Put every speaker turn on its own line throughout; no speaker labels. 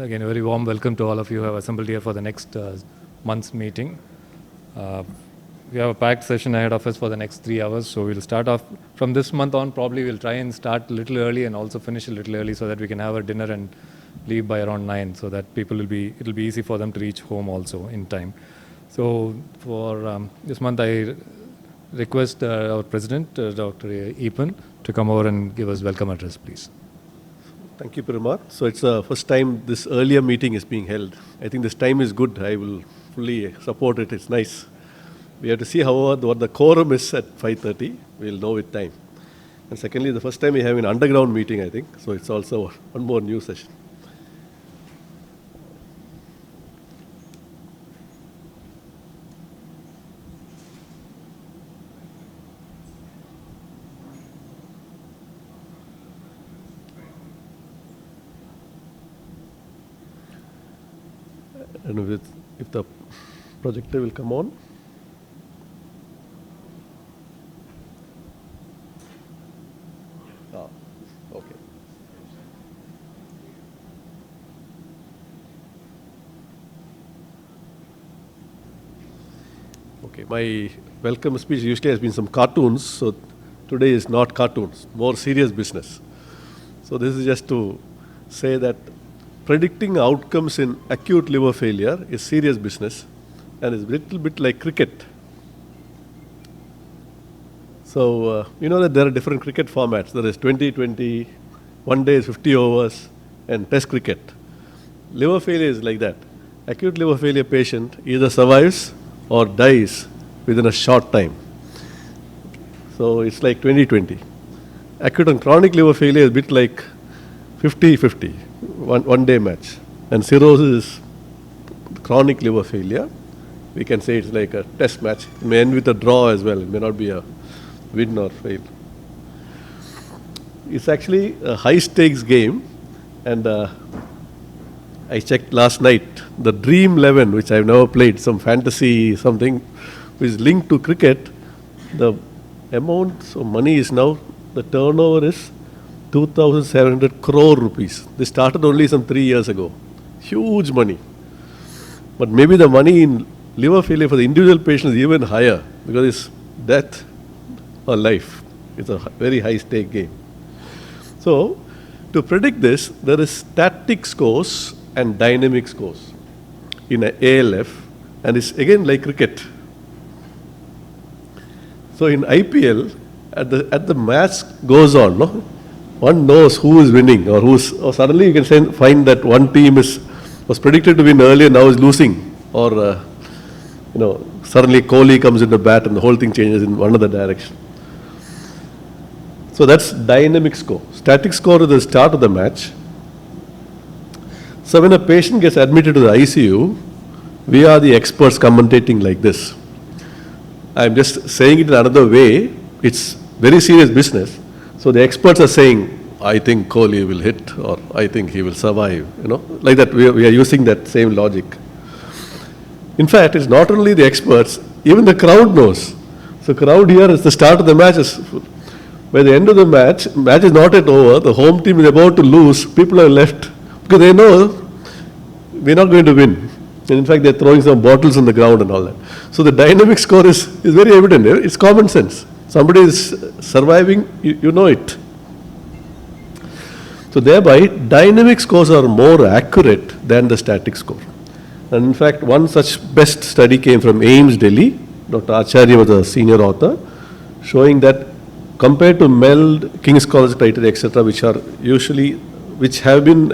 again, a very warm welcome to all of you who have assembled here for the next month's meeting. We have a packed session ahead of us for the next 3 hours, so we'll start off from this month on. Probably we'll try and start a little early and also finish a little early so that we can have a dinner and leave by around 9, so that it'll be easy for them to reach home also in time. So for this month, I request our president, Dr. Epan, to come over and give us welcome address, please.
Thank you, Perumal. So it's the first time this earlier meeting is being held. I think this time is good. I will fully support it. It's nice. We have to see, however, what the quorum is at 5:30. We'll know with time. And secondly, the first time we have an underground meeting, I think. So it's also one more new session. And if the projector will come on. Okay. Okay, my welcome speech usually has been some cartoons, so today is not cartoons, more serious business. So this is just to say that predicting outcomes in acute liver failure is serious business and is a little bit like cricket. So, you know that there are different cricket formats. There is 20-20, one day is 50 overs, and test cricket. Liver failure is like that. Acute liver failure patient either survives or dies within a short time. So, it's like 20-20. Acute and chronic liver failure is a bit like 50-50. One day match. And cirrhosis is chronic liver failure. We can say it's like a test match. It may end with a draw as well. It may not be a win or fail. It's actually a high stakes game, and I checked last night the Dream 11, which I've never played, some fantasy something, which is linked to cricket. The amount of money is now, the turnover is 2,700 crore rupees. They started only some 3 years ago. Huge money. But maybe the money in liver failure for the individual patient is even higher, because it's death or life. It's a very high stake game. So, to predict this, there is static scores and dynamic scores in a ALF, and it's again like cricket. So in IPL, at the match goes on, no? One knows who is winning, or suddenly you can find that one team was predicted to win earlier, now is losing, or suddenly Kohli comes into bat and the whole thing changes in one other direction. So that's dynamic score. Static score is the start of the match. So when a patient gets admitted to the ICU, we are the experts commentating like this. I'm just saying it in another way. It's very serious business. So the experts are saying, I think Kohli will hit, or I think he will survive, like that. We are using that same logic. In fact, it's not only the experts, even the crowd knows. So crowd here is the start of the match. By the end of the match is not yet over, the home team is about to lose, people are left, because they know we're not going to win. And in fact, they're throwing some bottles on the ground and all that. So the dynamic score is very evident. It's common sense. Somebody is surviving, you know it. So thereby, dynamic scores are more accurate than the static score. And in fact, one such best study came from AIIMS Delhi. Dr. Acharya was a senior author, showing that compared to MELD, King's College criteria, etc., which have been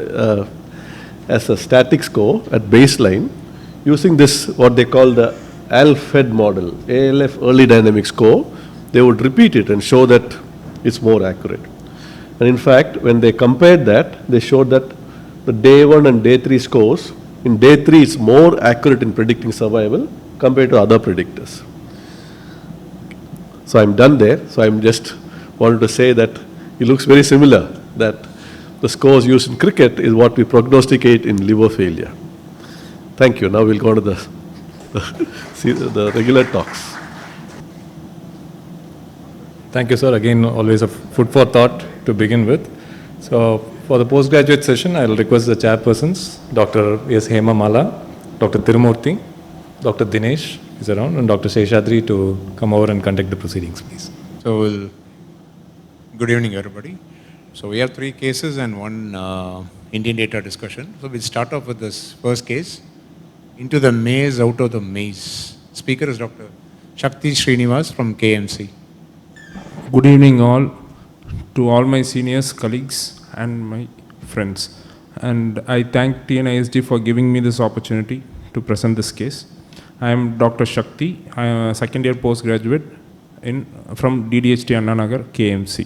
as a static score at baseline, using this, what they call the ALFED model, ALF early dynamic score, they would repeat it and show that it's more accurate. And in fact, when they compared that, they showed that the day 1 and day 3 scores, in day 3 it's more accurate in predicting survival compared to other predictors. So I'm done there. So I'm just wanted to say that it looks very similar, that the scores used in cricket is what we prognosticate in liver failure. Thank you. Now we'll go to the regular talks.
Thank you, sir. Again, always a food for thought to begin with. So For the postgraduate session, I will request the chairpersons, Dr. S. Hema Mala, Dr. Tirumurthy, Dr. Dinesh is around, and Dr. Seshadri to come over and conduct the proceedings, please.
So, good evening, everybody. So, we have 3 cases and 1 Indian data discussion. So, we'll start off with this first case, Into the Maze, Out of the Maze. Speaker is Dr. Shakti Srinivas from KMC.
Good evening all, to all my seniors, colleagues and my friends. And I thank TNISD for giving me this opportunity to present this case. I am Dr. Shakti. I am a second year postgraduate from DDHT Anna Nagar, KMC.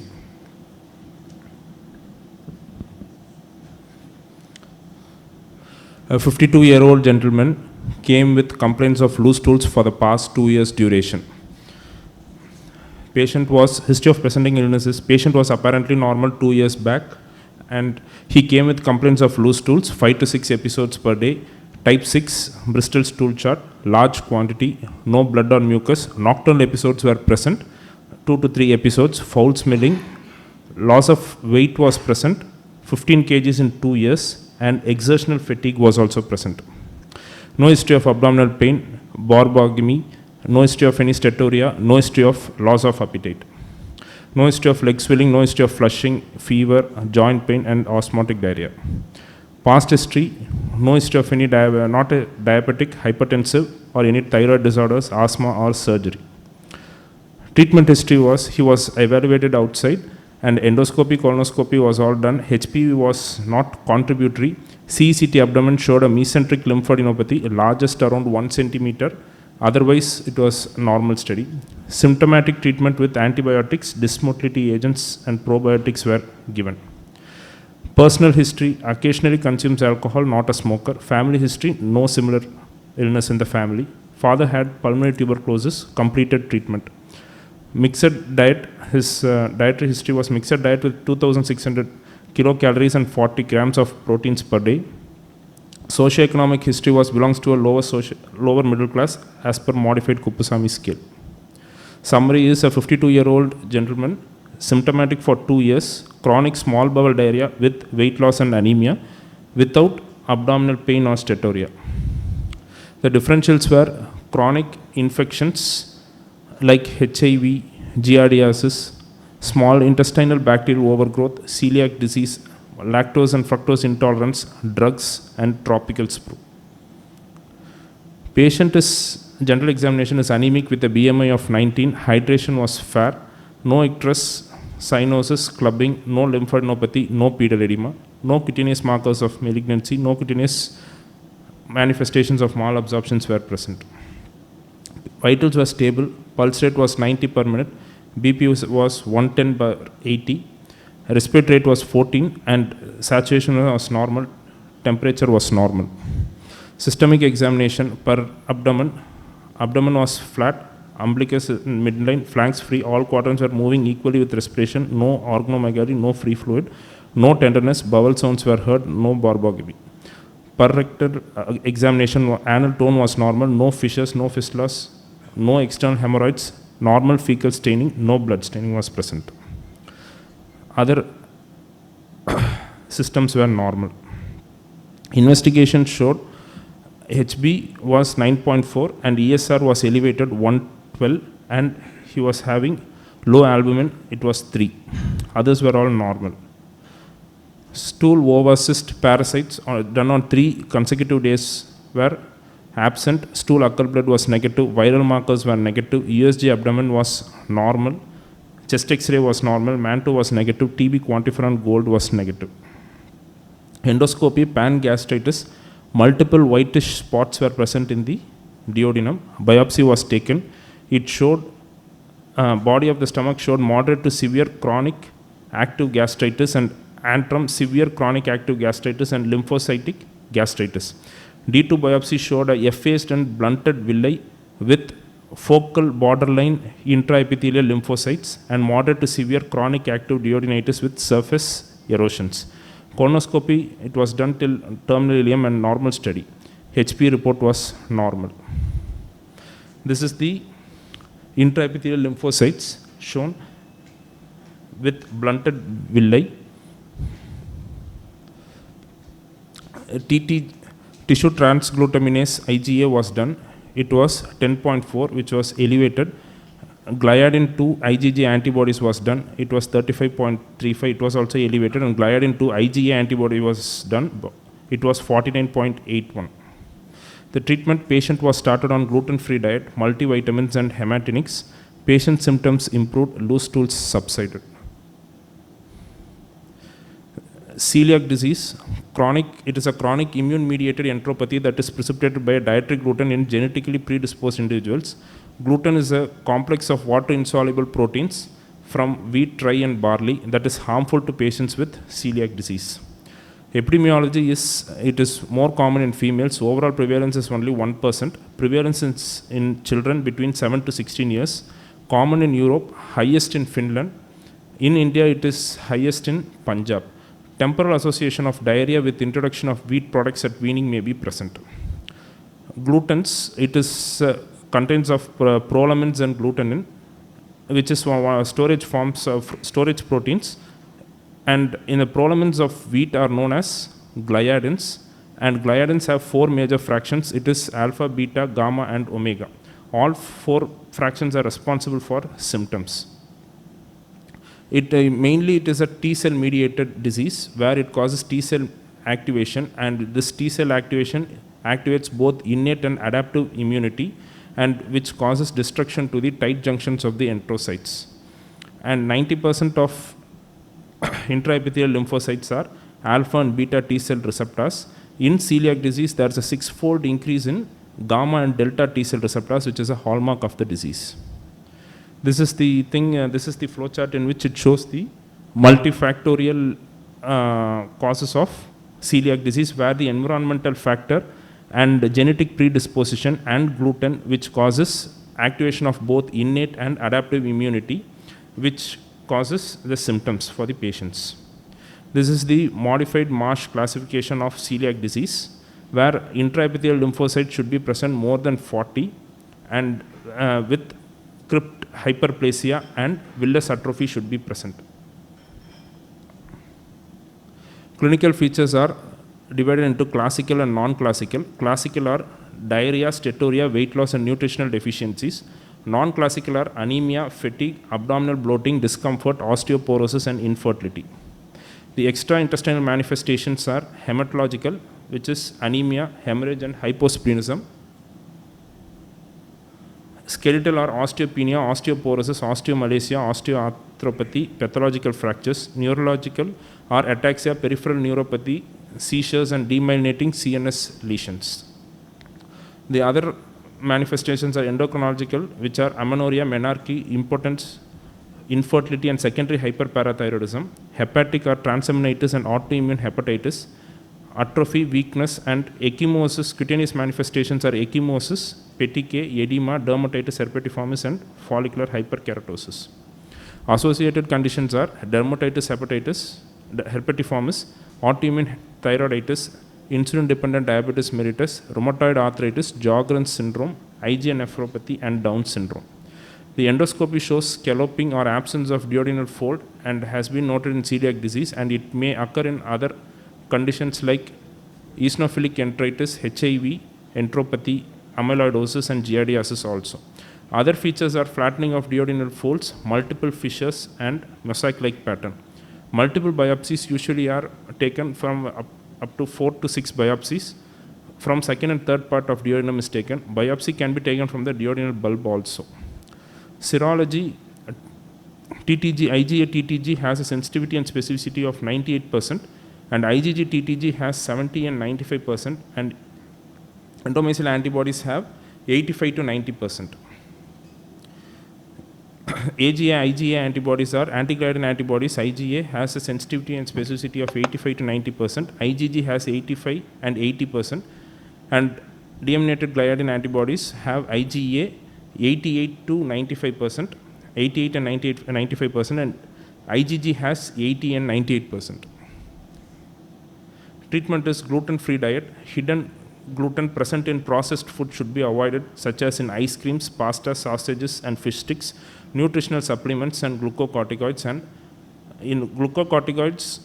A 52-year-old gentleman came with complaints of loose stools for the past 2 years duration. Patient was, history of presenting illnesses, patient was apparently normal 2 years back, and he came with complaints of loose stools, 5 to 6 episodes per day, type 6 Bristol stool chart, large quantity, no blood or mucus, nocturnal episodes were present, 2 to 3 episodes, foul smelling, loss of weight was present, 15 kgs in 2 years, and exertional fatigue was also present. No history of abdominal pain, borborygmy, no history of any steatorrhea, no history of loss of appetite. No history of leg swelling, no history of flushing, fever, joint pain, and osmotic diarrhea. Past history, no history of any not a diabetic, hypertensive, or any thyroid disorders, asthma, or surgery. Treatment history was, he was evaluated outside, and endoscopy, colonoscopy was all done. HPV was not contributory. CECT abdomen showed a mesenteric lymphadenopathy, largest around 1 centimeter. Otherwise, it was normal study. Symptomatic treatment with antibiotics, dysmotility agents, and probiotics were given. Personal history, occasionally consumes alcohol, not a smoker. Family history, no similar illness in the family. Father had pulmonary tuberculosis, completed treatment. Mixed diet, his dietary history was mixed diet with 2,600 kilocalories and 40 grams of proteins per day. Socioeconomic history was belongs to a lower middle class as per modified Kuppusamy scale. Summary is a 52-year-old gentleman, symptomatic for 2 years, chronic small bowel diarrhea with weight loss and anemia, without abdominal pain or steatorrhea. The differentials were chronic infections like HIV, giardiasis, small intestinal bacterial overgrowth, celiac disease, lactose and fructose intolerance, drugs, and tropical sprue. Patient is, general examination is anemic with a BMI of 19, hydration was fair, no icterus, cyanosis, clubbing, no lymphadenopathy, no pedal edema, no cutaneous markers of malignancy, no cutaneous manifestations of malabsorptions were present. Vitals were stable, pulse rate was 90 per minute, BP was 110/80, respiratory rate was 14, and saturation was normal, temperature was normal. Systemic examination per abdomen was flat, umbilicus in midline, flanks free, all quadrants were moving equally with respiration, no organomegaly, no free fluid, no tenderness, bowel sounds were heard, no borborygmy. Per rectal examination, anal tone was normal, no fissures, no fistulas, no external hemorrhoids, normal fecal staining, no blood staining was present. Other systems were normal. Investigation showed HB was 9.4 and ESR was elevated 112, and he was having low albumin, it was 3. Others were all normal. Stool ova cyst parasites done on 3 consecutive days were absent. Stool occult blood was negative, viral markers were negative, USG abdomen was normal, chest X-ray was normal, MAN2 was negative, TB quantiferon gold was negative. Endoscopy, pan gastritis, multiple whitish spots were present in the duodenum. Biopsy was taken. It showed, body of the stomach showed moderate to severe chronic active gastritis and antrum severe chronic active gastritis and lymphocytic gastritis. D2 biopsy showed a effaced and blunted villi with focal borderline intraepithelial lymphocytes and moderate to severe chronic active duodenitis with surface erosions. Colonoscopy, it was done till terminal ileum and normal study. HP report was normal. This is the intraepithelial lymphocytes shown with blunted villi. tissue transglutaminase IgA was done. It was 10.4, which was elevated. Gliadin 2 IgG antibodies was done. It was 35.35. It was also elevated. And gliadin 2 IgA antibody was done. It was 49.81. The treatment patient was started on gluten-free diet, multivitamins and hematinics. Patient symptoms improved, loose stools subsided. Celiac disease, it is a chronic immune-mediated enteropathy that is precipitated by dietary gluten in genetically predisposed individuals. Gluten is a complex of water-insoluble proteins from wheat, rye and barley that is harmful to patients with celiac disease. Epidemiology it is more common in females. Overall prevalence is only 1%. Prevalence in children between 7 to 16 years. Common in Europe, highest in Finland. In India, it is highest in Punjab. Temporal association of diarrhea with introduction of wheat products at weaning may be present. Glutens, it is contains of prolamins and glutenin, which is storage forms of storage proteins. And in the prolamins of wheat are known as gliadins. And gliadins have 4 major fractions. It is alpha, beta, gamma, and omega. All 4 fractions are responsible for symptoms. Mainly it is a T-cell mediated disease where it causes T-cell activation, and this T-cell activation activates both innate and adaptive immunity, and which causes destruction to the tight junctions of the enterocytes. And 90% of intraepithelial lymphocytes are alpha and beta T-cell receptors. In celiac disease, there is a 6-fold increase in gamma and delta T-cell receptors, which is a hallmark of the disease. This is the thing, this is the flowchart in which it shows the multifactorial causes of celiac disease, where the environmental factor and genetic predisposition and gluten, which causes activation of both innate and adaptive immunity, which causes the symptoms for the patients. This is the modified Marsh classification of celiac disease, where intraepithelial lymphocytes should be present more than 40, and with crypt hyperplasia and villus atrophy should be present. Clinical features are divided into classical and non-classical. Classical are diarrhea, steatorrhea, weight loss and nutritional deficiencies. Non-classical are anemia, fatigue, abdominal bloating, discomfort, osteoporosis and infertility. The extraintestinal manifestations are hematological, which is anemia, hemorrhage and hyposplenism. Skeletal are osteopenia, osteoporosis, osteomalacia, osteoarthropathy, pathological fractures. Neurological are ataxia, peripheral neuropathy, seizures and demyelinating CNS lesions. The other manifestations are endocrinological, which are amenorrhea, menarche, impotence, infertility and secondary hyperparathyroidism. Hepatic are transaminitis and autoimmune hepatitis. Atrophy, weakness and ecchymosis. Cutaneous manifestations are ecchymosis, petechiae, edema, dermatitis herpetiformis and follicular hyperkeratosis. Associated conditions are dermatitis herpetiformis, autoimmune thyroiditis, insulin-dependent diabetes mellitus, rheumatoid arthritis, Sjogren's syndrome, IgA nephropathy and Down syndrome. The endoscopy shows scalloping or absence of duodenal fold and has been noted in celiac disease, and it may occur in other conditions like eosinophilic enteritis, HIV, enteropathy, amyloidosis and giardiasis also. Other features are flattening of duodenal folds, multiple fissures and mosaic-like pattern. Multiple biopsies usually are taken from up to 4 to 6 biopsies. From second and third part of duodenum is taken. Biopsy can be taken from the duodenal bulb also. Serology, IgA TTG has a sensitivity and specificity of 98%, and IgG TTG has 70 and 95%, and endomysial antibodies have 85 to 90%. IgA antibodies are antigliadin antibodies. IgA has a sensitivity and specificity of 85 to 90%. IgG has 85 and 80%. And deaminated gliadin antibodies have IgA 88 to 95%, 88 and 95%, and IgG has 80 and 98%. Treatment is gluten-free diet. Hidden gluten present in processed food should be avoided, such as in ice creams, pasta, sausages, and fish sticks, nutritional supplements, and glucocorticoids, and in glucocorticoids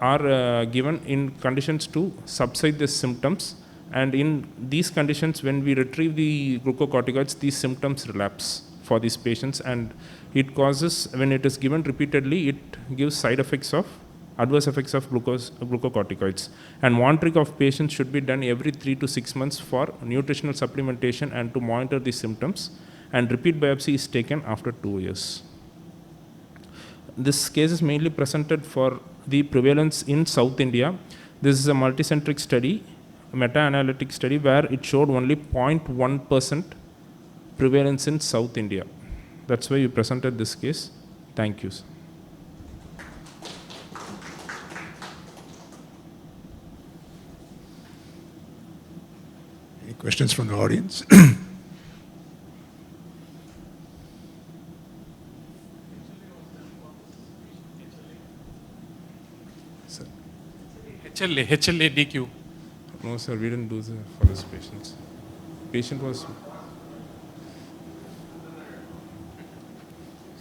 are given in conditions to subside the symptoms, and in these conditions when we retrieve the glucocorticoids, these symptoms relapse for these patients, and it causes, when it is given repeatedly, it gives adverse effects of glucocorticoids, and monitoring of patients should be done every 3 to 6 months for nutritional supplementation and to monitor the symptoms, and repeat biopsy is taken after 2 years. This case is mainly presented for the prevalence in South India. This is a multicentric study, a meta-analytic study, where it showed only 0.1% prevalence in South India. That's why we presented this case. Thank you, sir.
Any questions from the audience?
HLA, DQ.
No, sir, we didn't do that for this patient. Patient was.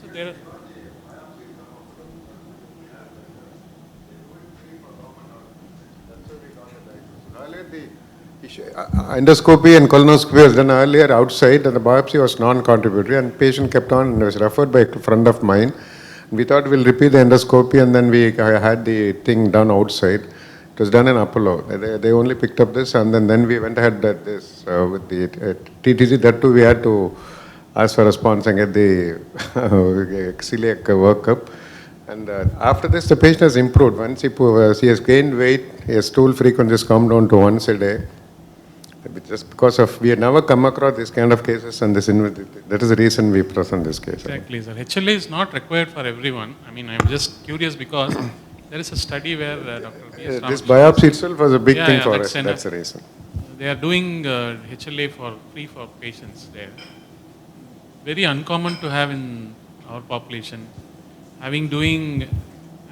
So there.
Endoscopy and colonoscopy was done earlier outside, and the biopsy was non-contributory, and patient kept on and was referred by a friend of mine. We thought we'll repeat the endoscopy, and then we had the thing done outside. It was done in Apollo. They only picked up this, and then we went ahead at this with the TTG. That too, we had to ask for response and get the celiac workup. And after this, the patient has improved. Once he has gained weight, his stool frequency has come down to once a day. Just because we had never come across this kind of cases, and that is the reason we present this case.
Exactly, sir. HLA is not required for everyone. I mean, I'm just curious because there is a study where Dr. B.S.
This biopsy itself was a big thing for us.
That's
That's the reason.
They are doing HLA free for patients there. Very uncommon to have in our population. Doing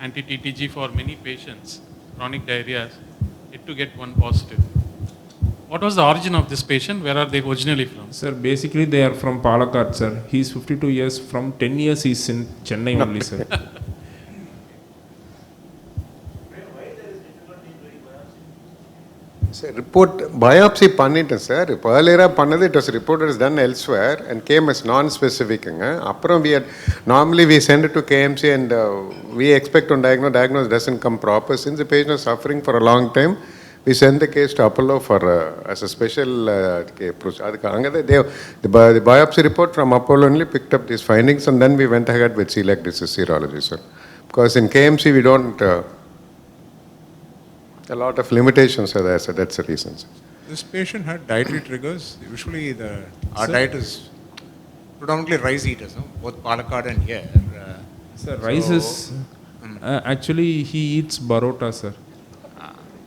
anti-TTG for many patients, chronic diarrhea, yet to get one positive. What was the origin of this patient? Where are they originally from?
Sir, basically they are from Palakkad, sir. He's 52 years. From 10 years he's in Chennai only, sir.
Sir, report biopsy பண்ணிட்டேன் sir. இப்போ earlier பண்ணது it was reported as done elsewhere and came as non-specific. அப்புறம் normally we send it to KMC and we expect on diagnose doesn't come proper. Since the patient is suffering for a long time, we send the case to Apollo for as a special case. The biopsy report from Apollo only picked up these findings, and then we went ahead with celiac disease serology, sir. Because in KMC we don't. A lot of limitations are there, so that's the reason.
This patient had dietary triggers. Usually our diet is predominantly rice eaters, no? Both Palakkad and here.
Sir, rice is, actually he eats barota, sir.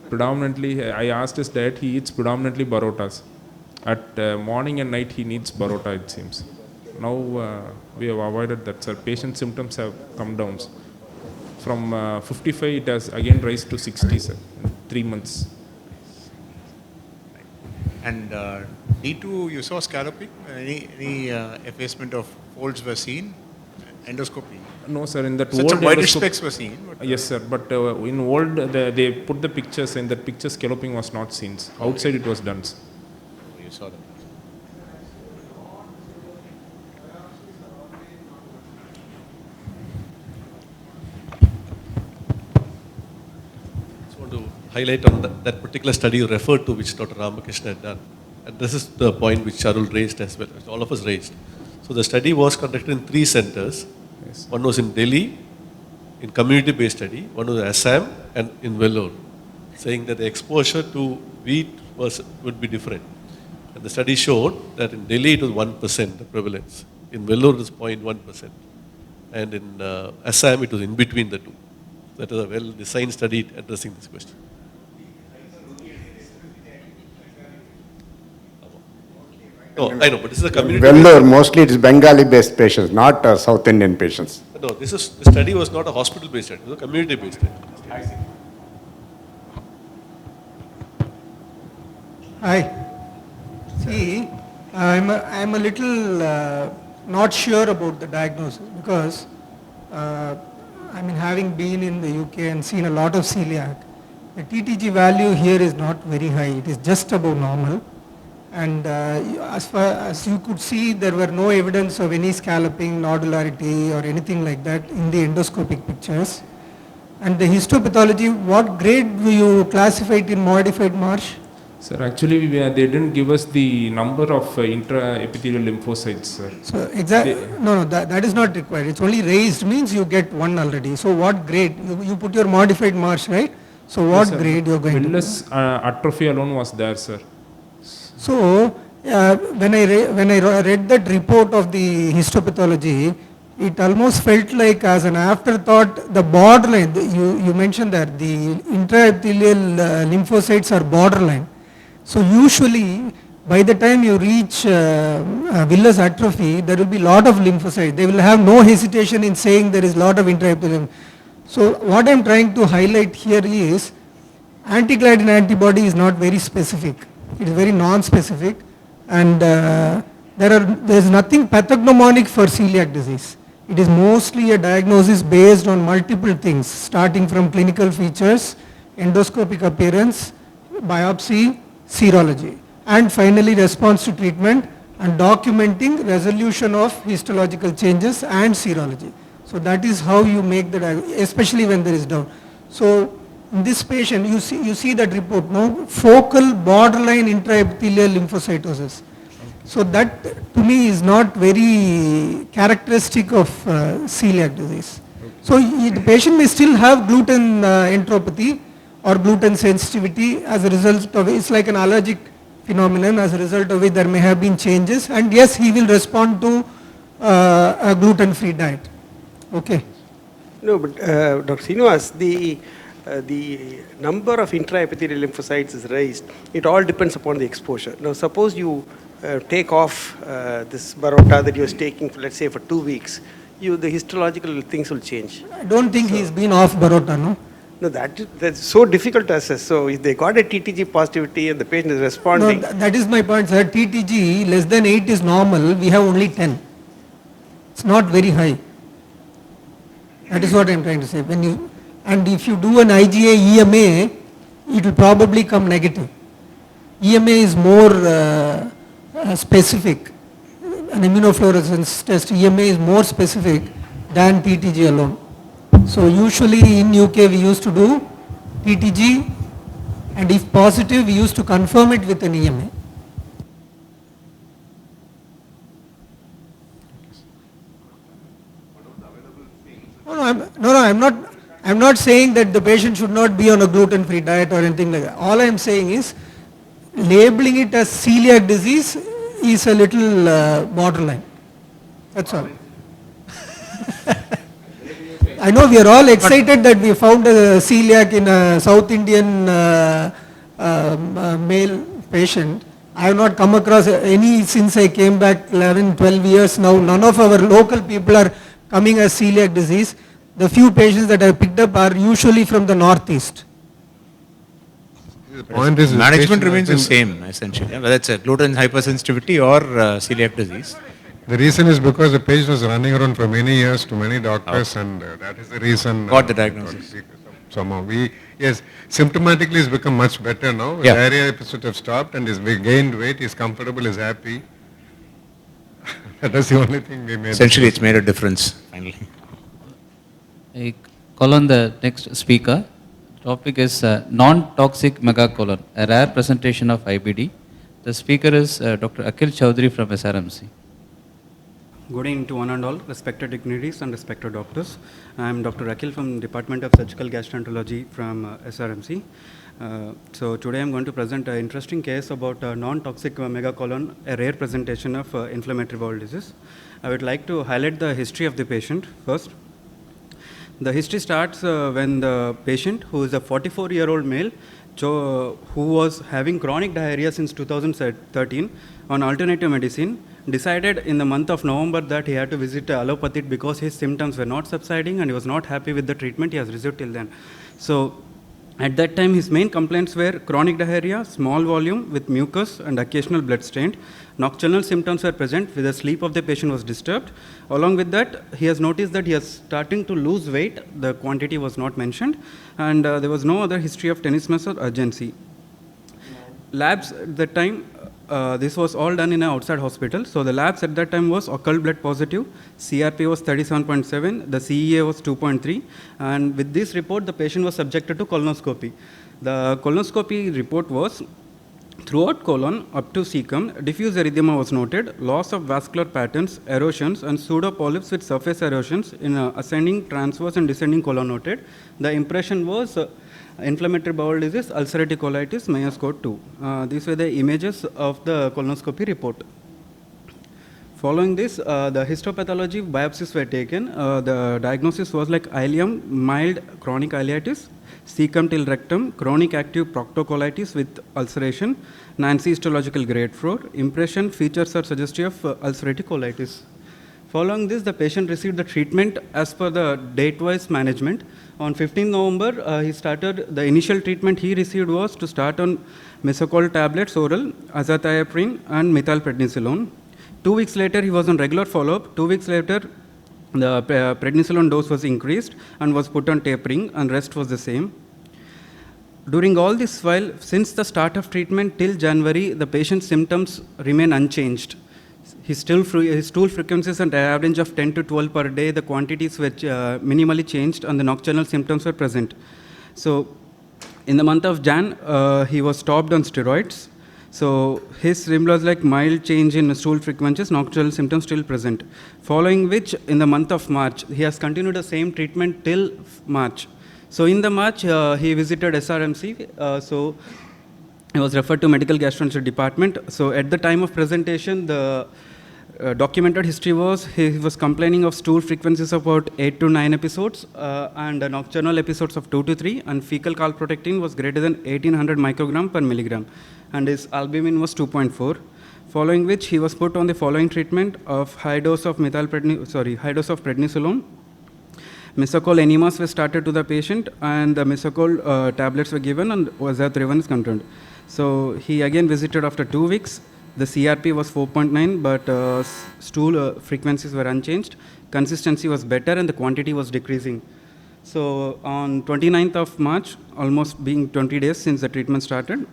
Predominantly, I asked his diet, he eats predominantly barotas. At morning and night he needs barota, it seems. Now we have avoided that, sir. Patient symptoms have come down. From 55 it has again raised to 60, sir, in 3 months.
And D2, you saw scalloping? Any effacement of folds were seen? Endoscopy?
No, sir. In that
Such
old
a whitish
endoscope-
specks were seen. But,
yes, sir. But in old, they put the pictures. In that picture, scalloping was not seen. Outside it was done, sir.
You saw them.
To highlight on that particular study you referred to, which Dr. Ramakrishna had done. And this is the point which Charul raised as well, which all of us raised. So the study was conducted in 3 centers.
Yes.
One was in Delhi, in community-based study. One was Assam and in Vellore, saying that the exposure to wheat would be different. And the study showed that in Delhi it was 1% the prevalence. In Vellore it was 0.1%. And in Assam it was in between the two. That is a well-designed study addressing this question. No, I know, but this is a community.
Vellore, mostly it is Bengali-based patients, not South Indian patients.
No, the study was not a hospital-based study, it was a community-based study.
Hi. See, I'm a little not sure about the diagnosis because I mean, having been in the UK and seen a lot of celiac, the TTG value here is not very high. It is just above normal. And as far as you could see, there were no evidence of any scalloping, nodularity or anything like that in the endoscopic pictures. And the histopathology, what grade do you classify it in modified Marsh?
Sir, actually, they didn't give us the number of intraepithelial lymphocytes, sir.
So exactly, no, that is not required. It's only raised means you get one already. So what grade? You put your modified Marsh, right? So what
Yes,
grade you're going
Villus atrophy alone was there, sir.
So when I read that report of the histopathology, it almost felt like as an afterthought, the borderline, you mentioned that the intraepithelial lymphocytes are borderline. So usually by the time you reach villus atrophy, there will be lot of lymphocytes. They will have no hesitation in saying there is lot of intraepithelial. So what I am trying to highlight here is antigliadin antibody is not very specific. It is very non-specific, and there is nothing pathognomonic for celiac disease. It is mostly a diagnosis based on multiple things, starting from clinical features, endoscopic appearance, biopsy, serology, and finally response to treatment and documenting resolution of histological changes and serology. So that is how you make the diagnosis, especially when there is doubt. So in this patient, you see that report, no? Focal borderline intraepithelial lymphocytosis. So that to me is not very characteristic of celiac disease. So the patient may still have gluten enteropathy or gluten sensitivity as a result of, it's like an allergic phenomenon, as a result of which there may have been changes, and yes, he will respond to a gluten-free diet. Okay.
No, but Dr. Srinivas, the number of intraepithelial lymphocytes is raised. It all depends upon the exposure. Now, suppose you take off this Barota that you're taking, for, let's say, for 2 weeks, the histological things will change.
I don't think he's been off Barota, no?
No, that's so difficult to assess. So if they got a TTG positivity and the patient is responding.
No, that is my point, sir. TTG less than 8 is normal. We have only 10. It's not very high. That is what I'm trying to say. And if you do an IgA EMA, it will probably come negative. EMA is more specific. An immunofluorescence test, EMA is more specific than TTG alone. So usually in UK we used to do TTG, and if positive we used to confirm it with an EMA. I'm not saying that the patient should not be on a gluten-free diet or anything like that. All I am saying is labeling it as celiac disease is a little borderline. That's all. I know we are all excited that we found a celiac in a South Indian male patient. I have not come across any since I came back 11, 12 years now. None of our local people are coming as celiac disease. The few patients that I have picked up are usually from the northeast.
The point is
management remains the same essentially, whether it's a gluten hypersensitivity or celiac disease.
The reason is because the patient was running around for many years to many doctors, and that is the reason.
Got the diagnosis.
Somehow yes, symptomatically it's become much better now.
Yeah.
Diarrhea episode have stopped and he's gained weight, he's comfortable, he's happy. That's the only thing we made.
Essentially, it's made a difference finally.
I call on the next speaker. Topic is non-toxic megacolon, a rare presentation of IBD. The speaker is Dr. Akhil Chaudhary from SRMC.
Good evening to one and all, respected dignitaries and respected doctors. I am Dr. Akhil from Department of Surgical Gastroenterology from SRMC. So today I am going to present an interesting case about non-toxic megacolon, a rare presentation of inflammatory bowel disease. I would like to highlight the history of the patient first. The history starts when the patient, who is a 44-year-old male, who was having chronic diarrhea since 2013 on alternative medicine, decided in the month of November that he had to visit allopathic because his symptoms were not subsiding and he was not happy with the treatment he has received till then. So At that time, his main complaints were chronic diarrhea, small volume with mucus and occasional blood stain. Nocturnal symptoms were present where the sleep of the patient was disturbed. Along with that, he has noticed that he is starting to lose weight. The quantity was not mentioned, and there was no other history of tenesmus or urgency. Labs at that time, this was all done in an outside hospital. So the labs at that time was occult blood positive, CRP was 37.7, the CEA was 2.3, and with this report, the patient was subjected to colonoscopy. The colonoscopy report was throughout colon up to cecum, diffuse erythema was noted, loss of vascular patterns, erosions, and pseudopolyps with surface erosions in ascending, transverse, and descending colon noted. The impression was inflammatory bowel disease, ulcerative colitis, Mayo score 2. These were the images of the colonoscopy report. Following this, the histopathology biopsies were taken. The diagnosis was like ileum, mild chronic ileitis, cecum till rectum, chronic active proctocolitis with ulceration, Nancy histological grade 4. Impression features are suggestive of ulcerative colitis. Following this, the patient received the treatment as per the date-wise management. On 15 November, he started, the initial treatment he received was to start on mesocol tablets oral, azathioprine and methylprednisolone. 2 weeks later, he was on regular follow-up. 2 weeks later, the prednisolone dose was increased and was put on tapering, and rest was the same. During all this while, since the start of treatment till January, the patient's symptoms remain unchanged. His stool frequencies at an average of 10 to 12 per day, the quantities were minimally changed and the nocturnal symptoms were present. So in the month of Jan, he was stopped on steroids. So his symptoms was like mild change in stool frequencies, nocturnal symptoms still present. Following which, in the month of March, he has continued the same treatment till March. So in the March, he visited SRMC. So he was referred to medical gastroenterology department. So at the time of presentation, the documented history was he was complaining of stool frequencies of about 8 to 9 episodes and nocturnal episodes of 2 to 3, and fecal calprotectin was greater than 1800 microgram per milligram, and his albumin was 2.4. Following which he was put on the following treatment of high dose of prednisolone. Mesocol enemas were started to the patient, and the mesocol tablets were given, and azathioprine is continued. So he again visited after 2 weeks. The CRP was 4.9, but stool frequencies were unchanged. Consistency was better, and the quantity was decreasing. So on 29th of March, almost being 20 days since the treatment started,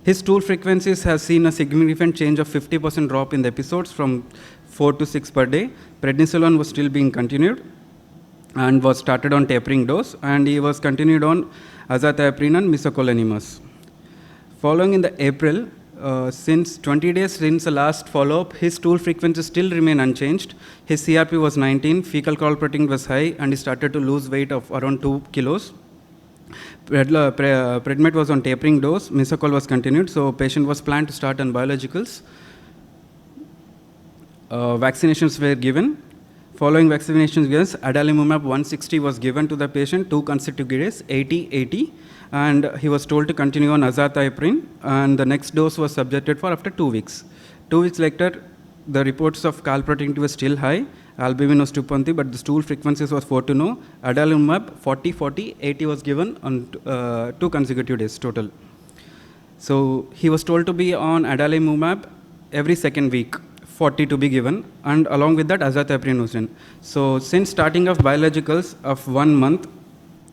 his stool frequencies has seen a significant change of 50% drop in the episodes from 4 to 6 per day. Prednisolone was still being continued and was started on tapering dose, and he was continued on azathioprine and mesocol. Following in the April, since 20 days since the last follow-up, his stool frequencies still remain unchanged. His CRP was 19, fecal calprotectin was high, and he started to lose weight of around 2 kilos. Predmet was on tapering dose, mesocol was continued, so patient was planned to start on biologicals. Vaccinations were given. Following vaccinations, adalimumab 160 was given to the patient 2 consecutive days, 80-80, and he was told to continue on azathioprine, and the next dose was subjected for after 2 weeks. 2 weeks later, the reports of calprotectin was still high, albumin was 2.3, but the stool frequencies was 4 to no. Adalimumab 40-40, 80 was given on 2 consecutive days total. So he was told to be on adalimumab every second week, 40 to be given, and along with that azathioprine was done. So since starting of biologicals of 1 month,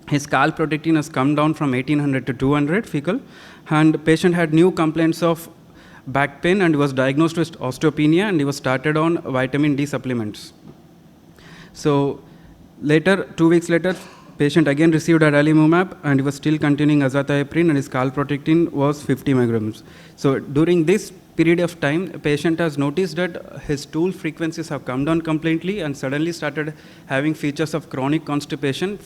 his calprotectin has come down from 1800 to 200 fecal, and the patient had new complaints of back pain and was diagnosed with osteopenia, and he was started on vitamin D supplements. So later, 2 weeks later, patient again received adalimumab, and he was still continuing azathioprine, and his calprotectin was 50 micrograms. So during this period of time, the patient has noticed that his stool frequencies have come down completely and suddenly started having features of chronic constipation,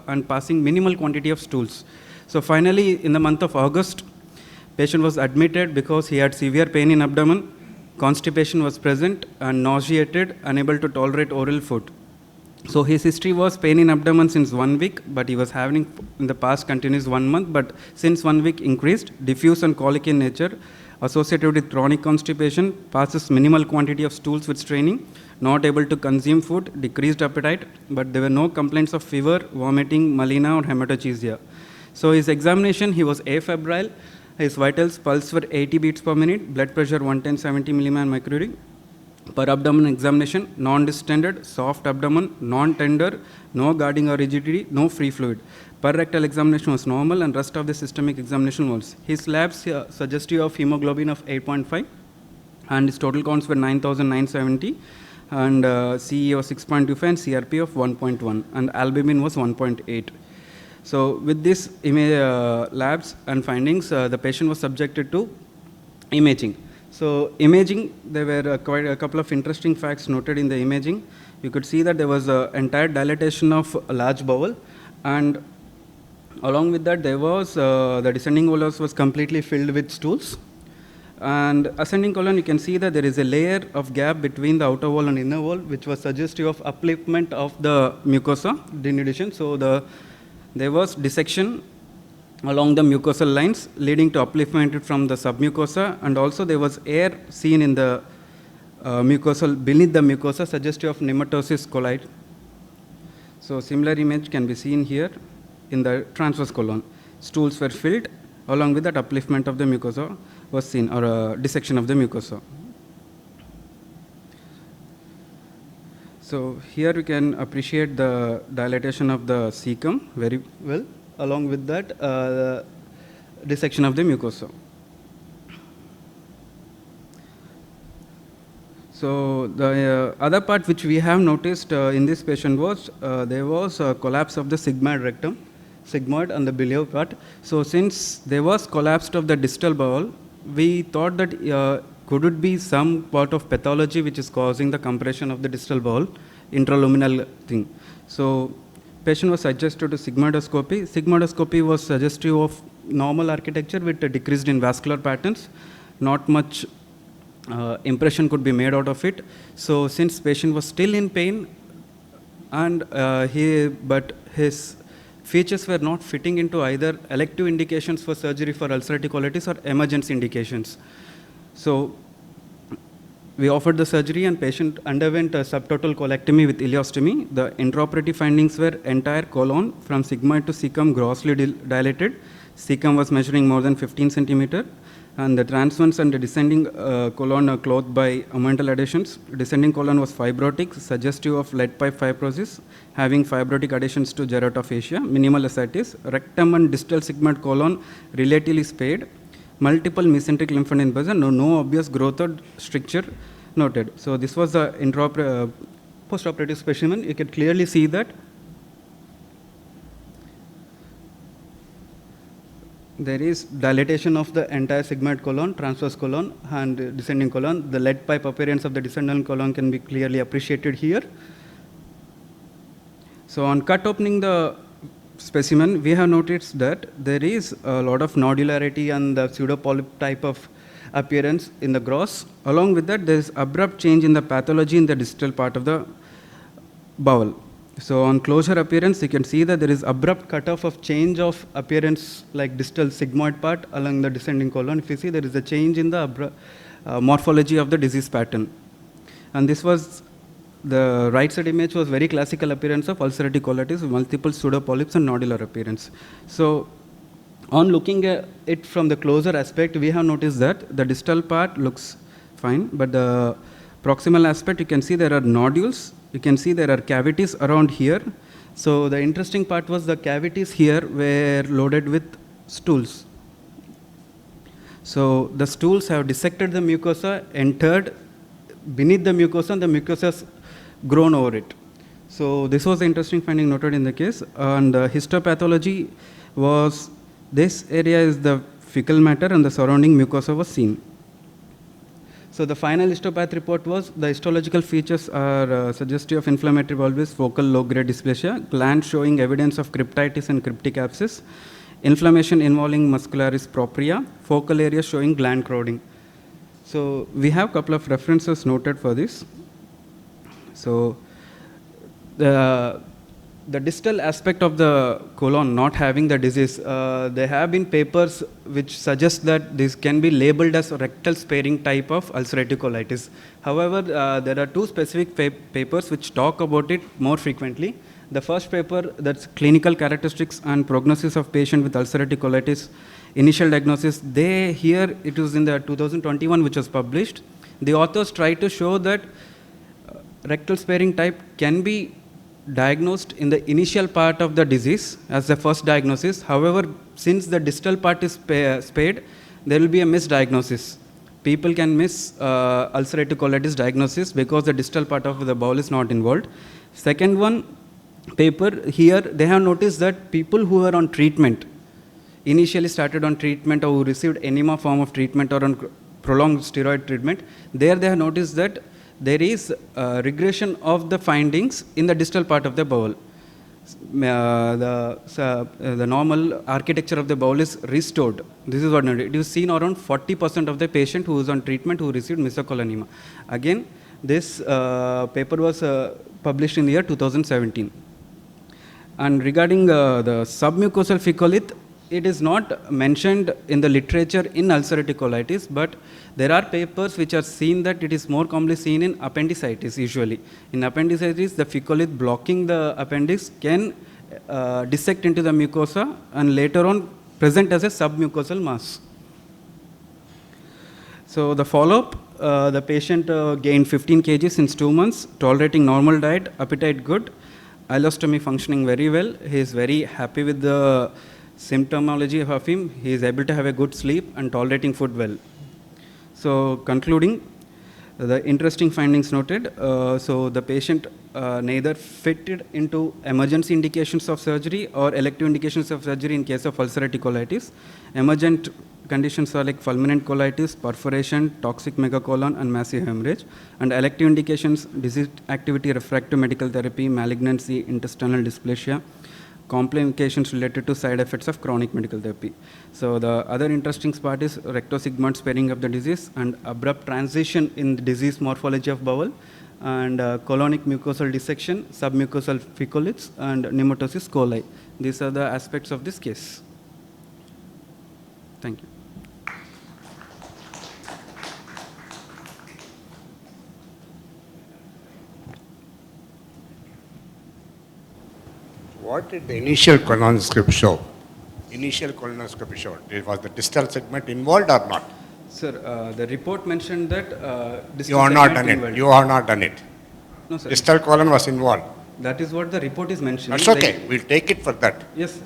and passing minimal quantity of stools. So finally, in the month of August, patient was admitted because he had severe pain in abdomen, constipation was present, and nauseated, unable to tolerate oral food. So his history was pain in abdomen since 1 week, but he was having in the past continuous 1 month, but since 1 week increased, diffuse and colic in nature, associated with chronic constipation, passes minimal quantity of stools with straining, not able to consume food, decreased appetite, but there were no complaints of fever, vomiting, melena or hematochezia. So his examination, he was afebrile, his vitals pulse were 80 beats per minute, blood pressure 110/70 millimole mercury. Per abdomen examination, non-distended, soft abdomen, non-tender, no guarding or rigidity, no free fluid. Per rectal examination was normal and rest of the systemic examination was. His labs suggestive of hemoglobin of 8.5 and his total counts were 9,970 and CE was 6.25 and CRP of 1.1 and albumin was 1.8. So with this labs and findings, the patient was subjected to imaging. So imaging, there were quite a couple of interesting facts noted in the imaging. You could see that there was an entire dilatation of a large bowel, and along with that there was the descending bolus was completely filled with stools. And ascending colon, you can see that there is a layer of gap between the outer wall and inner wall, which was suggestive of upliftment of the mucosa denudation. So there was dissection along the mucosal lines leading to upliftment from the submucosa, and also there was air seen in the mucosal beneath the mucosa suggestive of nematosis coli. So similar image can be seen here in the transverse colon. Stools were filled, along with that upliftment of the mucosa was seen, or dissection of the mucosa. So here we can appreciate the dilatation of the cecum very well. Along with that, dissection of the mucosa. So the other part which we have noticed in this patient was there was a collapse of the sigmoid rectum, sigmoid and the biliary part. So since there was collapse of the distal bowel, we thought that could it be some part of pathology which is causing the compression of the distal bowel, intraluminal thing. So patient was suggested to sigmoidoscopy. Sigmoidoscopy was suggestive of normal architecture with a decreased in vascular patterns. Not much impression could be made out of it. So since patient was still in pain, and but his features were not fitting into either elective indications for surgery for ulcerative colitis or emergency indications. So we offered the surgery and patient underwent a subtotal colectomy with ileostomy. The intraoperative findings were entire colon from sigmoid to cecum grossly dilated. Cecum was measuring more than 15 centimeter, and the transverse and the descending colon are clothed by omental adhesions. Descending colon was fibrotic, suggestive of lead pipe fibrosis, having fibrotic adhesions to gerontophagia, minimal ascites. Rectum and distal sigmoid colon relatively spayed. Multiple mesenteric lymph node present, no obvious growth or stricture noted. So this was the post-operative specimen. You can clearly see that there is dilatation of the entire sigmoid colon, transverse colon and descending colon. The lead pipe appearance of the descending colon can be clearly appreciated here. So on cut opening the specimen, we have noticed that there is a lot of nodularity and the pseudopolyp type of appearance in the gross. Along with that, there is abrupt change in the pathology in the distal part of the bowel. So on closure appearance, you can see that there is abrupt cutoff of change of appearance like distal sigmoid part along the descending colon. If you see, there is a change in the morphology of the disease pattern. And this was the right side image was very classical appearance of ulcerative colitis with multiple pseudopolyps and nodular appearance. So on looking at it from the closer aspect, we have noticed that the distal part looks fine, but the proximal aspect, you can see there are nodules, you can see there are cavities around here. So the interesting part was the cavities here were loaded with stools. So the stools have dissected the mucosa, entered beneath the mucosa, and the mucosa has grown over it. So this was the interesting finding noted in the case. And the histopathology was, this area is the fecal matter and the surrounding mucosa was seen. So the final histopath report was the histological features are suggestive of inflammatory bulbous focal low-grade dysplasia, gland showing evidence of cryptitis and cryptic abscess, inflammation involving muscularis propria, focal area showing gland crowding. So we have a couple of references noted for this. So the distal aspect of the colon not having the disease, there have been papers which suggest that this can be labeled as rectal sparing type of ulcerative colitis. However, there are two specific papers which talk about it more frequently. The first paper, that's clinical characteristics and prognosis of patient with ulcerative colitis, initial diagnosis, it was in the 2021 which was published. The authors try to show that rectal sparing type can be diagnosed in the initial part of the disease as the first diagnosis. However, since the distal part is spared, there will be a misdiagnosis. People can miss ulcerative colitis diagnosis because the distal part of the bowel is not involved. Second one, paper here, they have noticed that people who are on treatment, initially started on treatment or who received enema form of treatment or on prolonged steroid treatment, there they have noticed that there is regression of the findings in the distal part of the bowel. The normal architecture of the bowel is restored. This is what it is seen around 40% of the patient who is on treatment who received mesocolonema. Again, this paper was published in the year 2017. And regarding the submucosal ficcolith, it is not mentioned in the literature in ulcerative colitis, but there are papers which are seen that it is more commonly seen in appendicitis usually. In appendicitis, the ficcolith blocking the appendix can dissect into the mucosa and later on present as a submucosal mass. So the follow-up, the patient gained 15 kg since 2 months, tolerating normal diet, appetite good, ileostomy functioning very well. He is very happy with the symptomology of him. He is able to have a good sleep and tolerating food well. So concluding, the interesting findings noted. So the patient neither fitted into emergency indications of surgery or elective indications of surgery in case of ulcerative colitis. Emergent conditions are like fulminant colitis, perforation, toxic megacolon, and massive hemorrhage. And elective indications, disease activity, refractive medical therapy, malignancy, intestinal dysplasia, complications related to side effects of chronic medical therapy. So the other interesting part is rectosigmoid sparing of the disease and abrupt transition in the disease morphology of bowel, and colonic mucosal dissection, submucosal ficcoliths, and pneumatosis coli. These are the aspects of this case. Thank you.
What did the initial colonoscopy show? Initial colonoscopy showed. Was the distal segment involved or not?
Sir, the report mentioned that
You are not done it. You are not done it.
No, sir.
Distal colon was involved.
That is what the report is mentioning.
That's okay. We'll take it for that.
Yes, sir.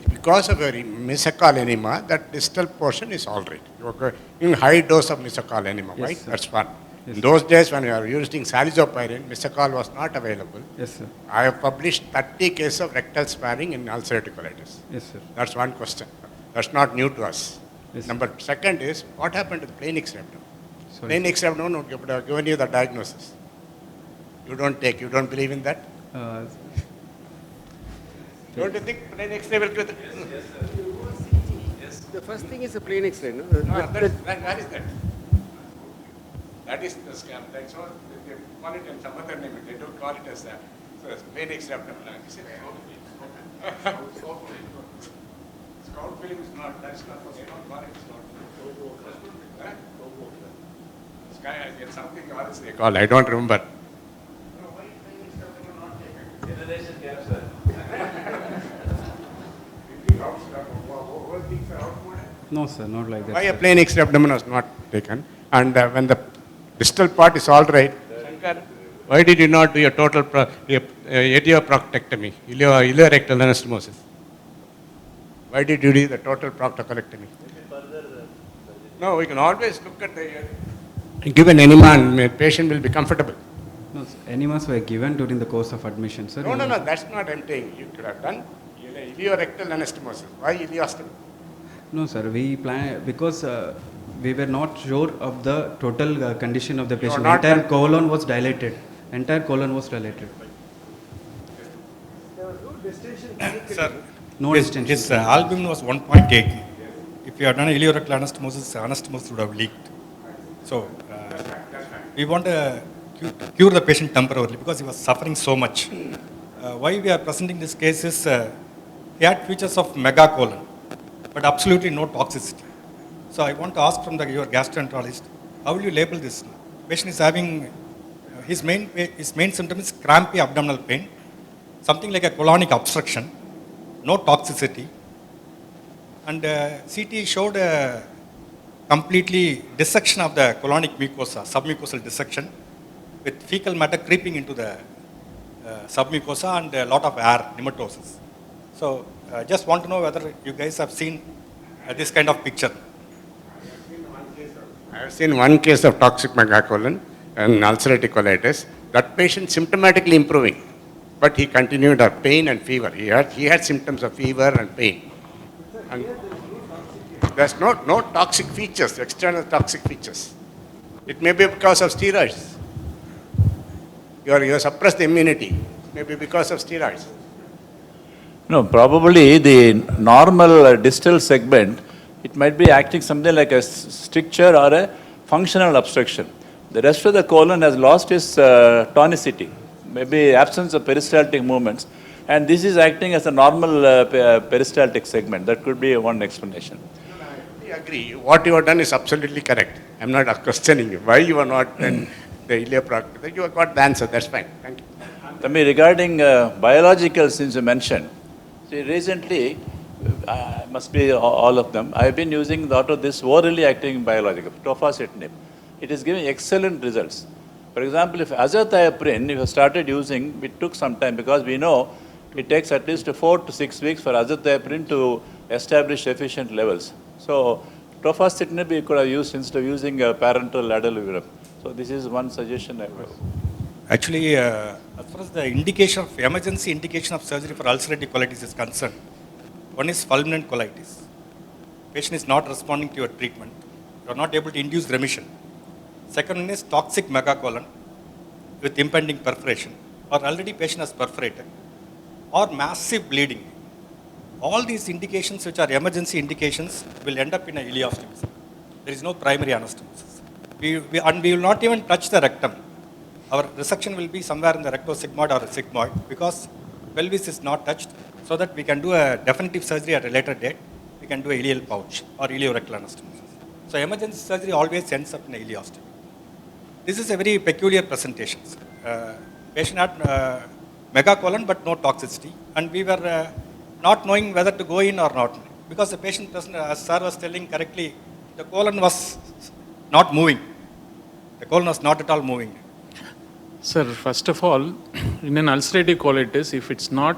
Because of a mesocal enema, that distal portion is all right. You are in high dose of mesocal enema,
Yes,
right?
sir.
That's one.
Yes,
In those days when we were using salizopyrin, mesocal was not available.
Yes, sir.
I have published 30 cases of rectal sparing in ulcerative colitis.
Yes, sir.
That's one question. That's not new to us.
Yes,
Second is, what happened to the plain X-abdomen?
Sorry.
Plain abdomen would have given you the diagnosis. You don't believe in that? Don't you think plain X-ray will give the...
Yes. The first thing is a plain X-ray, no?
Where is that? That is the scam. That's all. They call it in some other name. They don't call it as that. So it's plain X-ray abdomen. Scout film is not. That's not. They don't call it scout. Sky, I get something else they call. I don't remember.
Generation gap, sir.
No, sir, not like that.
Why a plain X-ray abdomen was not taken? And when the distal part is all right, Shankar, why did you not do a total ilioproctectomy, ileorectal anastomosis? Why did you do the total proctocolectomy? No, we can always look at the give an enema and patient will be comfortable.
No, sir. Enemas were given during the course of admission, sir.
No, that's not I'm saying. You could have done ileorectal anastomosis. Why ileostomy?
No, sir. We plan because we were not sure of the total condition of the patient. Entire colon was dilated.
Sir,
No distension.
his albumin was 1.8. If you had done ileorectal anastomosis would have leaked. So, we want to cure the patient temporarily because he was suffering so much. why we are presenting this case is he had features of megacolon, but absolutely no toxicity. So I want to ask from your gastroenterologist, how will you label this? Patient is having, his main symptom is crampy abdominal pain, something like a colonic obstruction, no toxicity, and CT showed a completely dissection of the colonic mucosa, submucosal dissection, with fecal matter creeping into the submucosa and a lot of air, nematosis. So just want to know whether you guys have seen this kind of picture.
I have seen one case of toxic megacolon and ulcerative colitis. That patient symptomatically improving, but he continued to have pain and fever. He had symptoms of fever and pain. And there's no toxic features, external toxic features. It may be because of steroids. You suppress the immunity, maybe because of steroids.
No, probably the normal distal segment, it might be acting something like a stricture or a functional obstruction. The rest of the colon has lost its tonicity, maybe absence of peristaltic movements, and this is acting as a normal peristaltic segment. That could be one explanation.
I agree. What you have done is absolutely correct. I'm not questioning you. Why you are not in the ilioproctor? You have got the answer. That's fine. Thank you.
Tami, regarding biological, since you mentioned, see, recently, must be all of them, I've been using this orally acting biological, tofacitinib. It is giving excellent results. For example, if azathioprine, if you started using, it took some time because we know it takes at least 4 to 6 weeks for azathioprine to establish efficient levels. So tofacitinib you could have used instead of using parenteral adalimumab. So this is one suggestion I have.
Actually, as far as the indication of emergency indication of surgery for ulcerative colitis is concerned, one is fulminant colitis. Patient is not responding to your treatment. You are not able to induce remission. Second one is toxic megacolon with impending perforation, or already patient has perforated, or massive bleeding. All these indications, which are emergency indications, will end up in a ileostomy. There is no primary anastomosis. We will not even touch the rectum. Our resection will be somewhere in the rectosigmoid or sigmoid because pelvis is not touched, so that we can do a definitive surgery at a later date. We can do a ileal pouch or ileorectal anastomosis. So emergency surgery always ends up in a ileostomy. This is a very peculiar presentation. Patient had megacolon but no toxicity, and we were not knowing whether to go in or not, because the patient doesn't, as sir was telling correctly, the colon was not moving. The colon was not at all moving.
Sir, first of all, in an ulcerative colitis, if it's not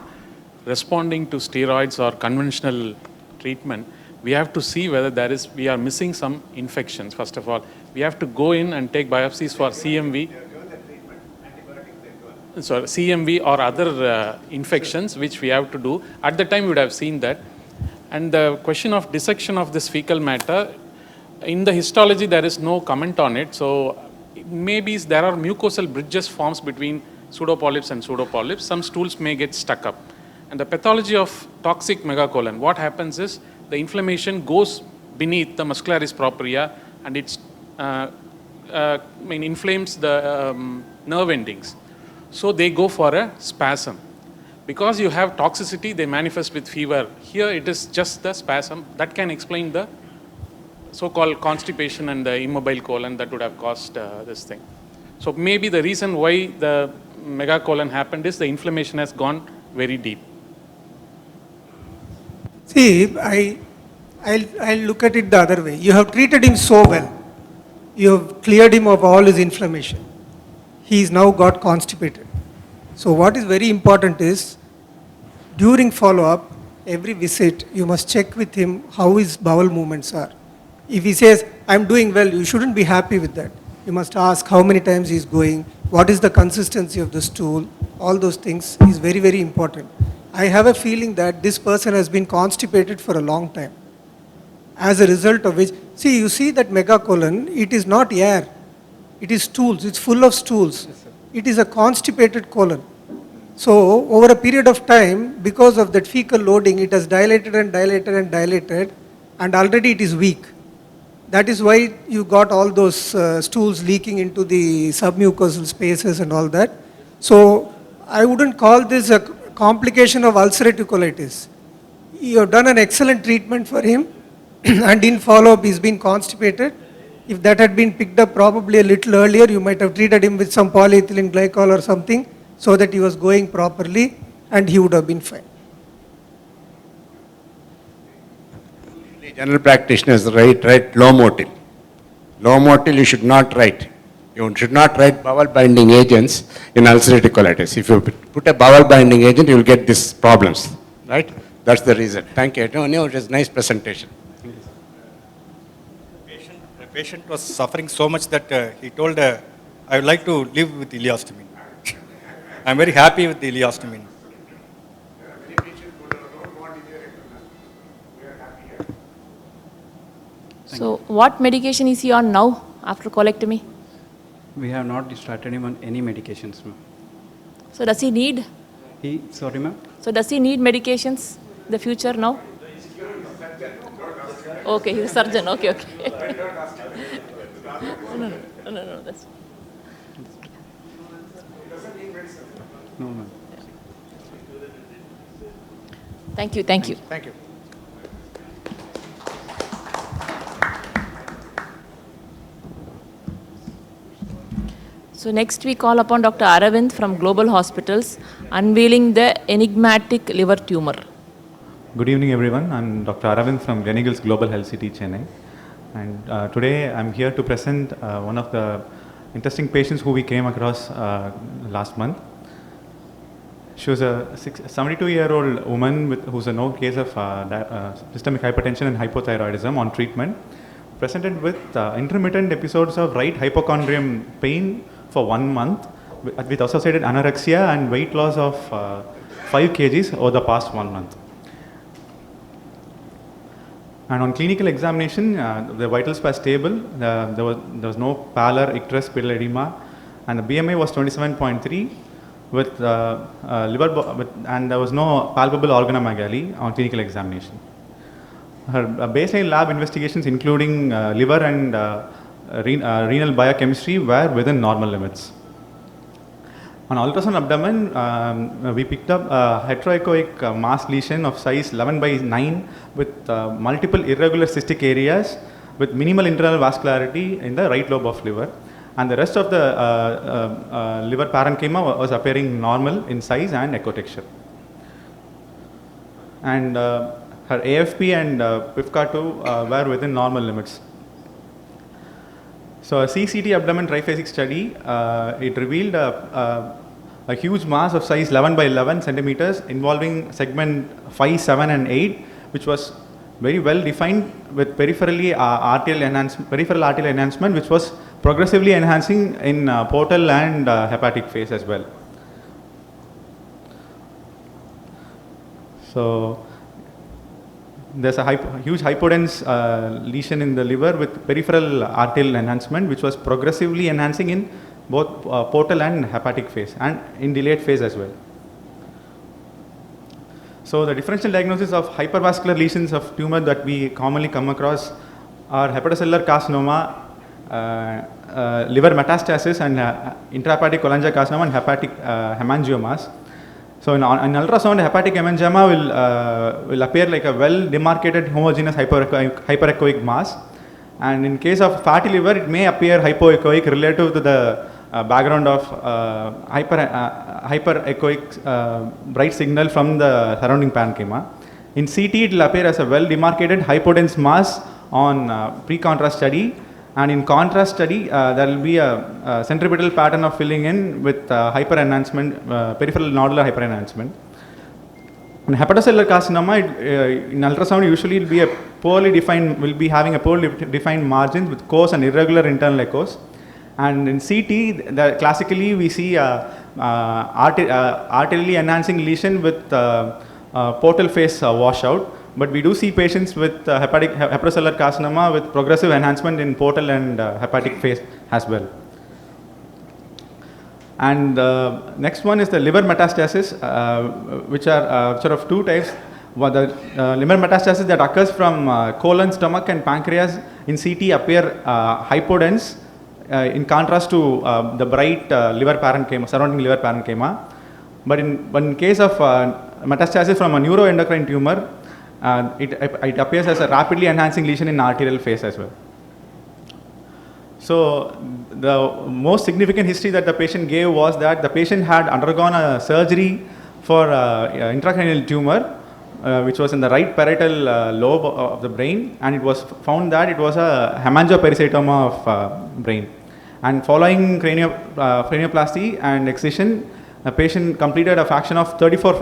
responding to steroids or conventional treatment, we have to see whether we are missing some infections. First of all, we have to go in and take biopsies for CMV or other infections, which we have to do. At the time, we would have seen that. And the question of dissection of this fecal matter, in the histology, there is no comment on it. So maybe there are mucosal bridges forms between pseudopolyps and pseudopolyps. Some stools may get stuck up. And the pathology of toxic megacolon, what happens is the inflammation goes beneath the muscularis propria, and it inflames the nerve endings. So they go for a spasm. Because you have toxicity, they manifest with fever. Here it is just the spasm that can explain the so-called constipation and the immobile colon that would have caused this thing. So maybe the reason why the megacolon happened is the inflammation has gone very deep.
See, I'll look at it the other way. You have treated him so well. You have cleared him of all his inflammation. He's now got constipated. So what is very important is, during follow-up, every visit, you must check with him how his bowel movements are. If he says, I'm doing well, you shouldn't be happy with that. You must ask how many times he's going, what is the consistency of the stool, all those things is very, very important. I have a feeling that this person has been constipated for a long time. As a result of which, see, you see that megacolon, it is not air, it is stools, it's full of stools. It is a constipated colon. So, over a period of time, because of that fecal loading, it has dilated and dilated and dilated, and already it is weak. That is why you got all those stools leaking into the submucosal spaces and all that. So, I wouldn't call this a complication of ulcerative colitis. You have done an excellent treatment for him, and in follow-up he's been constipated. If that had been picked up probably a little earlier, you might have treated him with some polyethylene glycol or something so that he was going properly and he would have been fine.
General practitioners write Lomotil. Lomotil you should not write. You should not write bowel binding agents in ulcerative colitis. If you put a bowel binding agent, you will get these problems, right? That's the reason. Thank you. No, it was a nice presentation.
The patient was suffering so much that he told, I would like to live with ileostomy. I'm very happy with the ileostomy.
So what medication is he on now after colectomy?
We have not started him on any medications, ma'am.
So does he need?
Sorry, ma'am?
So does he need medications in the future now? Okay, he's a surgeon. Okay. No, that's...
No, ma'am.
Thank you.
Thank you.
So next we call upon Dr. Aravind from Global Hospitals, unveiling the enigmatic liver tumor.
Good evening, everyone. I'm Dr. Aravind from Gleneagles Global Health City, Chennai. And today I'm here to present one of the interesting patients who we came across last month. She was a 72-year-old woman who's a known case of systemic hypertension and hypothyroidism on treatment, presented with intermittent episodes of right hypochondrium pain for 1 month with associated anorexia and weight loss of 5 kgs over the past 1 month. And on clinical examination, the vitals were stable. There was no pallor, icterus, pedal edema, and the BMI was 27.3 with and there was no palpable organomegaly on clinical examination. Her baseline lab investigations, including liver and renal biochemistry, were within normal limits. On ultrasound abdomen, we picked up a heteroechoic mass lesion of size 11 by 9 with multiple irregular cystic areas with minimal internal vascularity in the right lobe of liver. And the rest of the liver parenchyma was appearing normal in size and echo texture. And her AFP and PIFCA2 were within normal limits. So a CCT abdomen triphasic study, it revealed a huge mass of size 11 by 11 centimeters involving segment 5, 7 and 8, which was very well defined with peripheral arterial enhancement, which was progressively enhancing in portal and hepatic phase as well. So there's a huge hypodense lesion in the liver with peripheral arterial enhancement, which was progressively enhancing in both portal and hepatic phase and in delayed phase as well. So the differential diagnosis of hypervascular lesions of tumor that we commonly come across are hepatocellular carcinoma, liver metastasis, and intrahepatic cholangiocarcinoma and hepatic hemangiomas. So in ultrasound, hepatic hemangioma will appear like a well-demarcated homogeneous hyperechoic mass. And in case of fatty liver, it may appear hypoechoic relative to the background of hyperechoic bright signal from the surrounding parenchyma. In CT, it will appear as a well-demarcated hypodense mass on pre-contrast study. And in contrast study, there will be a centripetal pattern of filling in with hyperenhancement, peripheral nodular hyperenhancement. In hepatocellular carcinoma, in ultrasound, usually will be having a poorly defined margins with coarse and irregular internal echoes. And in CT, classically we see arterially enhancing lesion with portal phase washout. But we do see patients with hepatocellular carcinoma with progressive enhancement in portal and hepatic phase as well. And next one is the liver metastasis, which are sort of two types. The liver metastasis that occurs from colon, stomach and pancreas in CT appear hypodense in contrast to the bright liver parenchyma, surrounding liver parenchyma. But in case of metastasis from a neuroendocrine tumor, it appears as a rapidly enhancing lesion in arterial phase as well. So the most significant history that the patient gave was that the patient had undergone a surgery for intracranial tumor, which was in the right parietal lobe of the brain, and it was found that it was a hemangiopericytoma of brain. And following cranioplasty and excision, the patient completed a fraction of 34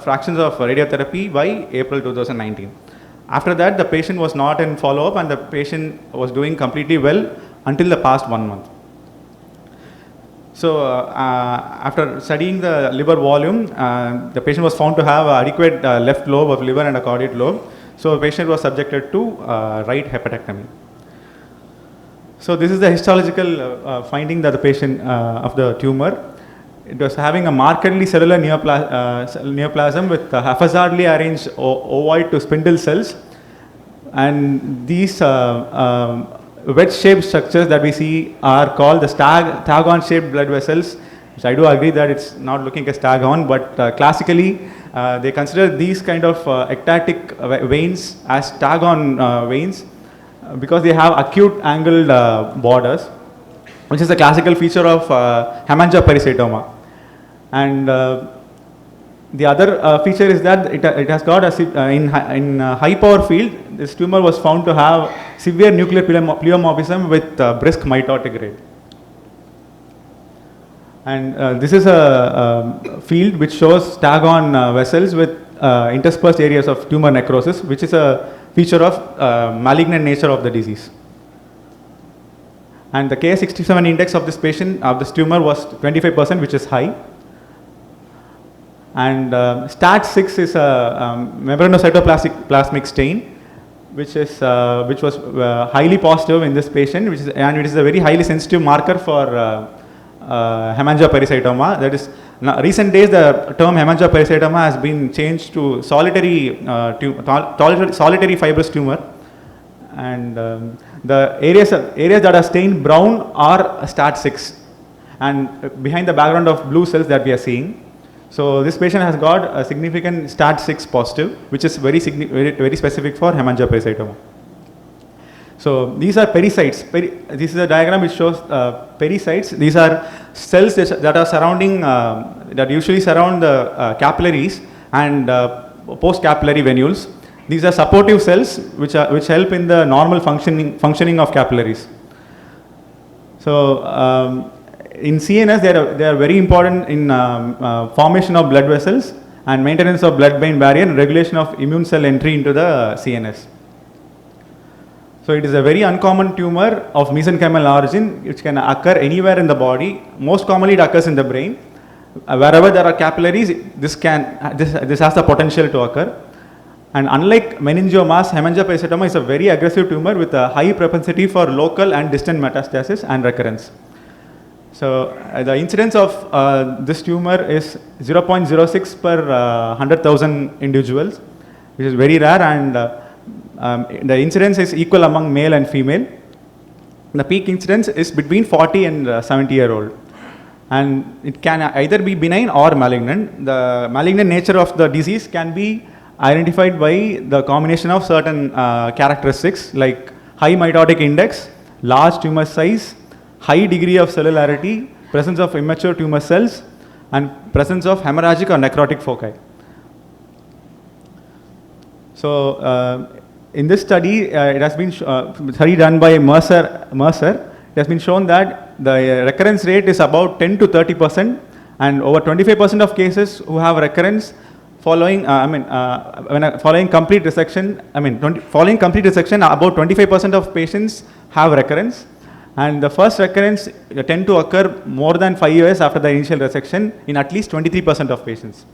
fractions of radiotherapy by April 2019. After that, the patient was not in follow-up, and the patient was doing completely well until the past 1 month. So, after studying the liver volume, the patient was found to have adequate left lobe of liver and a caudate lobe. So, the patient was subjected to right hepatectomy. So, this is the histological finding that the patient of the tumor. It was having a markedly cellular neoplasm with haphazardly arranged ovoid to spindle cells, and these wedge-shaped structures that we see are called the staghorn-shaped blood vessels, which I do agree that it's not looking like a staghorn, but classically they consider these kind of ectatic veins as staghorn veins because they have acute angled borders, which is a classical feature of hemangiopericytoma. And the other feature is that it has got in high power field, this tumor was found to have severe nuclear pleomorphism with brisk mitotic rate. And this is a field which shows staghorn vessels with interspersed areas of tumor necrosis, which is a feature of malignant nature of the disease. And the Ki-67 index of this patient, of this tumor, was 25%, which is high. And STAT6 is a membranocytoplasmic stain, which was highly positive in this patient, and it is a very highly sensitive marker for hemangiopericytoma. That is, in recent days the term hemangiopericytoma has been changed to solitary fibrous tumor, and the areas that are stained brown are STAT6, and behind the background of blue cells that we are seeing. So this patient has got a significant STAT6 positive, which is very specific for hemangiopericytoma. So these are pericytes. This is a diagram which shows pericytes. These are cells that are surrounding, that usually surround the capillaries and post-capillary venules. These are supportive cells which help in the normal functioning of capillaries. So in CNS, they are very important in formation of blood vessels and maintenance of blood-brain barrier and regulation of immune cell entry into the CNS. So it is a very uncommon tumor of mesenchymal origin, which can occur anywhere in the body. Most commonly it occurs in the brain. Wherever there are capillaries, this has the potential to occur. And unlike meningiomas, hemangiopericytoma is a very aggressive tumor with a high propensity for local and distant metastasis and recurrence. So the incidence of this tumor is 0.06 per 100,000 individuals, which is very rare, and the incidence is equal among male and female. The peak incidence is between 40 and 70-year-old, and it can either be benign or malignant. The malignant nature of the disease can be identified by the combination of certain characteristics like high mitotic index, large tumor size, high degree of cellularity, presence of immature tumor cells, and presence of hemorrhagic or necrotic foci. So in this study, it has been study done by Mercer. It has been shown that the recurrence rate is about 10 to 30%, and over 25% of cases who have recurrence following following complete resection. Following complete resection, about 25% of patients have recurrence. And the first recurrence tend to occur more than 5 years after the initial resection in at least 23% of patients.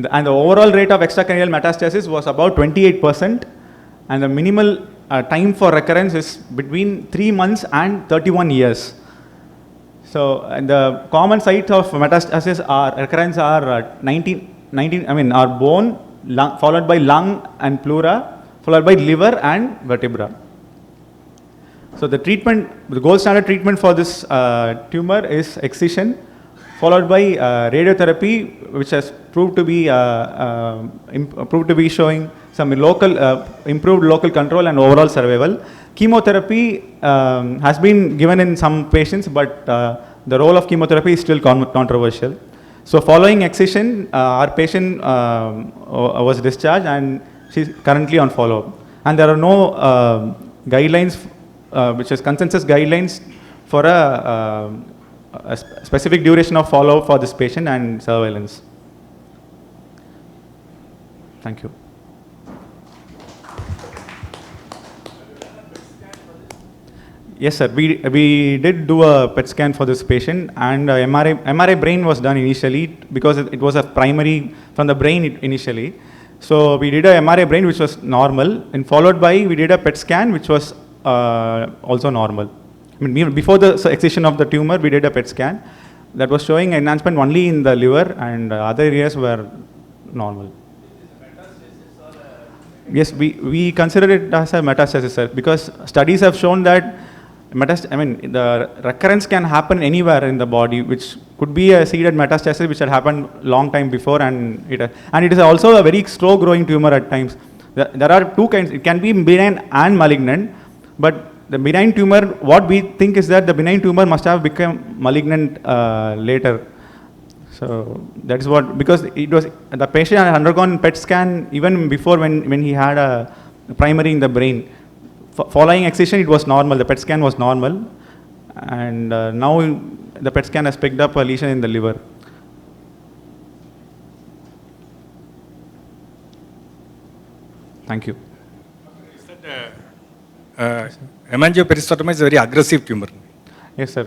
And the overall rate of extracranial metastasis was about 28%, and the minimal time for recurrence is between 3 months and 31 years. So the common site of metastasis recurrence are are bone, lung, followed by lung and pleura, followed by liver and vertebra. So the gold standard treatment for this tumor is excision, followed by radiotherapy, which has proved to be showing some local improved local control and overall survival. Chemotherapy has been given in some patients, but the role of chemotherapy is still controversial. So following excision, our patient was discharged and she's currently on follow-up. And there are no guidelines, which is consensus guidelines for a specific duration of follow-up for this patient and surveillance. Thank you. Yes, sir. We did do a PET scan for this patient, and MRI brain was done initially because it was a primary from the brain initially. So we did a MRI brain which was normal, and followed by we did a PET scan which was also normal. I mean, before the excision of the tumor, we did a PET scan that was showing enhancement only in the liver, and other areas were normal. Yes, we consider it as a metastasis, sir, because studies have shown that the recurrence can happen anywhere in the body, which could be a seeded metastasis which had happened long time before, and it is also a very slow growing tumor at times. There are two kinds. It can be benign and malignant, but the benign tumor, what we think is that the benign tumor must have become malignant later. So that is what, because the patient had undergone PET scan even before when he had a primary in the brain. Following excision, it was normal. The PET scan was normal, and now the PET scan has picked up a lesion in the liver. Thank you.
Hemangioperistomoma is a very aggressive tumor.
Yes, sir.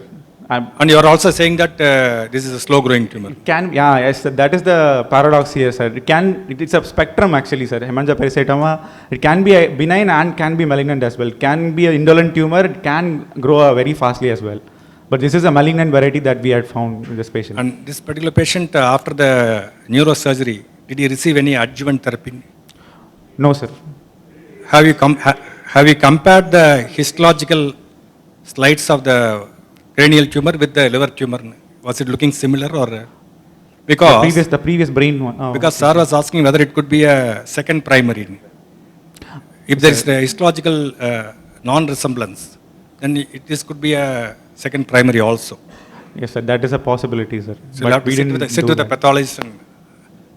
And you are also saying that this is a slow-growing tumor.
Yes, sir. That is the paradox here, sir. It's a spectrum actually, sir. Hemangioperistomoma, it can be a benign and can be malignant as well. It can be an indolent tumor, it can grow very fastly as well. But this is a malignant variety that we had found in this patient.
And this particular patient, after the neurosurgery, did he receive any adjuvant therapy?
No, sir.
Have you compared the histological slides of the cranial tumor with the liver tumor? Was it looking similar, or
because the previous brain one?
Because sir was asking whether it could be a second primary. If there is a histological non-resemblance, then this could be a second primary also.
Yes, sir. That is a possibility, sir.
So you have to sit with the pathologist and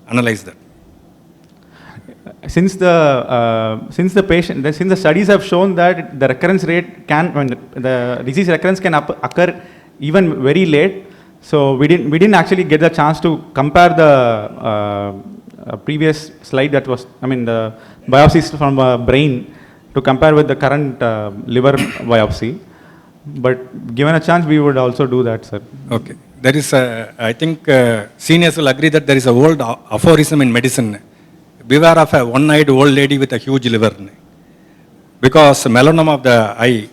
analyze that.
Since the studies have shown that the recurrence rate the disease recurrence can occur even very late, so we didn't actually get the chance to compare the previous slide that was, the biopsies from brain to compare with the current liver biopsy. But given a chance, we would also do that, sir.
Okay. There is I think seniors will agree that there is a old aphorism in medicine. Beware of a one-eyed old lady with a huge liver. Because melanoma of the eye,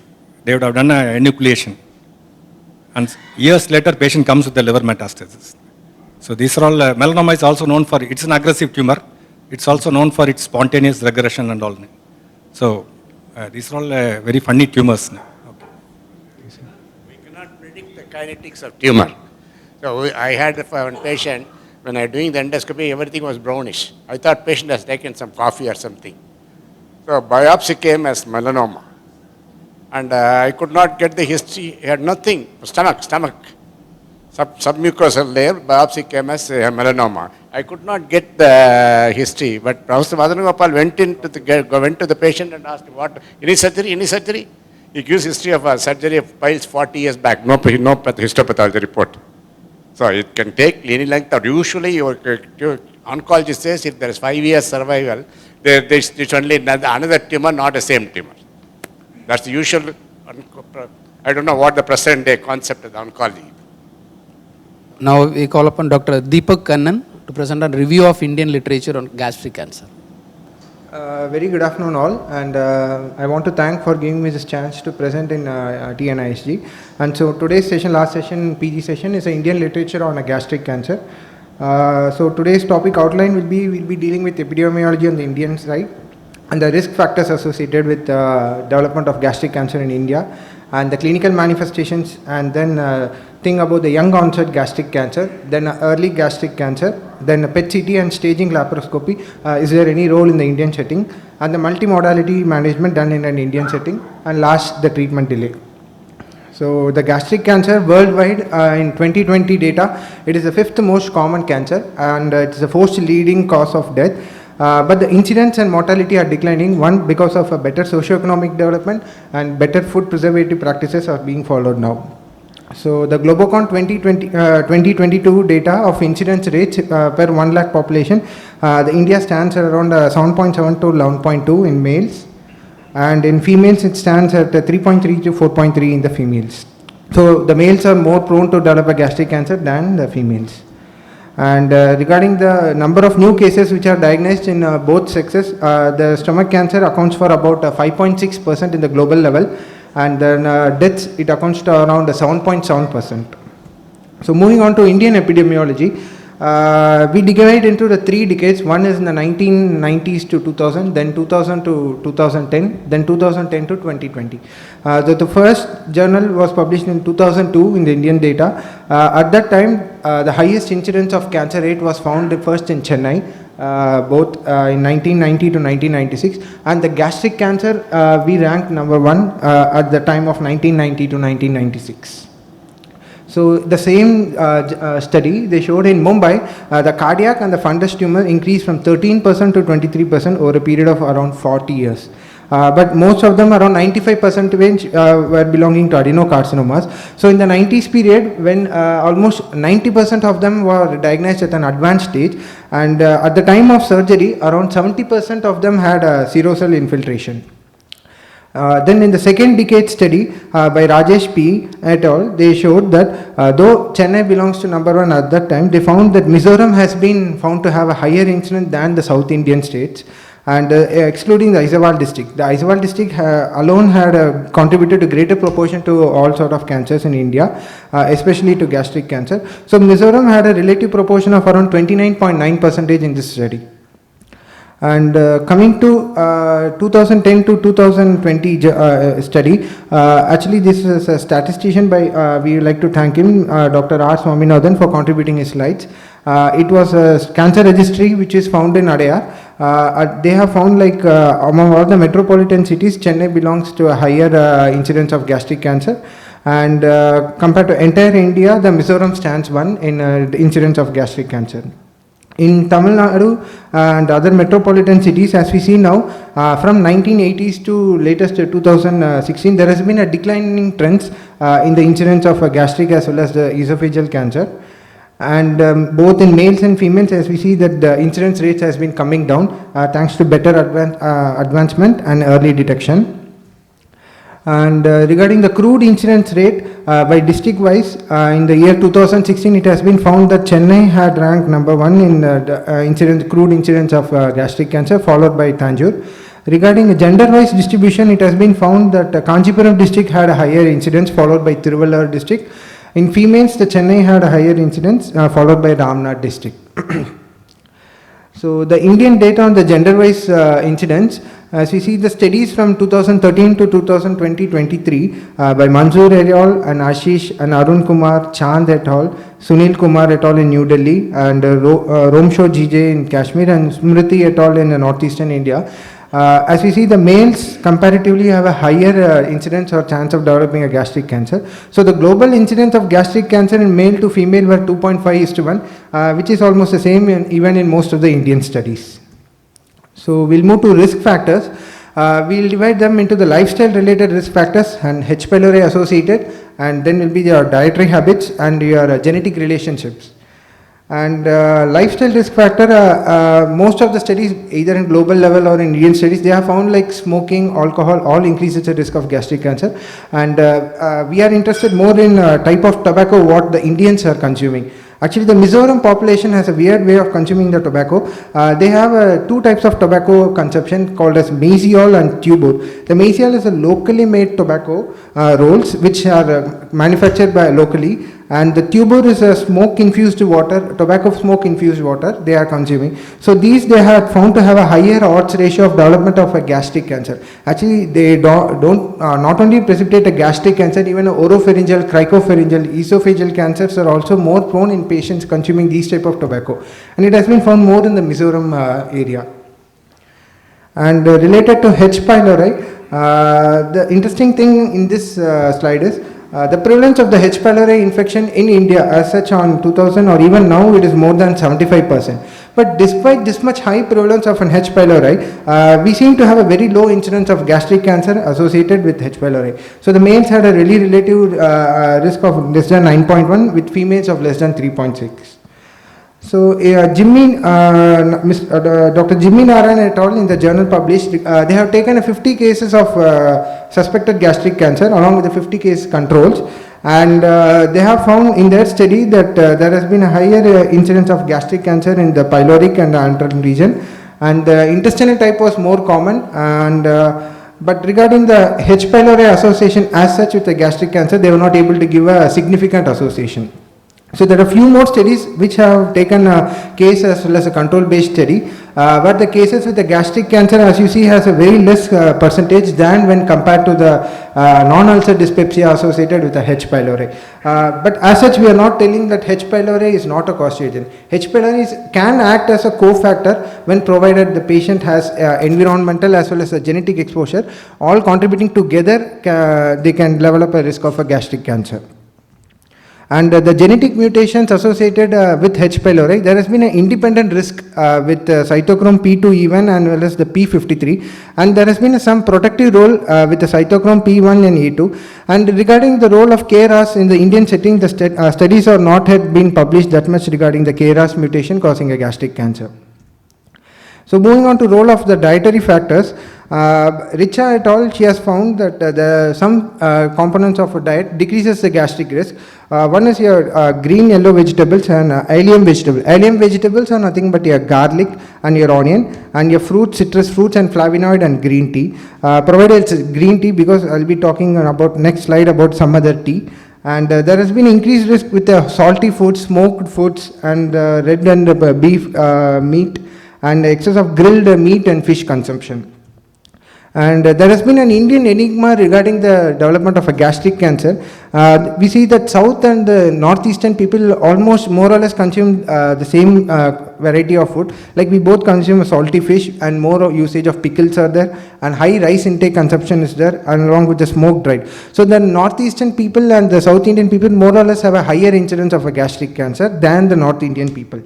they would have done an enucleation. And years later, patient comes with the liver metastasis. So these are all, melanoma is also known for, it's an aggressive tumor. It's also known for its spontaneous regression and all. So these are all very funny tumors. Okay.
We cannot predict the kinetics of tumor. So I had one patient, when I was doing the endoscopy, everything was brownish. I thought patient has taken some coffee or something. So biopsy came as melanoma. And I could not get the history. He had nothing. Stomach. Submucosal layer, biopsy came as melanoma. I could not get the history. But Professor Madanagopal went to the patient and asked, what, any surgery? He gives history of a surgery of piles 40 years back. No histopathology report. So it can take any length. Usually your oncologist says if there is 5 years survival, it's only another tumor, not the same tumor. That's the usual. I don't know what the present day concept of the oncology.
Now we call upon Dr. Deepak Kannan to present a review of Indian literature on gastric cancer.
Very good afternoon all, and I want to thank for giving me this chance to present in TNISG. And so today's session, last session, PG session, is an Indian literature on a gastric cancer. So today's topic outline we'll be dealing with epidemiology on the Indian side and the risk factors associated with development of gastric cancer in India and the clinical manifestations, and then thing about the young onset gastric cancer, then early gastric cancer, then PET CT and staging laparoscopy. Is there any role in the Indian setting? And the multimodality management done in an Indian setting. And last, the treatment delay. So the gastric cancer worldwide in 2020 data, it is the 5th most common cancer, and it is the 4th leading cause of death. But the incidence and mortality are declining, one because of a better socioeconomic development and better food preservative practices are being followed now. So the Globocon 2022 data of incidence rates per 1 lakh population, the India stands at around 7.7 to 11.2 in males, and in females it stands at 3.3 to 4.3 in the females. So the males are more prone to develop a gastric cancer than the females. And regarding the number of new cases which are diagnosed in both sexes, the stomach cancer accounts for about 5.6% in the global level, and then deaths, it accounts to around 7.7%. So moving on to Indian epidemiology, we divide into the 3 decades. One is in the 1990s to 2000, then 2000 to 2010, then 2010 to 2020. The first journal was published in 2002 in the Indian data. At that time, the highest incidence of cancer rate was found first in Chennai, both in 1990 to 1996, and the gastric cancer we ranked number 1 at the time of 1990 to 1996. So the same study, they showed in Mumbai, the cardiac and the fundus tumor increased from 13% to 23% over a period of around 40 years. But most of them, around 95% were belonging to adenocarcinomas. So in the 90s period, when almost 90% of them were diagnosed at an advanced stage, and at the time of surgery, around 70% of them had serosal infiltration. Then in the second decade study by Rajesh P. et al., they showed that though Chennai belongs to number 1 at that time, they found that Mizoram has been found to have a higher incidence than the South Indian states, and excluding the Aizawl district. The Aizawl district alone had contributed to greater proportion to all sort of cancers in India, especially to gastric cancer. So Mizoram had a relative proportion of around 29.9% in this study. And coming to 2010 to 2020 study, actually this is a statistician by, we would like to thank him, Dr. R. Swaminathan, for contributing his slides. It was a cancer registry which is found in Adyar. They have found, like among all the metropolitan cities, Chennai belongs to a higher incidence of gastric cancer. And compared to entire India, the Mizoram stands 1 in the incidence of gastric cancer. In Tamil Nadu and other metropolitan cities, as we see now, from 1980s to latest 2016, there has been a declining trends in the incidence of gastric as well as the esophageal cancer. And both in males and females, as we see that the incidence rates has been coming down thanks to better advancement and early detection. And regarding the crude incidence rate by district wise, in the year 2016, it has been found that Chennai had ranked number 1 in crude incidence of gastric cancer, followed by Tanjore. Regarding the gender wise distribution, it has been found that Kanchipuram district had a higher incidence, followed by Tiruvallur district. In females, the Chennai had a higher incidence, followed by Ramnath district. So the Indian data on the gender wise incidence, as we see the studies from 2013 to 2020-23 by Manzoor et al. And Ashish and Arun Kumar, Chand et al., Sunil Kumar et al. In New Delhi, and Romsho GJ in Kashmir, and Smriti et al. In northeastern India. As we see, the males comparatively have a higher incidence or chance of developing a gastric cancer. So the global incidence of gastric cancer in male to female were 2.5:1, which is almost the same even in most of the Indian studies. So we'll move to risk factors. We'll divide them into the lifestyle related risk factors and H. pylori associated, and then will be your dietary habits and your genetic relationships. And lifestyle risk factor, most of the studies, either in global level or in Indian studies, they have found like smoking, alcohol, all increases the risk of gastric cancer. And we are interested more in type of tobacco what the Indians are consuming. Actually, the Mizoram population has a weird way of consuming the tobacco. They have 2 types of tobacco consumption called as mesial and tubur. The mesial is a locally made tobacco rolls which are manufactured by locally, and the tubur is a smoke-infused water, tobacco smoke-infused water they are consuming. So these they have found to have a higher odds ratio of development of a gastric cancer. Actually, they don't not only precipitate a gastric cancer, even a oropharyngeal, cricopharyngeal, esophageal cancers are also more prone in patients consuming these type of tobacco, and it has been found more in the Mizoram area. And related to H. pylori, the interesting thing in this slide is the prevalence of the H. pylori infection in India as such on 2000 or even now it is more than 75%. But despite this much high prevalence of an H. pylori, we seem to have a very low incidence of gastric cancer associated with H. pylori. So the males had a really relative risk of less than 9.1 with females of less than 3.6. So, Dr. Jimmy Narayan et al. In the journal published, they have taken 50 cases of suspected gastric cancer along with the 50 case controls, and they have found in their study that there has been a higher incidence of gastric cancer in the pyloric and the antral region, and the intestinal type was more common, and but regarding the H. pylori association as such with the gastric cancer, they were not able to give a significant association. So there are a few more studies which have taken a case as well as a control based study, where the cases with the gastric cancer, as you see, has a very less percentage than when compared to the non-ulcer dyspepsia associated with the H. pylori. But as such, we are not telling that H. pylori is not a causal agent. H. pylori can act as a cofactor when provided the patient has environmental as well as a genetic exposure. All contributing together, they can develop a risk of a gastric cancer. And the genetic mutations associated with H. pylori, there has been an independent risk with cytochrome P2E1 and well as the P53, and there has been some protective role with the cytochrome P1 and E2. And regarding the role of KRAS in the Indian setting, the studies are not yet been published that much regarding the KRAS mutation causing a gastric cancer. So moving on to role of the dietary factors, Richa et al. She has found that some components of a diet decreases the gastric risk. One is your green yellow vegetables and allium vegetables. Allium vegetables are nothing but your garlic and your onion and your fruit, citrus fruits and flavonoid and green tea. Provided it's green tea, because I'll be talking about next slide about some other tea. And there has been increased risk with the salty foods, smoked foods and red and beef meat, and excess of grilled meat and fish consumption. And there has been an Indian enigma regarding the development of a gastric cancer. We see that south and the northeastern people almost more or less consume the same variety of food. Like we both consume salty fish, and more usage of pickles are there, and high rice intake consumption is there, and along with the smoked dried. So the northeastern people and the South Indian people more or less have a higher incidence of a gastric cancer than the North Indian people.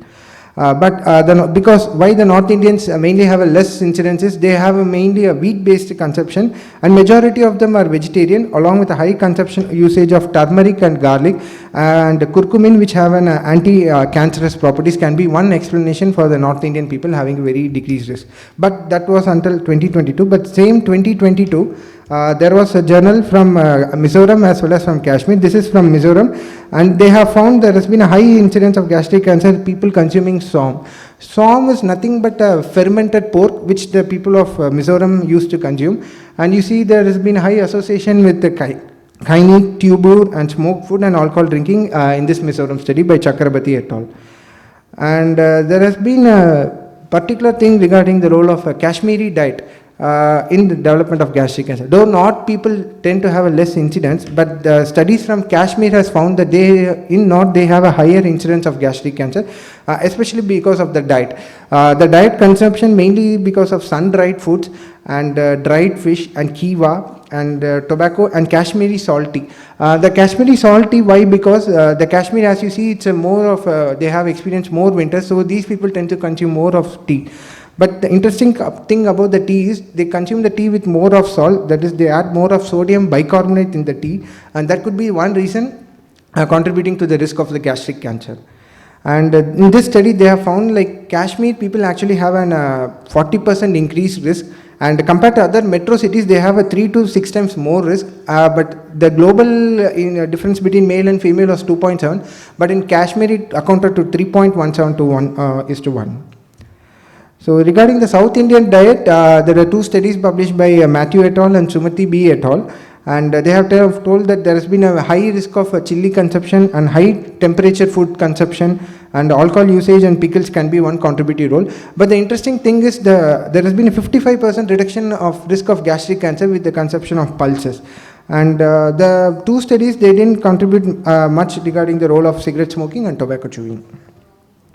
Because why the North Indians mainly have a less incidences, they have mainly a wheat-based consumption, and majority of them are vegetarian, along with a high consumption usage of turmeric and garlic and curcumin, which have an anti-cancerous properties, can be one explanation for the North Indian people having a very decreased risk. But that was until 2022. But same 2022. There was a journal from Mizoram as well as from Kashmir. This is from Mizoram, and they have found there has been a high incidence of gastric cancer in people consuming som. Som is nothing but a fermented pork which the people of Mizoram used to consume, and you see there has been high association with the kynine, tubur and smoked food and alcohol drinking in this Mizoram study by Chakrabarti et al. And there has been a particular thing regarding the role of a Kashmiri diet in the development of gastric cancer. Though not people tend to have a less incidence, but the studies from Kashmir has found that in North they have a higher incidence of gastric cancer, especially because of the diet. The diet consumption mainly because of sun-dried foods and dried fish and kiwa and tobacco and Kashmiri salt tea. The Kashmiri salt tea, why? Because the Kashmir, as you see, it's a more of they have experienced more winter, so these people tend to consume more of tea. But the interesting thing about the tea is they consume the tea with more of salt, that is they add more of sodium bicarbonate in the tea, and that could be one reason contributing to the risk of the gastric cancer. And in this study they have found like Kashmir people actually have an 40% increased risk, and compared to other metro cities they have a 3 to 6 times more risk, but the global difference between male and female was 2.7, but in Kashmir it accounted to 3.17 to 1:1. So regarding the South Indian diet, there are two studies published by Matthew et al. And Sumati B et al. And they have told that there has been a high risk of chili consumption and high temperature food consumption, and alcohol usage and pickles can be one contributory role. But the interesting thing is there has been a 55% reduction of risk of gastric cancer with the consumption of pulses. And the two studies, they didn't contribute much regarding the role of cigarette smoking and tobacco chewing.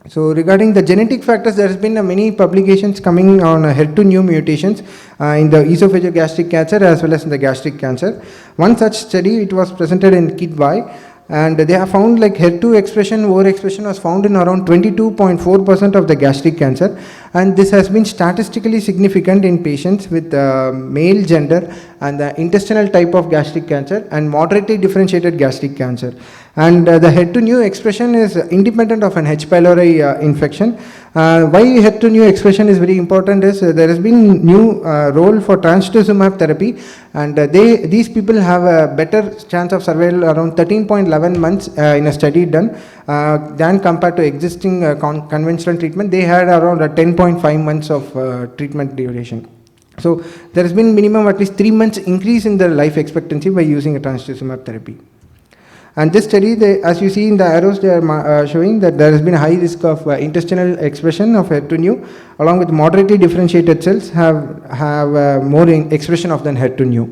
So regarding the genetic factors, there has been many publications coming on HER2/neu mutations in the esophageal gastric cancer as well as in the gastric cancer. One such study, it was presented in Kid Y, and they have found like HER2 expression, overexpression was found in around 22.4% of the gastric cancer, and this has been statistically significant in patients with male gender and the intestinal type of gastric cancer and moderately differentiated gastric cancer. And the HER2/neu expression is independent of an H. pylori infection. Why HER2/neu expression is very important is there has been new role for trastuzumab therapy, and these people have a better chance of survival around 13.11 months in a study done than compared to existing conventional treatment. They had around 10.5 months of treatment duration. So there has been minimum at least 3 months increase in the life expectancy by using a trastuzumab therapy. And this study, as you see in the arrows, they are showing that there has been a high risk of intestinal expression of HER2/neu, along with moderately differentiated cells have more expression of than HER2/neu.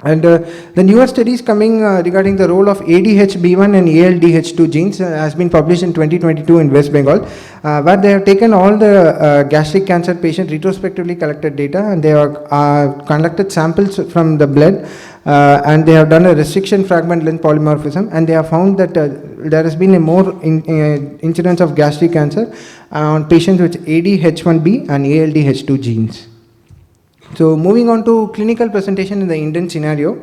And the newer studies coming regarding the role of ADHB1 and ALDH2 genes has been published in 2022 in West Bengal, where they have taken all the gastric cancer patient retrospectively collected data, and they have conducted samples from the blood, and they have done a restriction fragment length polymorphism, and they have found that there has been a more incidence of gastric cancer on patients with ADH1B and ALDH2 genes. So moving on to clinical presentation in the Indian scenario,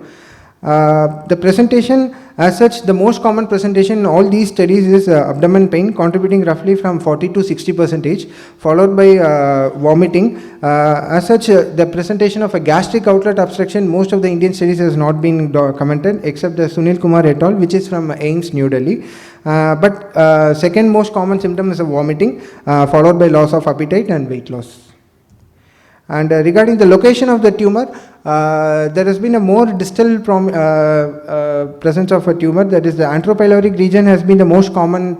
the presentation as such, the most common presentation in all these studies is abdomen pain, contributing roughly from 40 to 60%, followed by vomiting. As such, the presentation of a gastric outlet obstruction, most of the Indian studies has not been commented except the Sunil Kumar et al., which is from AIIMS, New Delhi. But second most common symptom is a vomiting, followed by loss of appetite and weight loss. And regarding the location of the tumor, there has been a more distal presence of a tumor, that is the antropyloric region has been the most common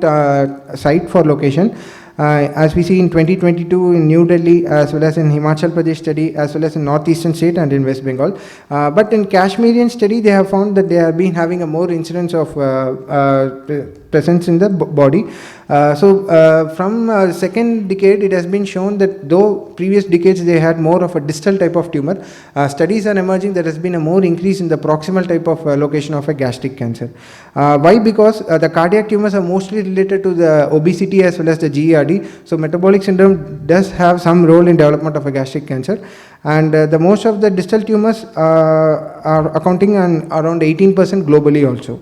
site for location. As we see in 2022 in New Delhi, as well as in Himachal Pradesh study, as well as in northeastern state and in West Bengal. But in Kashmirian study, they have found that they have been having a more incidence of presence in the body. From second decade, it has been shown that though previous decades they had more of a distal type of tumor, studies are emerging there has been a more increase in the proximal type of location of a gastric cancer. Why? Because the cardiac tumors are mostly related to the obesity as well as the GERD. So metabolic syndrome does have some role in development of a gastric cancer, and the most of the distal tumors are accounting on around 18% globally also.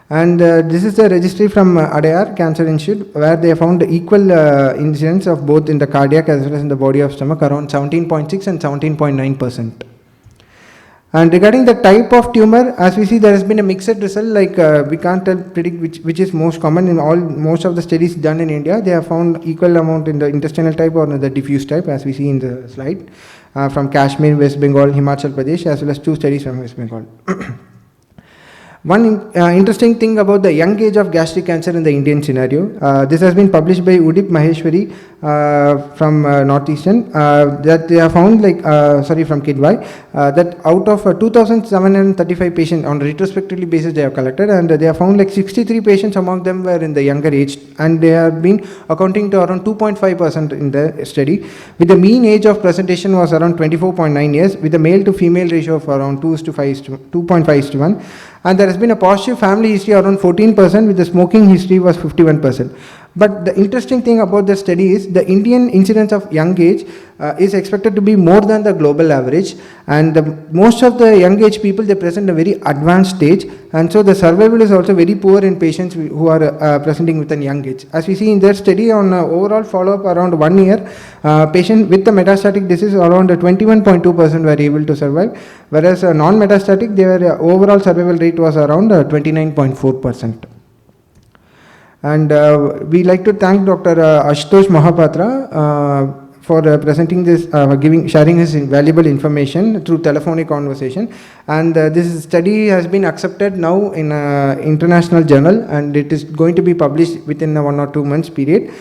And this is the registry from Adayar Cancer Institute, where they found equal incidence of both in the cardiac as well as in the body of stomach, around 17.6 and 17.9%. And regarding the type of tumor, as we see, there has been a mixed result, like we can't predict which is most common in most of the studies done in India. They have found equal amount in the intestinal type or in the diffuse type, as we see in the slide, from Kashmir, West Bengal, Himachal Pradesh, as well as 2 studies from West Bengal. One interesting thing about the young age of gastric cancer in the Indian scenario, this has been published by Udip Maheshwari from Northeastern, that they have found, from Kid Y, that out of 2,735 patients on retrospectively basis they have collected, and they have found 63 patients among them were in the younger age, and they have been accounting to around 2.5% in the study, with the mean age of presentation was around 24.9 years, with a male to female ratio of around 2.5:1. And there has been a positive family history around 14%, with the smoking history was 51%. But the interesting thing about the study is the Indian incidence of young age is expected to be more than the global average, and most of the young age people, they present a very advanced stage, and so the survival is also very poor in patients who are presenting with a young age. As we see in their study, on overall follow-up around 1 year, patient with the metastatic disease around 21.2% were able to survive, whereas non-metastatic, their overall survival rate was around 29.4%. And we like to thank Dr. Ashutosh Mahapatra for presenting this, sharing his valuable information through telephonic conversation. And this study has been accepted now in international journal, and it is going to be published within a 1 or 2 months period.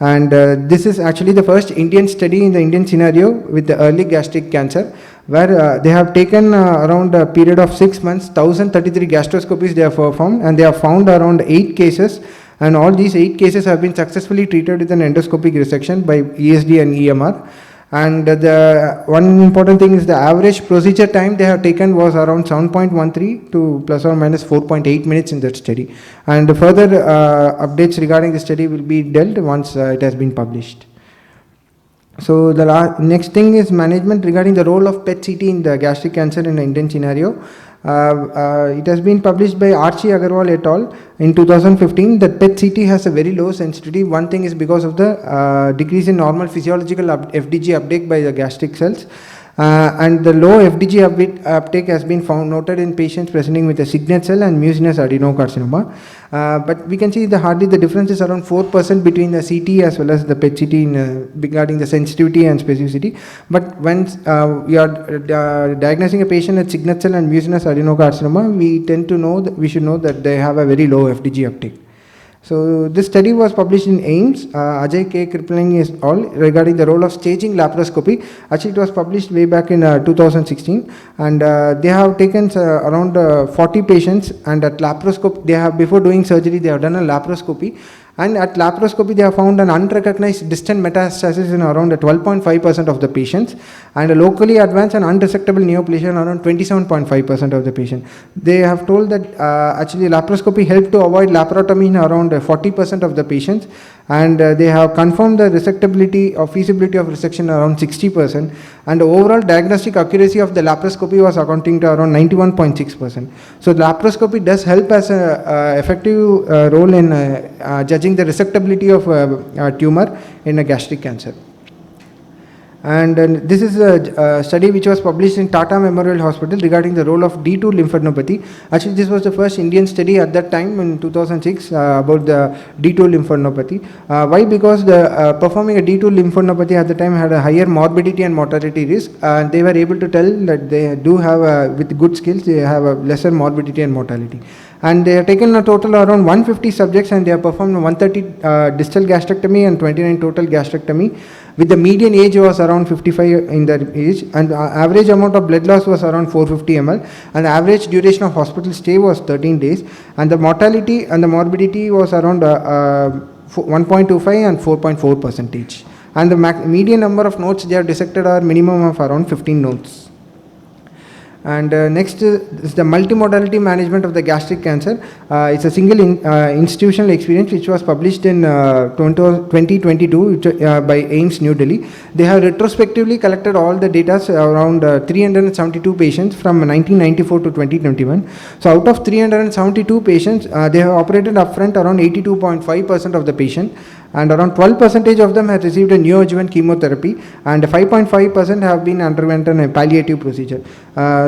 And this is actually the first Indian study in the Indian scenario with the early gastric cancer, where they have taken around a period of 6 months, 1033 gastroscopies they have performed, and they have found around 8 cases, and all these 8 cases have been successfully treated with an endoscopic resection by ESD and EMR. And the one important thing is the average procedure time they have taken was around 7.13 to plus or minus 4.8 minutes in that study. And further updates regarding the study will be dealt once it has been published. So the next thing is management regarding the role of PET-CT in the gastric cancer in the Indian scenario. It has been published by Archie Agarwal et al. In 2015 that PET-CT has a very low sensitivity. One thing is because of the decrease in normal physiological FDG uptake by the gastric cells. And the low FDG uptake has been noted in patients presenting with a signet cell and mucinous adenocarcinoma. But we can see hardly the difference is around 4% between the CT as well as the PET-CT regarding the sensitivity and specificity. But when we are diagnosing a patient with signet cell and mucinous adenocarcinoma, we tend to know that we should know that they have a very low FDG uptake. So this study was published in AIMS, Ajay K. Kripling is all, regarding the role of staging laparoscopy. Actually it was published way back in 2016, and they have taken around 40 patients, and at laparoscopy, they have, before doing surgery, they have done a laparoscopy. And at laparoscopy, they have found an unrecognized distant metastasis in around 12.5% of the patients, and a locally advanced and unresectable neoplasia in around 27.5% of the patients. They have told that actually laparoscopy helped to avoid laparotomy in around 40% of the patients, and they have confirmed the resectability or feasibility of resection around 60%, and the overall diagnostic accuracy of the laparoscopy was accounting to around 91.6%. So laparoscopy does help as an effective role in judging the resectability of a tumor in a gastric cancer. And this is a study which was published in Tata Memorial Hospital regarding the role of D2 lymphadenopathy. Actually, this was the first Indian study at that time in 2006 about the D2 lymphadenopathy. Why? Because the performing a D2 lymphadenopathy at the time had a higher morbidity and mortality risk, and they were able to tell that they do have, with good skills, they have a lesser morbidity and mortality. And they have taken a total of around 150 subjects, and they have performed 130 distal gastrectomy and 29 total gastrectomy, with the median age was around 55 in their age, and average amount of blood loss was around 450 ml, and the average duration of hospital stay was 13 days, and the mortality and the morbidity was around 1.25 and 4.4%. And the median number of nodes they have dissected are minimum of around 15 nodes. And next is the multimodality management of the gastric cancer. It's a single institutional experience which was published in 2022 by AIMS New Delhi. They have retrospectively collected all the data around 372 patients from 1994 to 2021. So out of 372 patients, they have operated upfront around 82.5% of the patient, and around 12% of them have received a neoadjuvant chemotherapy, and 5.5% have been underwent a palliative procedure.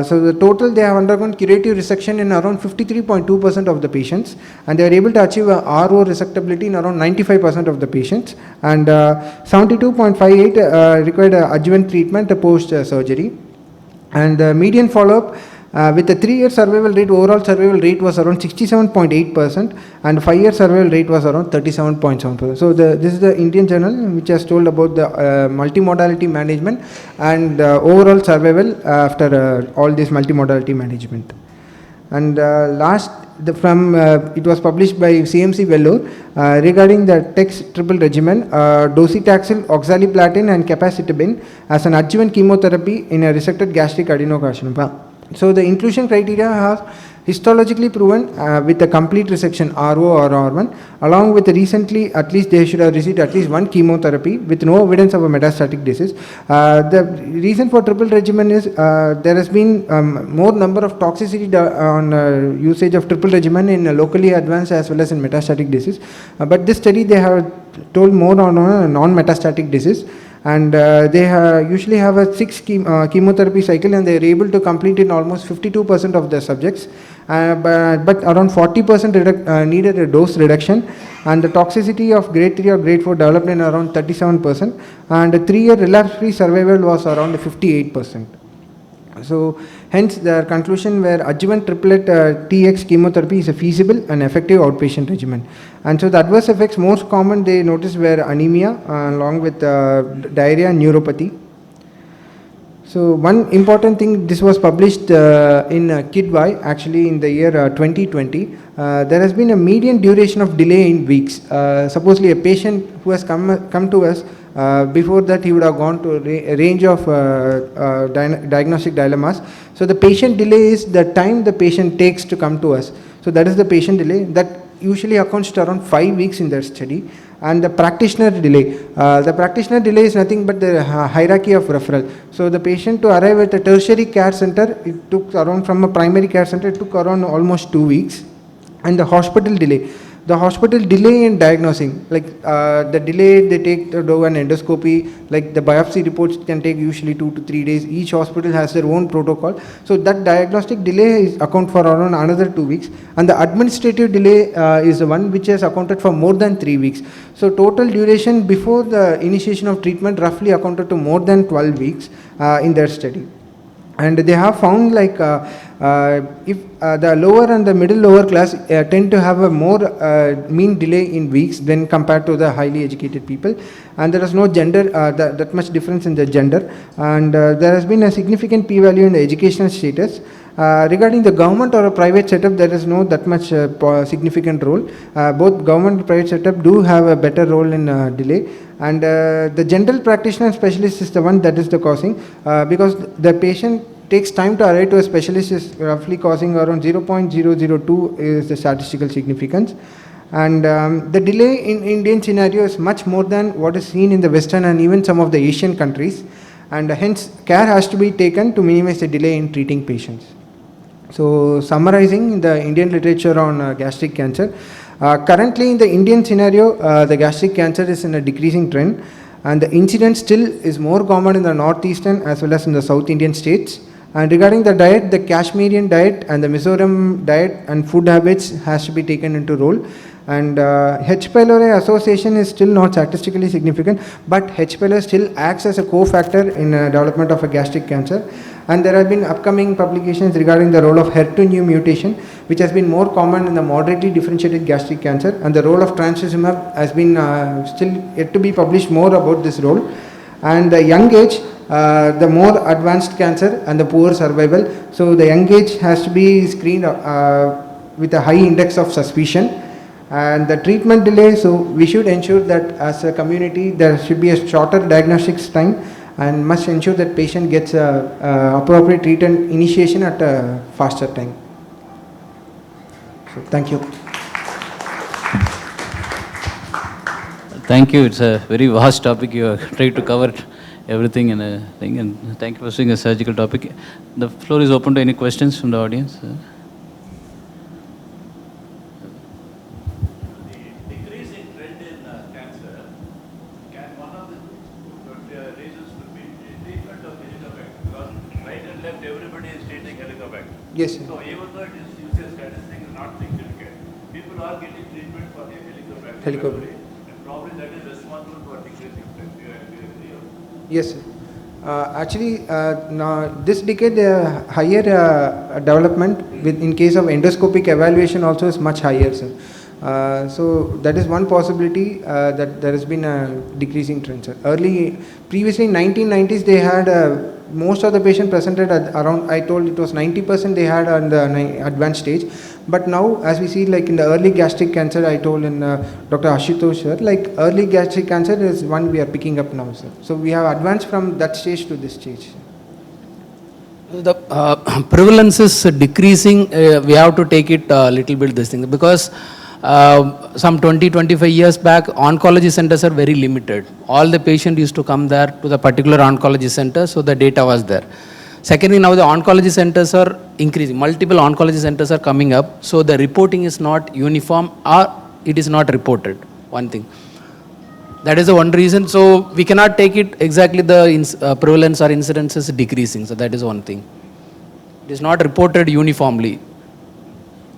So the total, they have undergone curative resection in around 53.2% of the patients, and they are able to achieve a RO resectability in around 95% of the patients, and 72.58 required adjuvant treatment post surgery. And median follow-up with a 3-year survival rate, overall survival rate was around 67.8%, and 5-year survival rate was around 37.7%. So this is the Indian journal which has told about the multimodality management and overall survival after all this multimodality management. And last, it was published by CMC Vellore regarding the TEX triple regimen, docetaxel, oxaliplatin and capecitabine as an adjuvant chemotherapy in a resected gastric adenocarcinoma. So the inclusion criteria has histologically proven with a complete resection RO or R1, along with recently at least they should have received at least one chemotherapy with no evidence of a metastatic disease. The reason for triple regimen is there has been more number of toxicity on usage of triple regimen in locally advanced as well as in metastatic disease. But this study they have told more on a non-metastatic disease. And they usually have a 6 chemotherapy cycle, and they are able to complete in almost 52% of the subjects. But around 40% needed a dose reduction, and the toxicity of grade 3 or grade 4 developed in around 37%, and the 3-year relapse-free survival was around 58%. So hence the conclusion where adjuvant triplet TX chemotherapy is a feasible and effective outpatient regimen. And so the adverse effects most common they noticed were anemia along with diarrhea and neuropathy. So one important thing, this was published in KidY actually in the year 2020. There has been a median duration of delay in weeks. Supposedly a patient who has come to us, before that he would have gone to a range of diagnostic dilemmas. So the patient delay is the time the patient takes to come to us. So that is the patient delay that usually accounts to around 5 weeks in their study. And the practitioner delay is nothing but the hierarchy of referral. So the patient to arrive at a tertiary care center, it took around, from a primary care center, it took around almost 2 weeks. And the hospital delay in diagnosing, like the delay they take to do an endoscopy, like the biopsy reports can take usually 2 to 3 days. Each hospital has their own protocol. So that diagnostic delay is account for around another 2 weeks. And the administrative delay is the one which has accounted for more than 3 weeks. So total duration before the initiation of treatment roughly accounted to more than 12 weeks in their study. And they have found like if the lower and the middle lower class tend to have a more mean delay in weeks than compared to the highly educated people, and there is no gender that much difference in the gender, and there has been a significant p-value in the educational status. Regarding the government or a private setup, there is no that much significant role. Both government and private setup do have a better role in delay, and the general practitioner and specialist is the one that is the causing, because the patient takes time to arrive to a specialist is roughly causing around 0.002 is the statistical significance. And the delay in Indian scenario is much more than what is seen in the Western and even some of the Asian countries, and hence care has to be taken to minimize the delay in treating patients. So summarizing the Indian literature on gastric cancer, currently in the Indian scenario, the gastric cancer is in a decreasing trend, and the incidence still is more common in the northeastern as well as in the South Indian states. And regarding the diet, the Kashmirian diet and the Mizoram diet and food habits has to be taken into role. And H. pylori association is still not statistically significant, but H. pylori still acts as a cofactor in development of a gastric cancer. And there have been upcoming publications regarding the role of HER2 mutation, which has been more common in the moderately differentiated gastric cancer, and the role of trastuzumab has been still yet to be published more about this role. And the young age, the more advanced cancer and the poor survival. So the young age has to be screened with a high index of suspicion. And the treatment delay, so we should ensure that as a community there should be a shorter diagnostics time, and must ensure that patient gets appropriate treatment initiation at a faster time. So thank you.
Thank you. It's a very vast topic. You are trying to cover everything in a thing, and thank you for saying a surgical topic. The floor is open to any questions from the audience.
Yes, sir.
So even though it is used as statistic is not significant, people are getting treatment for their
Helicobacter.
and probably that is responsible for decreasing frequency.
Yes, sir. Actually, now this decade, higher development in case of endoscopic evaluation also is much higher, sir. So that is one possibility that there has been a decreasing trend, sir. Previously in 1990s, they had most of the patient presented at around, I told it was 90% they had on the advanced stage. But now, as we see, like in the early gastric cancer, I told in Dr. Ashutosh sir, like early gastric cancer is one we are picking up now, sir. So we have advanced from that stage to this stage.
The prevalence is decreasing. We have to take it a little bit this thing, because some 20-25 years back, oncology centers are very limited. All the patient used to come there to the particular oncology center, so the data was there. Secondly, now the oncology centers are increasing. Multiple oncology centers are coming up, so the reporting is not uniform, or it is not reported. One thing. That is the one reason. So we cannot take it exactly the prevalence or incidence is decreasing. So that is one thing. It is not reported uniformly.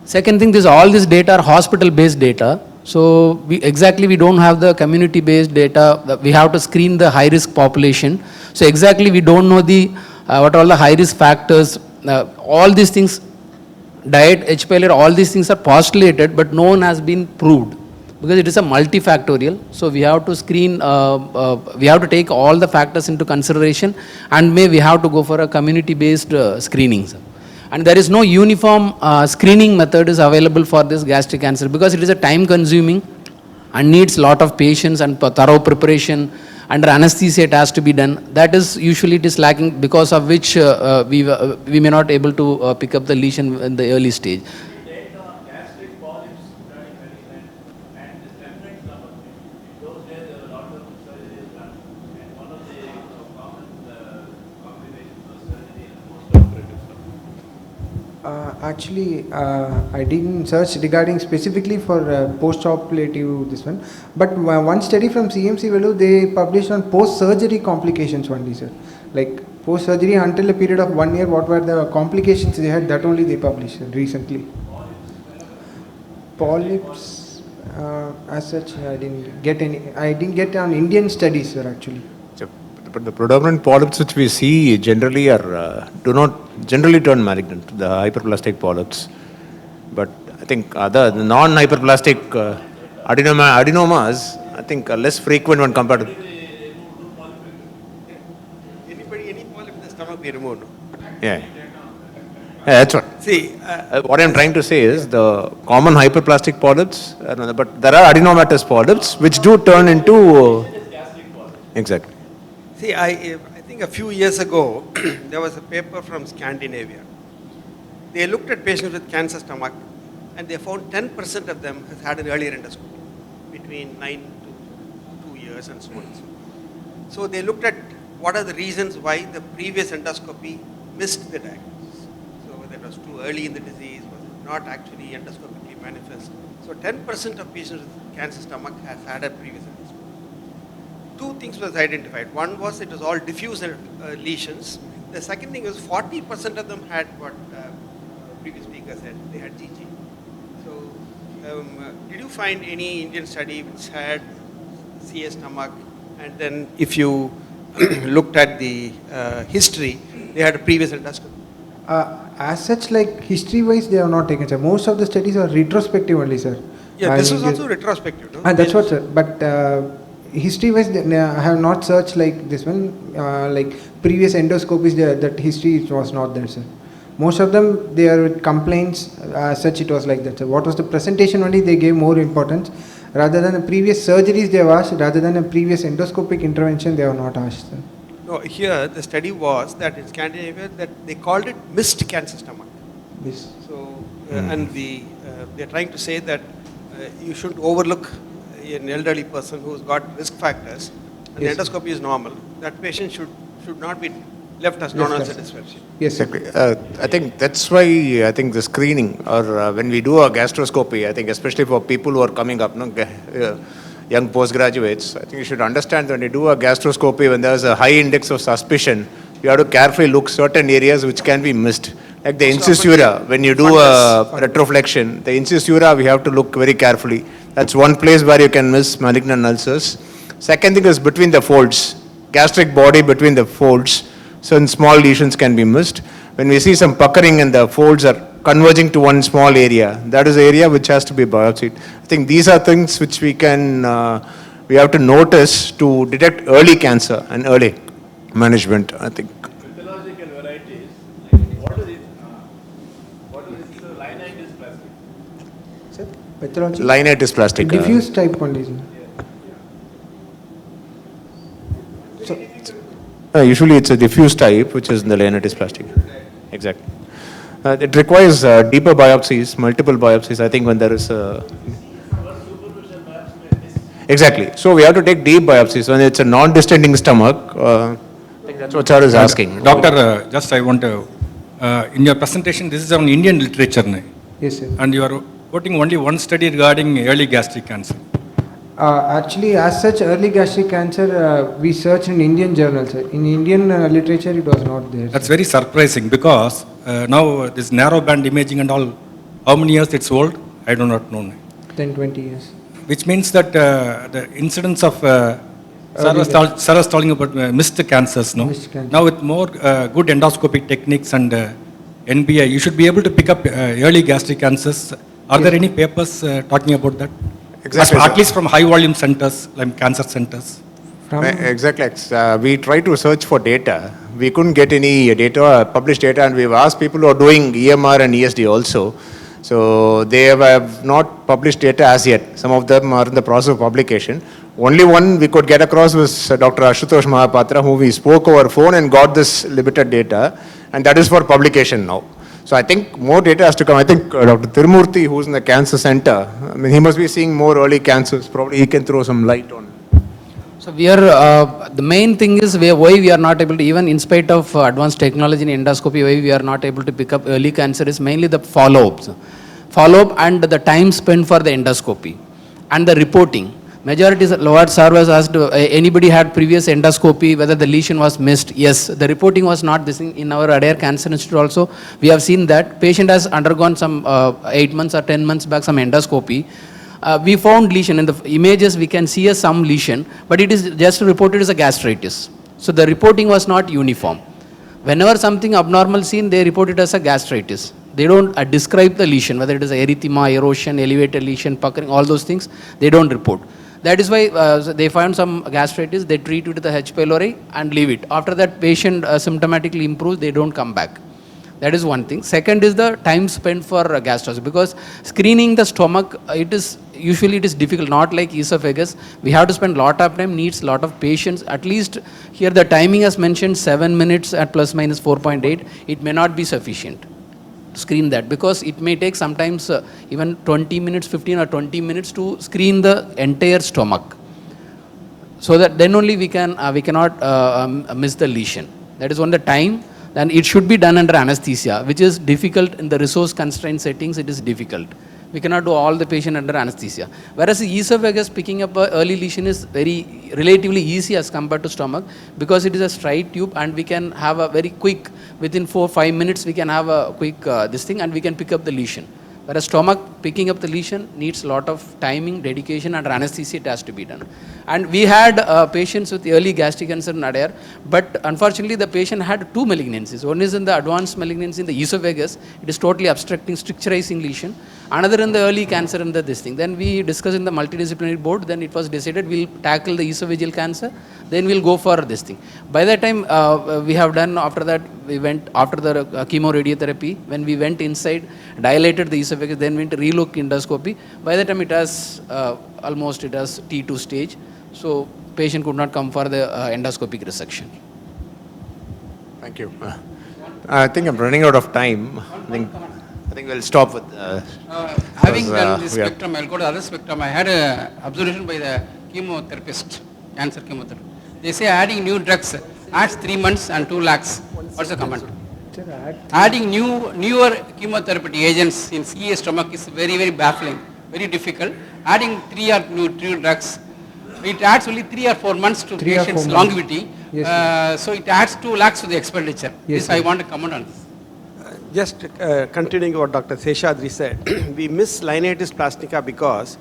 Second thing, all this data are hospital-based data. So we don't have the community-based data. We have to screen the high-risk population. So exactly we don't know what are all the high-risk factors. All these things, diet, H. pylori, all these things are postulated, but no one has been proved because it is a multifactorial. So we have to screen, we have to take all the factors into consideration, and we have to go for a community-based screenings. And there is no uniform screening method is available for this gastric cancer because it is a time consuming and needs lot of patience and thorough preparation. Under anesthesia it has to be done. That is usually it is lacking, because of which we may not able to pick up the lesion in the early stage.
Actually, I didn't search regarding specifically for post-operative this one, but one study from CMC Velu, they published on post-surgery complications only, sir. Like post-surgery until a period of 1 year, what were the complications they had, that only they published recently. Polyps, as such, I didn't get on Indian studies, sir, actually.
But the predominant polyps which we see generally do not generally turn malignant, the hyperplastic polyps. But I think the non-hyperplastic adenomas, I think are less frequent when compared to.
Any polyp in the stomach we remove?
Yeah, that's what.
See,
what I'm trying to say is the common hyperplastic polyps, but there are adenomatous polyps which do turn into. Exactly.
See, I think a few years ago, there was a paper from Scandinavia. They looked at patients with cancer stomach, and they found 10% of them has had an earlier endoscopy, between 9 to 2 years and so on and so on. So they looked at what are the reasons why the previous endoscopy missed the diagnosis. So whether it was too early in the disease, was it not actually endoscopically manifest. So 10% of patients with cancer stomach has had a previous endoscopy. Two things was identified. One was it was all diffuse lesions. The second thing was 40% of them had what previous speaker said, they had GG. So did you find any Indian study which had CS stomach, and then if you looked at the history, they had a previous endoscopy?
As such, like history-wise, they are not taken, sir. Most of the studies are retrospective only, sir.
Yeah, this was also retrospective, no?
That's what, sir. But history-wise, I have not searched like this one. Like previous endoscopies, that history was not there, sir. Most of them, they are with complaints. Such it was like that, sir. What was the presentation only? They gave more importance rather than the previous surgeries they have asked, rather than a previous endoscopic intervention they have not asked, sir.
No, here the study was that in Scandinavia that they called it missed cancer stomach.
Yes.
So and they're trying to say that you should overlook an elderly person who's got risk factors, and
yes,
the endoscopy is normal. That patient should not be left as non-ulcer dyspepsia.
Yes,
exactly. I think that's why I think the screening or when we do a gastroscopy, I think especially for people who are coming up, young postgraduates, I think you should understand that when you do a gastroscopy, when there's a high index of suspicion, you have to carefully look certain areas which can be missed. Like the incisura, when you do a retroflexion, the incisura we have to look very carefully. That's one place where you can miss malignant ulcers. Second thing is between the folds, gastric body between the folds, certain small lesions can be missed. When we see some puckering and the folds are converging to one small area, that is the area which has to be biopsied. I think these are things which we have to notice to detect early cancer and early management, I think.
Pathological varieties, what is it? Linitis plastic.
Sir, pathology?
Linitis plastic.
Diffuse type condition.
Usually it's a diffuse type, which is in the linitis plastic. Exactly. It requires deeper biopsies, multiple biopsies, I think, when there is a... Exactly. So we have to take deep biopsies. When it's a non-distending stomach, I think that's what sir is asking.
Doctor, just I want to, in your presentation, this is on Indian literature.
Yes, sir.
And you are quoting only one study regarding early gastric cancer.
Actually, as such, early gastric cancer, we searched in Indian journals. In Indian literature, it was not there.
That's very surprising because now this narrow band imaging and all, how many years it's old? I do not know.
10, 20 years.
Which means that the incidence of Sarah was talking about missed cancers, no?
Missed cancer.
Now with more good endoscopic techniques and NBI, you should be able to pick up early gastric cancers. Are there any papers talking about that?
Exactly,
At
sir.
least from high volume centers, like cancer centers.
Exactly. We tried to search for data. We couldn't get any data, published data, and we've asked people who are doing EMR and ESD also. So they have not published data as yet. Some of them are in the process of publication. Only one we could get across was Dr. Ashutosh Mahapatra, who we spoke over phone and got this limited data, and that is for publication now. So I think more data has to come. I think Dr. Tirumurthy, who's in the cancer center, I mean, he must be seeing more early cancers. Probably he can throw some light on.
So we are, the main thing is why we are not able to, even in spite of advanced technology in endoscopy, why we are not able to pick up early cancer is mainly the follow-ups. Follow-up and the time spent for the endoscopy and the reporting. Majority is what sir was asked, anybody had previous endoscopy, whether the lesion was missed. Yes, the reporting was not this thing. In our Adair Cancer Institute also, we have seen that patient has undergone some 8 months or 10 months back some endoscopy. We found lesion in the images. We can see some lesion, but it is just reported as a gastritis. So the reporting was not uniform. Whenever something abnormal seen, they report it as a gastritis. They don't describe the lesion, whether it is erythema, erosion, elevated lesion, puckering, all those things, they don't report. That is why they find some gastritis, they treat it with the H. pylori and leave it. After that, patient symptomatically improves, they don't come back. That is one thing. Second is the time spent for gastroscopy, because screening the stomach, usually it is difficult, not like esophagus. We have to spend lot of time, needs lot of patience. At least here the timing as mentioned, 7 minutes at plus minus 4.8, it may not be sufficient to screen that, because it may take sometimes even 20 minutes, 15 or 20 minutes to screen the entire stomach. So that then only we cannot miss the lesion. That is on the time. Then it should be done under anesthesia, which is difficult in the resource constrained settings. It is difficult. We cannot do all the patient under anesthesia. Whereas the esophagus picking up early lesion is very relatively easy as compared to stomach, because it is a straight tube and we can have a very quick, within 4-5 minutes we can have a quick this thing and we can pick up the lesion. Whereas stomach picking up the lesion needs a lot of timing, dedication, and anesthesia it has to be done. And we had patients with early gastric cancer in Adair, but unfortunately the patient had two malignancies. One is in the advanced malignancy in the esophagus, it is totally obstructing, stricturizing lesion. Another in the early cancer in this thing. Then we discussed in the multidisciplinary board, then it was decided we'll tackle the esophageal cancer, then we'll go for this thing. By that time, we have done, after that, we went, after the chemoradiotherapy, when we went inside, dilated the esophagus, then went to relook endoscopy. By that time, it has almost it has T2 stage. So patient could not come for the endoscopic resection.
Thank you. I think I'm running out of time. I think we'll stop with.
Having done this spectrum, I'll go to the other spectrum. I had an observation by the chemotherapist, cancer chemotherapy. They say adding new drugs adds 3 months and 2 lakhs. What's the comment? Adding newer chemotherapy agents in CA stomach is very, very baffling, very difficult. Adding new drugs, it adds only 3 or 4 months to patient's longevity. Yes, so it adds 2 lakhs to the expenditure. Yes, this I want to comment on this.
Just continuing what Dr. Seshadri said, we miss linitis plastica because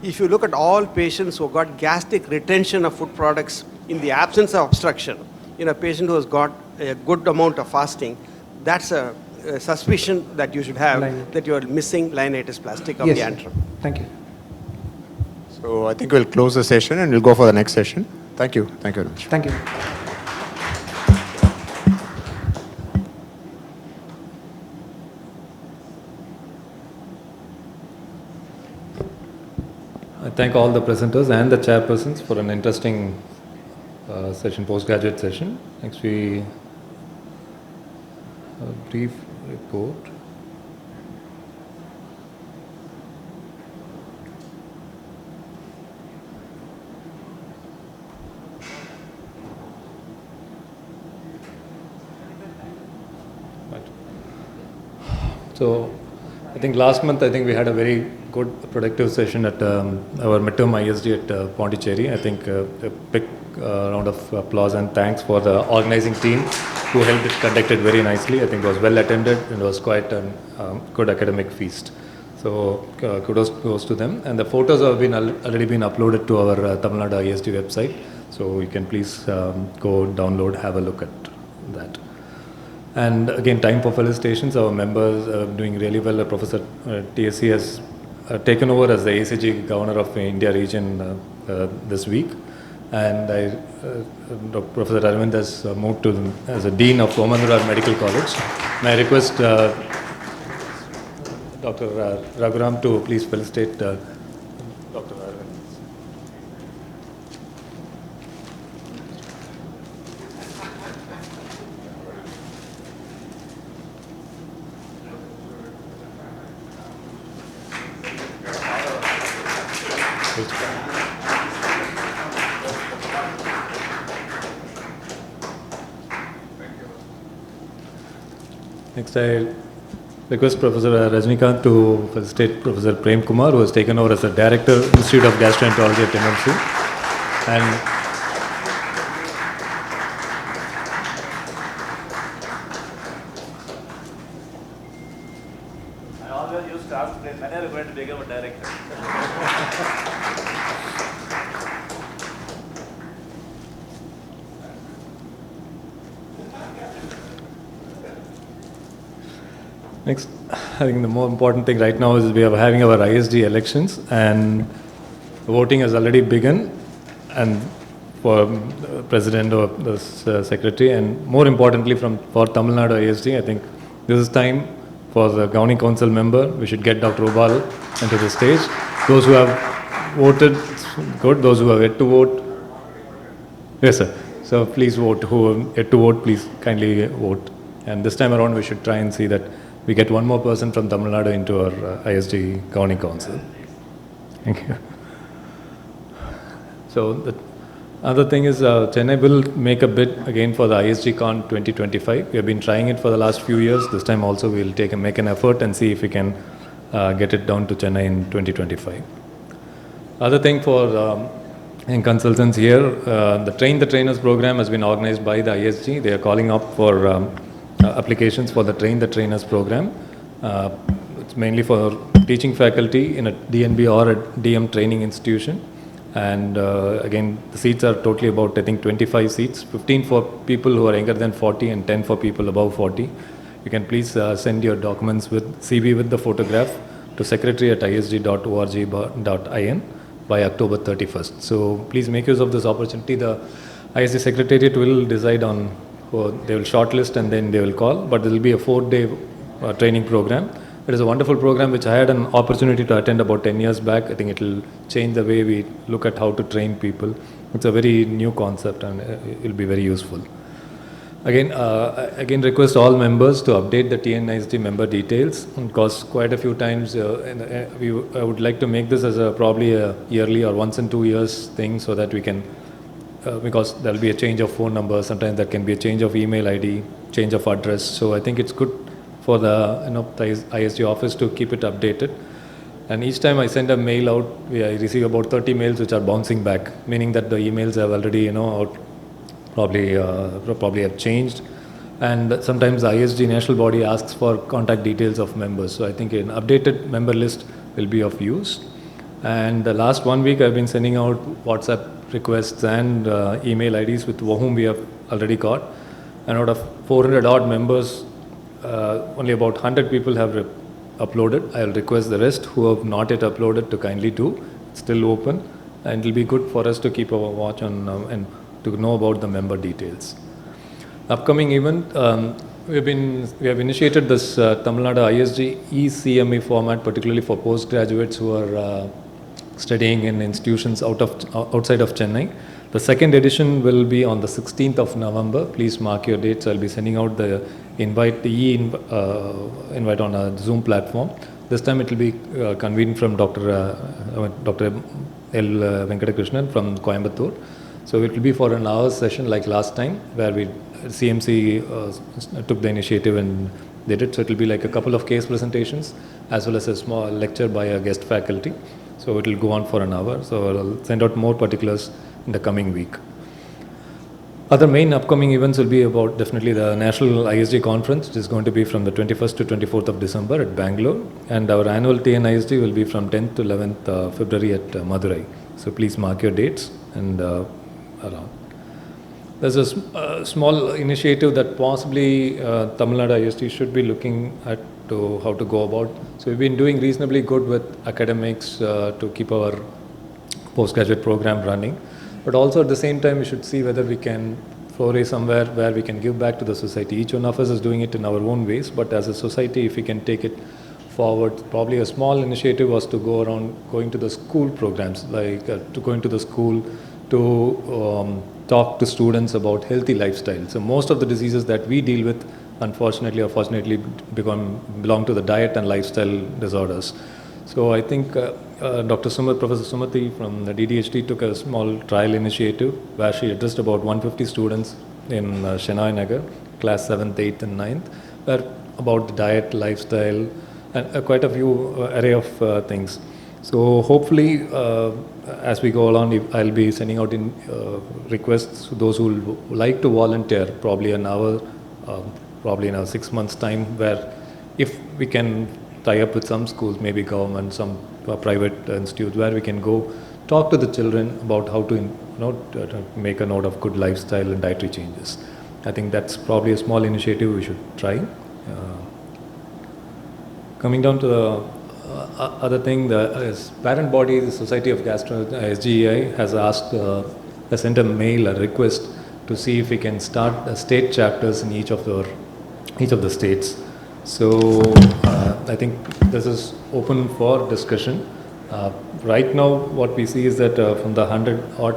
if you look at all patients who got gastric retention of food products in the absence of obstruction, in a patient who has got a good amount of fasting, that's a suspicion that you should have that you are missing linitis plastica of the antrum.
Thank you.
So I think we'll close the session and we'll go for the next session. Thank you. Thank you very much.
Thank you.
I thank all the presenters and the chairpersons for an interesting session, postgraduate session. Next we a brief report. So I think last month, I think we had a very good productive session at our midterm ISD at Pondicherry. I think a big round of applause and thanks for the organizing team who helped it conduct it very nicely. I think it was well attended and it was quite a good academic feast. So kudos goes to them. And the photos have been already been uploaded to our Tamil Nadu ISD website. So you can please go download, have a look at that. And again, time for felicitations. Our members are doing really well. Professor TSC has taken over as the ACG Governor of India region this week. And Professor Aravind has moved to as a Dean of Omanura Medical College. May I request Dr. Raghuram to please felicitate Dr. Aravind. Next, I request Professor Rajnikant to felicitate Professor Prem Kumar, who has taken over as the Director, Institute of Gastroenterology at MMC. And
I always used to ask Prem, when are you going to become a director?
next, I think the more important thing right now is we are having our ISD elections and voting has already begun and for President or the Secretary and more importantly for Tamil Nadu ISD, I think this is time for the Governing Council member. We should get Dr. Obal into the stage. Those who have voted, it's good. Those who have yet to vote, yes sir. So please vote. Who have yet to vote, please kindly vote. And this time around we should try and see that we get one more person from Tamil Nadu into our ISD Governing Council. Thank you. So the other thing is Chennai will make a bid again for the ISG Con 2025. We have been trying it for the last few years. This time also we will make an effort and see if we can get it down to Chennai in 2025. Other thing for in consultants here, the Train the Trainers program has been organized by the ISG. They are calling up for applications for the Train the Trainers program. It's mainly for teaching faculty in a DNB or a DM training institution. And again, the seats are totally about, I think, 25 seats, 15 for people who are younger than 40 and 10 for people above 40. You can please send your documents with CV with the photograph to secretary@isg.org.in by October 31st. So please make use of this opportunity. The ISG Secretariat will decide on, they will shortlist and then they will call, but there will be a 4-day training program. It is a wonderful program which I had an opportunity to attend about 10 years back. I think it will change the way we look at how to train people. It's a very new concept and it will be very useful. Again request all members to update the TNISD member details because quite a few times I would like to make this as probably a yearly or once in 2 years thing so that we can, because there will be a change of phone number, sometimes there can be a change of email ID, change of address. So I think it's good for the ISG office to keep it updated. And each time I send a mail out, I receive about 30 mails which are bouncing back, meaning that the emails have already probably have changed. And sometimes the ISG national body asks for contact details of members. So I think an updated member list will be of use. And the last 1 week I've been sending out WhatsApp requests and email IDs with whom we have already got. And out of 400 odd members, only about 100 people have uploaded. I will request the rest who have not yet uploaded to kindly do. It's still open and it will be good for us to keep our watch on and to know about the member details. Upcoming event, we have initiated this Tamil Nadu ISG eCME format, particularly for postgraduates who are studying in institutions outside of Chennai. The second edition will be on the 16th of November. Please mark your dates. I'll be sending out the invite, invite on a Zoom platform. This time it will be convened from Dr. L. Venkatakrishnan from Coimbatore. So it will be for an hour session like last time, where CMC took the initiative and they did. So it will be like a couple of case presentations as well as a small lecture by a guest faculty. So it will go on for an hour. So I'll send out more particulars in the coming week. Other main upcoming events will be about definitely the National ISG Conference, which is going to be from the 21st to 24th of December at Bangalore. And our annual TNISG will be from 10th to 11th February at Madurai. So please mark your dates and around. There's a small initiative that possibly Tamil Nadu ISG should be looking at to how to go about. So we've been doing reasonably good with academics to keep our postgraduate program running. But also at the same time, we should see whether we can foray somewhere where we can give back to the society. Each one of us is doing it in our own ways, but as a society, if we can take it forward, probably a small initiative was to go around going to the school programs, like to go into the school to talk to students about healthy lifestyle. So most of the diseases that we deal with, unfortunately or fortunately, belong to the diet and lifestyle disorders. So I think Professor Sumati from the DDHT took a small trial initiative where she addressed about 150 students in Chennai Nagar, class 7th, 8th and 9th, where about the diet, lifestyle and quite a few array of things. So hopefully as we go along, I'll be sending out requests to those who would like to volunteer, probably an hour, probably in 6 months' time, where if we can tie up with some schools, maybe government, some private institutes, where we can go talk to the children about how to, to make a note of good lifestyle and dietary changes. I think that's probably a small initiative we should try. Coming down to the other thing, the parent body, the Society of SGEI, has sent a mail, a request to see if we can start state chapters in each of the states. So I think this is open for discussion. Right now, what we see is that from the 100 odd,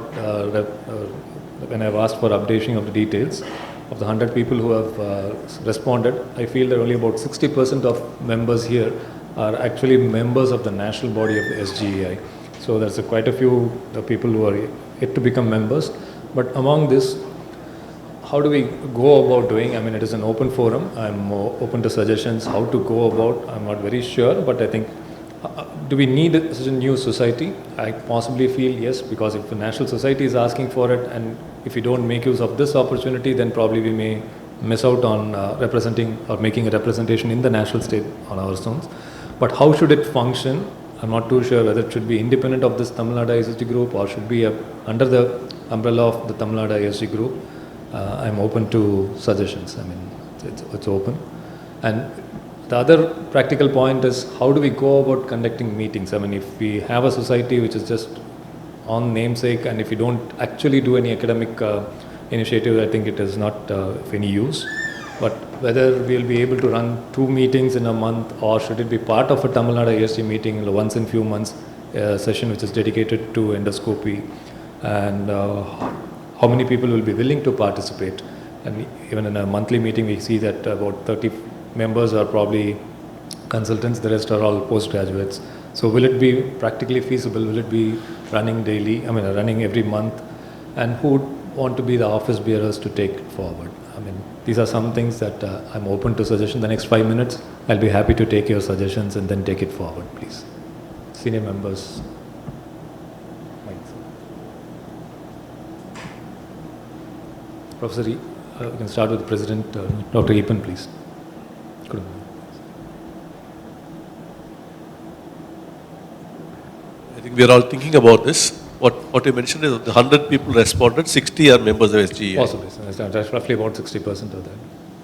when I've asked for updating of the details, of the 100 people who have responded, I feel that only about 60% of members here are actually members of the national body of the SGEI. So there's quite a few people who are yet to become members. But among this, how do we go about doing? I mean, it is an open forum. I'm open to suggestions how to go about. I'm not very sure, but I think, do we need such a new society? I possibly feel yes, because if the national society is asking for it, and if we don't make use of this opportunity, then probably we may miss out on representing or making a representation in the national state on our own. But how should it function? I'm not too sure whether it should be independent of this Tamil Nadu ISG group or should be under the umbrella of the Tamil Nadu ISG group. I'm open to suggestions. I mean, it's open. And the other practical point is, how do we go about conducting meetings? I mean, if we have a society which is just on namesake, and if we don't actually do any academic initiative, I think it is not of any use. But whether we'll be able to run 2 meetings in a month, or should it be part of a Tamil Nadu ISG meeting once in few months, a session which is dedicated to endoscopy, and how many people will be willing to participate. And even in a monthly meeting, we see that about 30 members are probably consultants, the rest are all postgraduates. So will it be practically feasible? Will it be running daily, running every month? And who would want to be the office bearers to take it forward? I mean, these are some things that I'm open to suggestion. The next 5 minutes, I'll be happy to take your suggestions and then take it forward, please. Senior members. Professor, you can start with President Dr. Eapen, please. Good.
I think we are all thinking about this. What you mentioned is the 100 people responded, 60 are members of SGEI.
Possibly, so that's roughly about 60% of that.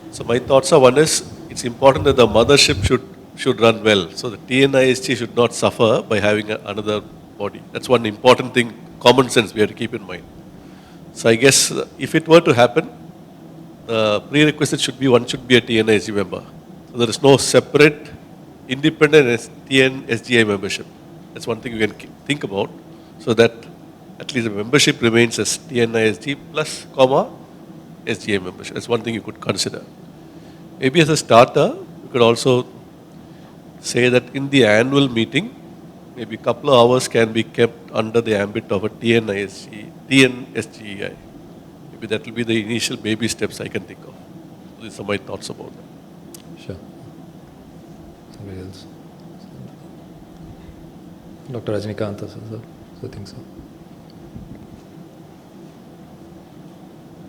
So my thoughts are, one is, it's important that the mothership should run well. So the TNISG should not suffer by having another body. That's one important thing, common sense we have to keep in mind. So I guess if it were to happen, the prerequisite should be one should be a TNISG member. So there is no separate independent TNSGI membership. That's one thing you can think about, so that at least the membership remains as TNISG plus, SGI membership. That's one thing you could consider. Maybe as a starter, you could also say that in the annual meeting, maybe a couple of hours can be kept under the ambit of a TNSGEI. Maybe that will be the initial baby steps I can think of. These are my thoughts about that.
Sure. Anybody else? Dr. Rajnikanta, sir, I think so.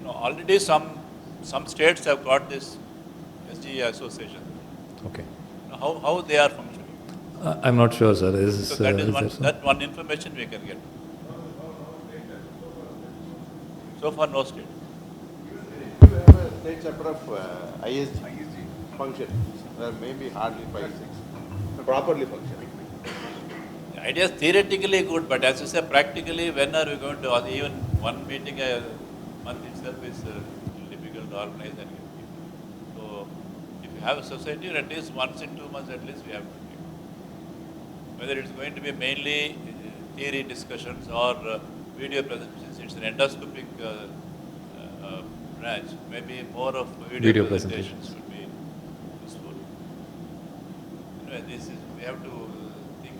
No, already some states have got this SGA association.
Okay.
How they are functioning?
I'm not sure, sir.
So that is one information we can get. So far, no state.
If you have a state chapter of ISG function, there may be hardly 5, 6 properly functioning.
The idea is theoretically good, but as you say, practically, when are we going to, even one meeting a month itself is difficult to organize and get people. So, if you have a society, at least once in 2 months, at least we have to meet. Whether it's going to be mainly theory discussions or video presentations, it's an endoscopic branch. Maybe more of video presentations would be useful. Anyway, we have to think.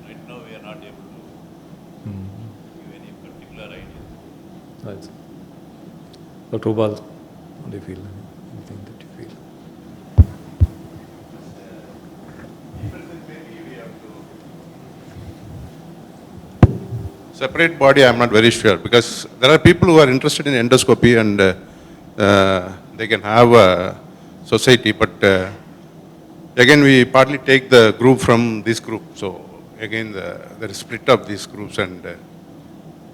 Right now, we are not able to give any particular ideas.
Right. Dr. Ubal, how do you feel? Anything that you feel?
Separate body, I'm not very sure, because there are people who are interested in endoscopy and they can have a society, but again, we partly take the group from this group. So again, there is split up these groups, and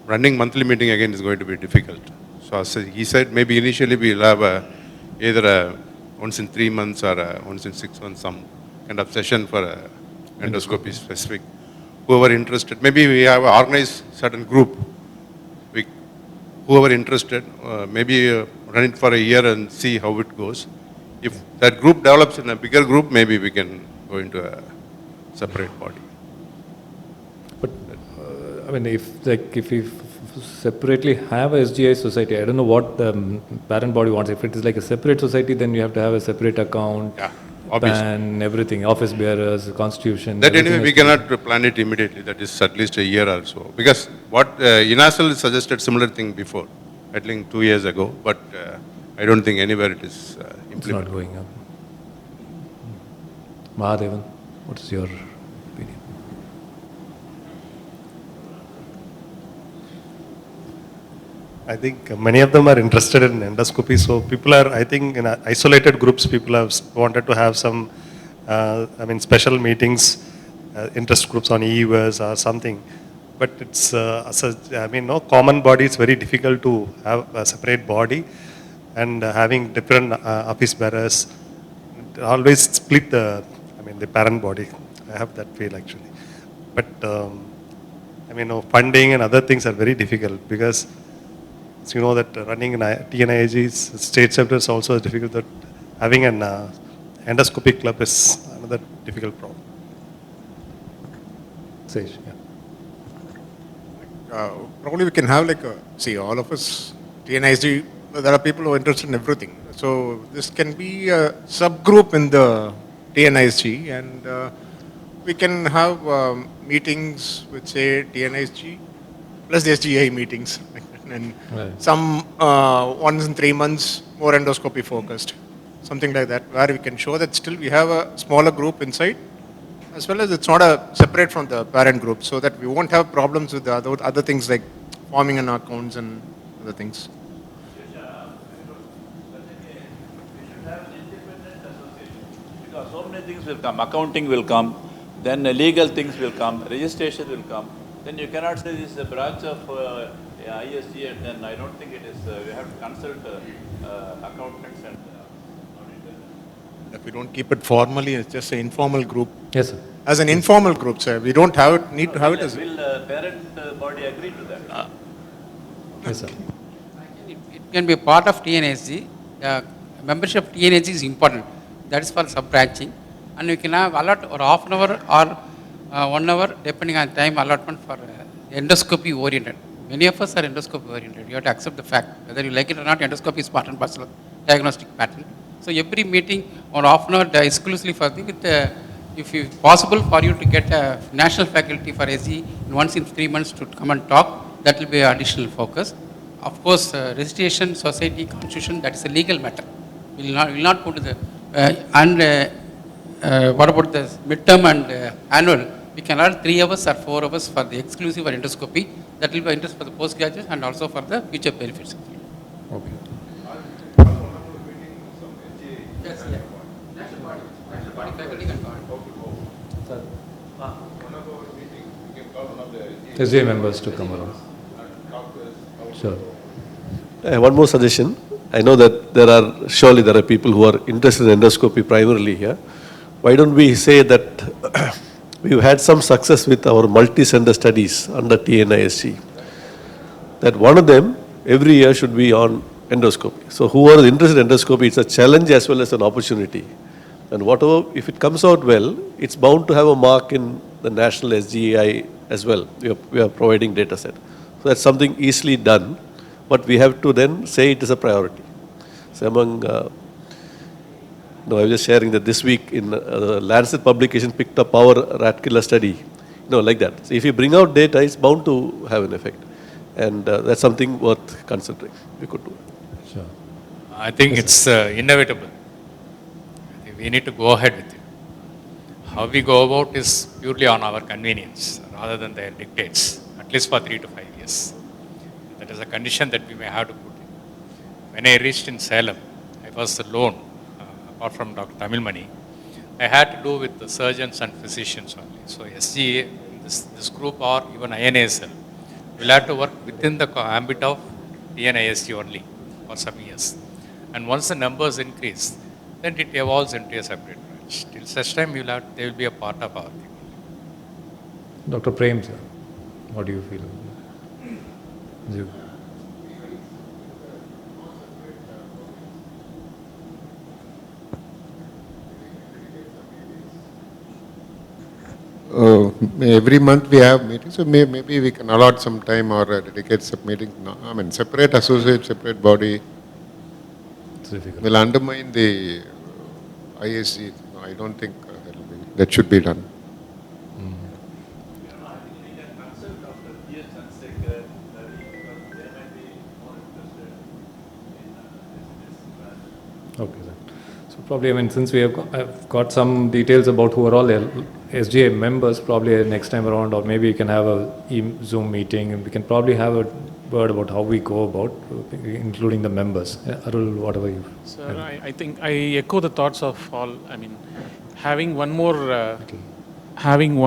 running monthly meeting again is going to be difficult. So as he said, maybe initially we'll have either once in 3 months or once in 6 months, some kind of session for endoscopy specific. Whoever interested, maybe we have organized certain group. Whoever interested, maybe run it for a year and see how it goes. If that group develops in a bigger group, maybe we can go into a separate body.
But I mean, if we separately have a SGI society, I don't know what the parent body wants. If it is like a separate society, then you have to have a separate account.
Yeah. Obviously.
And everything, office bearers, constitution.
That anyway, we cannot plan it immediately. That is at least a year or so. Because what INASL suggested similar thing before, I think 2 years ago, but I don't think anywhere it is implemented.
It's not going up. Mahadevan, what is your opinion?
I think many of them are interested in endoscopy. So people are, I think, in isolated groups, people have wanted to have some, special meetings, interest groups on EUS or something. But it's, no common body. It's very difficult to have a separate body, and having different office bearers always split the parent body. I have that feel actually. But funding and other things are very difficult, because so you know that running TNIG's state chapter is also difficult. That having an endoscopic club is another difficult problem.
Sage, yeah.
Probably we can have all of us, TNIG, there are people who are interested in everything. So this can be a subgroup in the TNIG, and we can have meetings with, say, TNIG plus the SGI meetings. And some once in 3 months, more endoscopy focused, something like that, where we can show that still we have a smaller group inside, as well as it's not separate from the parent group, so that we won't have problems with the other things like forming an accounts and other things.
Because so many things will come, accounting will come, then legal things will come, registration will come. Then you cannot say this is a branch of ISG, and then I don't think it is. We have to consult accountants and.
If we don't keep it formally, it's just an informal group.
Yes, sir.
As an informal group, sir, we don't have it. Need to have it as.
Will parent body agree to that?
Yes, sir.
It can be a part of TNSG. Membership of TNSG is important. That is for sub-branching. And you can have allot or half an hour or 1 hour, depending on time allotment for endoscopy oriented. Many of us are endoscopy oriented. You have to accept the fact. Whether you like it or not, endoscopy is part and parcel of diagnostic pattern. So every meeting or half an hour exclusively for the, if it's possible for you to get a national faculty for SG once in 3 months to come and talk, that will be additional focus. Of course, registration, society, constitution, that is a legal matter. We will not go to the, what about the midterm and annual? We can add 3 hours or 4 hours for the exclusive or endoscopy. That will be interest for the postgraduates and also for the future benefits.
Okay.
Yes, yeah. National body faculty can call.
SGA members to come around. Sure.
One more suggestion. I know that surely there are people who are interested in endoscopy primarily here. Why don't we say that we've had some success with our multi-center studies under TNISG. That one of them every year should be on endoscopy. So who are interested in endoscopy, it's a challenge as well as an opportunity. And whatever, if it comes out well, it's bound to have a mark in the national SGI as well. We are providing data set. So that's something easily done, but we have to then say it is a priority. So among, I was just sharing that this week in Lancet publication picked up our rat killer study, like that. So if you bring out data, it's bound to have an effect. And that's something worth considering. We could do it.
Sure.
I think it's inevitable. We need to go ahead with it. How we go about is purely on our convenience rather than their dictates, at least for 3 to 5 years. That is a condition that we may have to put in. When I reached in Salem, I was alone, apart from Dr. Tamilmani. I had to do with the surgeons and physicians only. So SGA, this group or even INASL, will have to work within the ambit of TNISG only for some years. And once the numbers increase, then it evolves into a separate branch. Till such time, they will be a part of our thing.
Dr. Prem, sir, what do you feel? You.
Every month we have meetings, so maybe we can allot some time or dedicate some meeting. No, I mean, separate associate, separate body will undermine the ISG. No, I don't think that should be done.
Okay, sir. So probably, since we have got some details about who are all SGA members, probably next time around, or maybe we can have a Zoom meeting, and we can probably have a word about how we go about, including the members. Arul, whatever you.
Sir, I think I echo the thoughts of all. Having one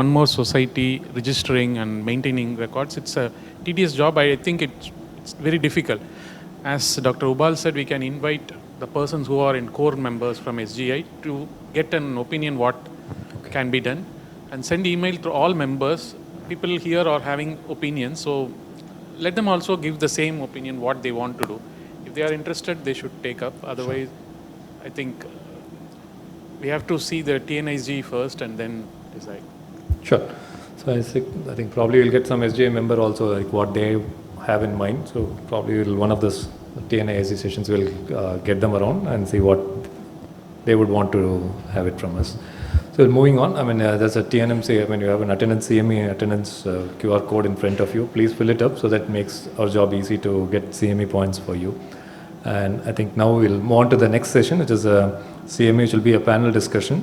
more society registering and maintaining records, it's a tedious job. I think it's very difficult. As Dr. Ubal said, we can invite the persons who are in core members from SGI to get an opinion what can be done, and send email to all members. People here are having opinions, so let them also give the same opinion what they want to do. If they are interested, they should take up. Otherwise, I think we have to see the TNISG first and then decide.
Sure. So I think probably we'll get some SGA member also, like what they have in mind. So probably one of this TNISG sessions will get them around and see what they would want to have it from us. So moving on, there's a TNMC, you have an attendance CME attendance QR code in front of you. Please fill it up so that makes our job easy to get CME points for you. And I think now we'll move on to the next session, which is a CME, which will be a panel discussion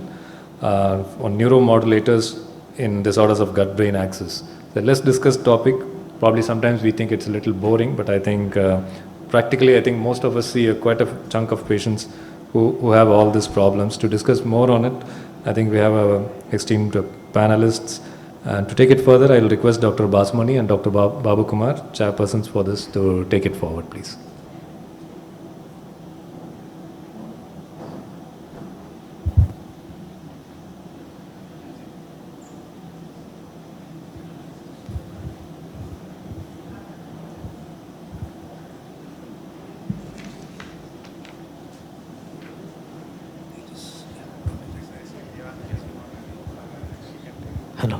on neuromodulators in disorders of gut-brain axis. The less discussed topic, probably sometimes we think it's a little boring, but I think practically, I think most of us see quite a chunk of patients who have all these problems. To discuss more on it, I think we have esteemed panelists. And to take it further, I will request Dr. Basmani and Dr. Babu Kumar, chairpersons for this, to take it forward, please.
Hello.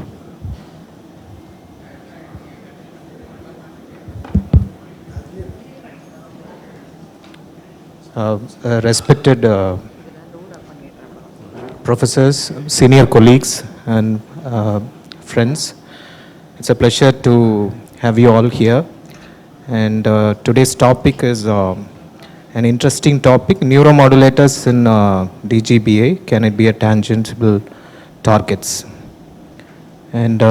Respected professors, senior colleagues, and friends, it's a pleasure to have you all here. And today's topic is an interesting topic, neuromodulators in DGBA, can it be a tangible targets? And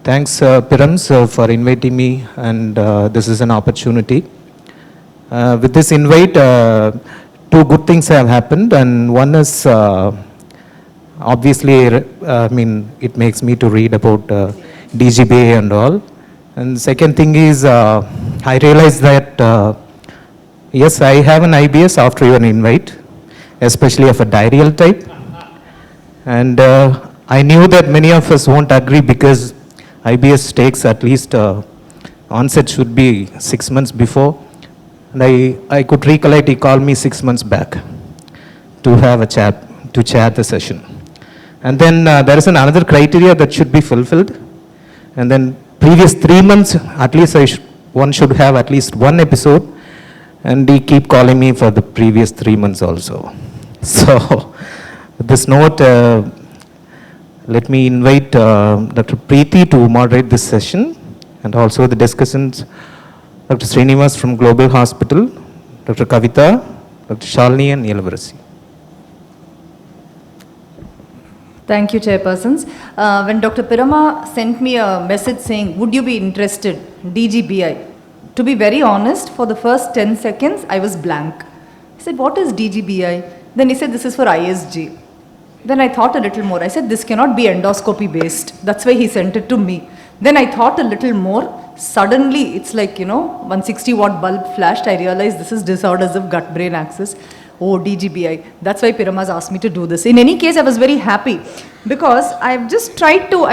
thanks Pirams for inviting me, and this is an opportunity. With this invite, two good things have happened, and one is obviously, it makes me to read about DGBA and all. And second thing is, I realized that, yes, I have an IBS after your invite, especially of a diarrheal type. And I knew that many of us won't agree because IBS takes at least, onset should be 6 months before. And I could recollect he called me 6 months back to have a chat, to chair the session. And then there is another criteria that should be fulfilled. And then previous 3 months, at least one should have at least one episode. And he keep calling me for the previous 3 months also. So, with this note, let me invite Dr. Preeti to moderate this session, and also the discussants, Dr. Srinivas from Global Hospital, Dr. Kavita, Dr. Shalini, and Yelavarasi.
Thank you, Chairpersons. When Dr. Pirama sent me a message saying, would you be interested, DGBI? To be very honest, for the first 10 seconds, I was blank. I said, what is DGBI? Then he said, this is for ISG. Then I thought a little more. I said, this cannot be endoscopy based. That's why he sent it to me. Then I thought a little more. Suddenly, it's like, 160 watt bulb flashed. I realized this is disorders of gut-brain axis. Oh, DGBI. That's why Piramas asked me to do this. In any case, I was very happy because I've just tried to,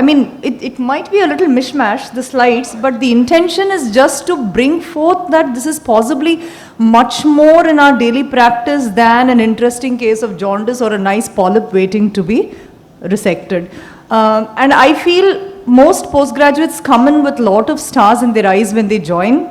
it might be a little mishmash, the slides, but the intention is just to bring forth that this is possibly much more in our daily practice than an interesting case of jaundice or a nice polyp waiting to be resected. And I feel most postgraduates come in with a lot of stars in their eyes when they join,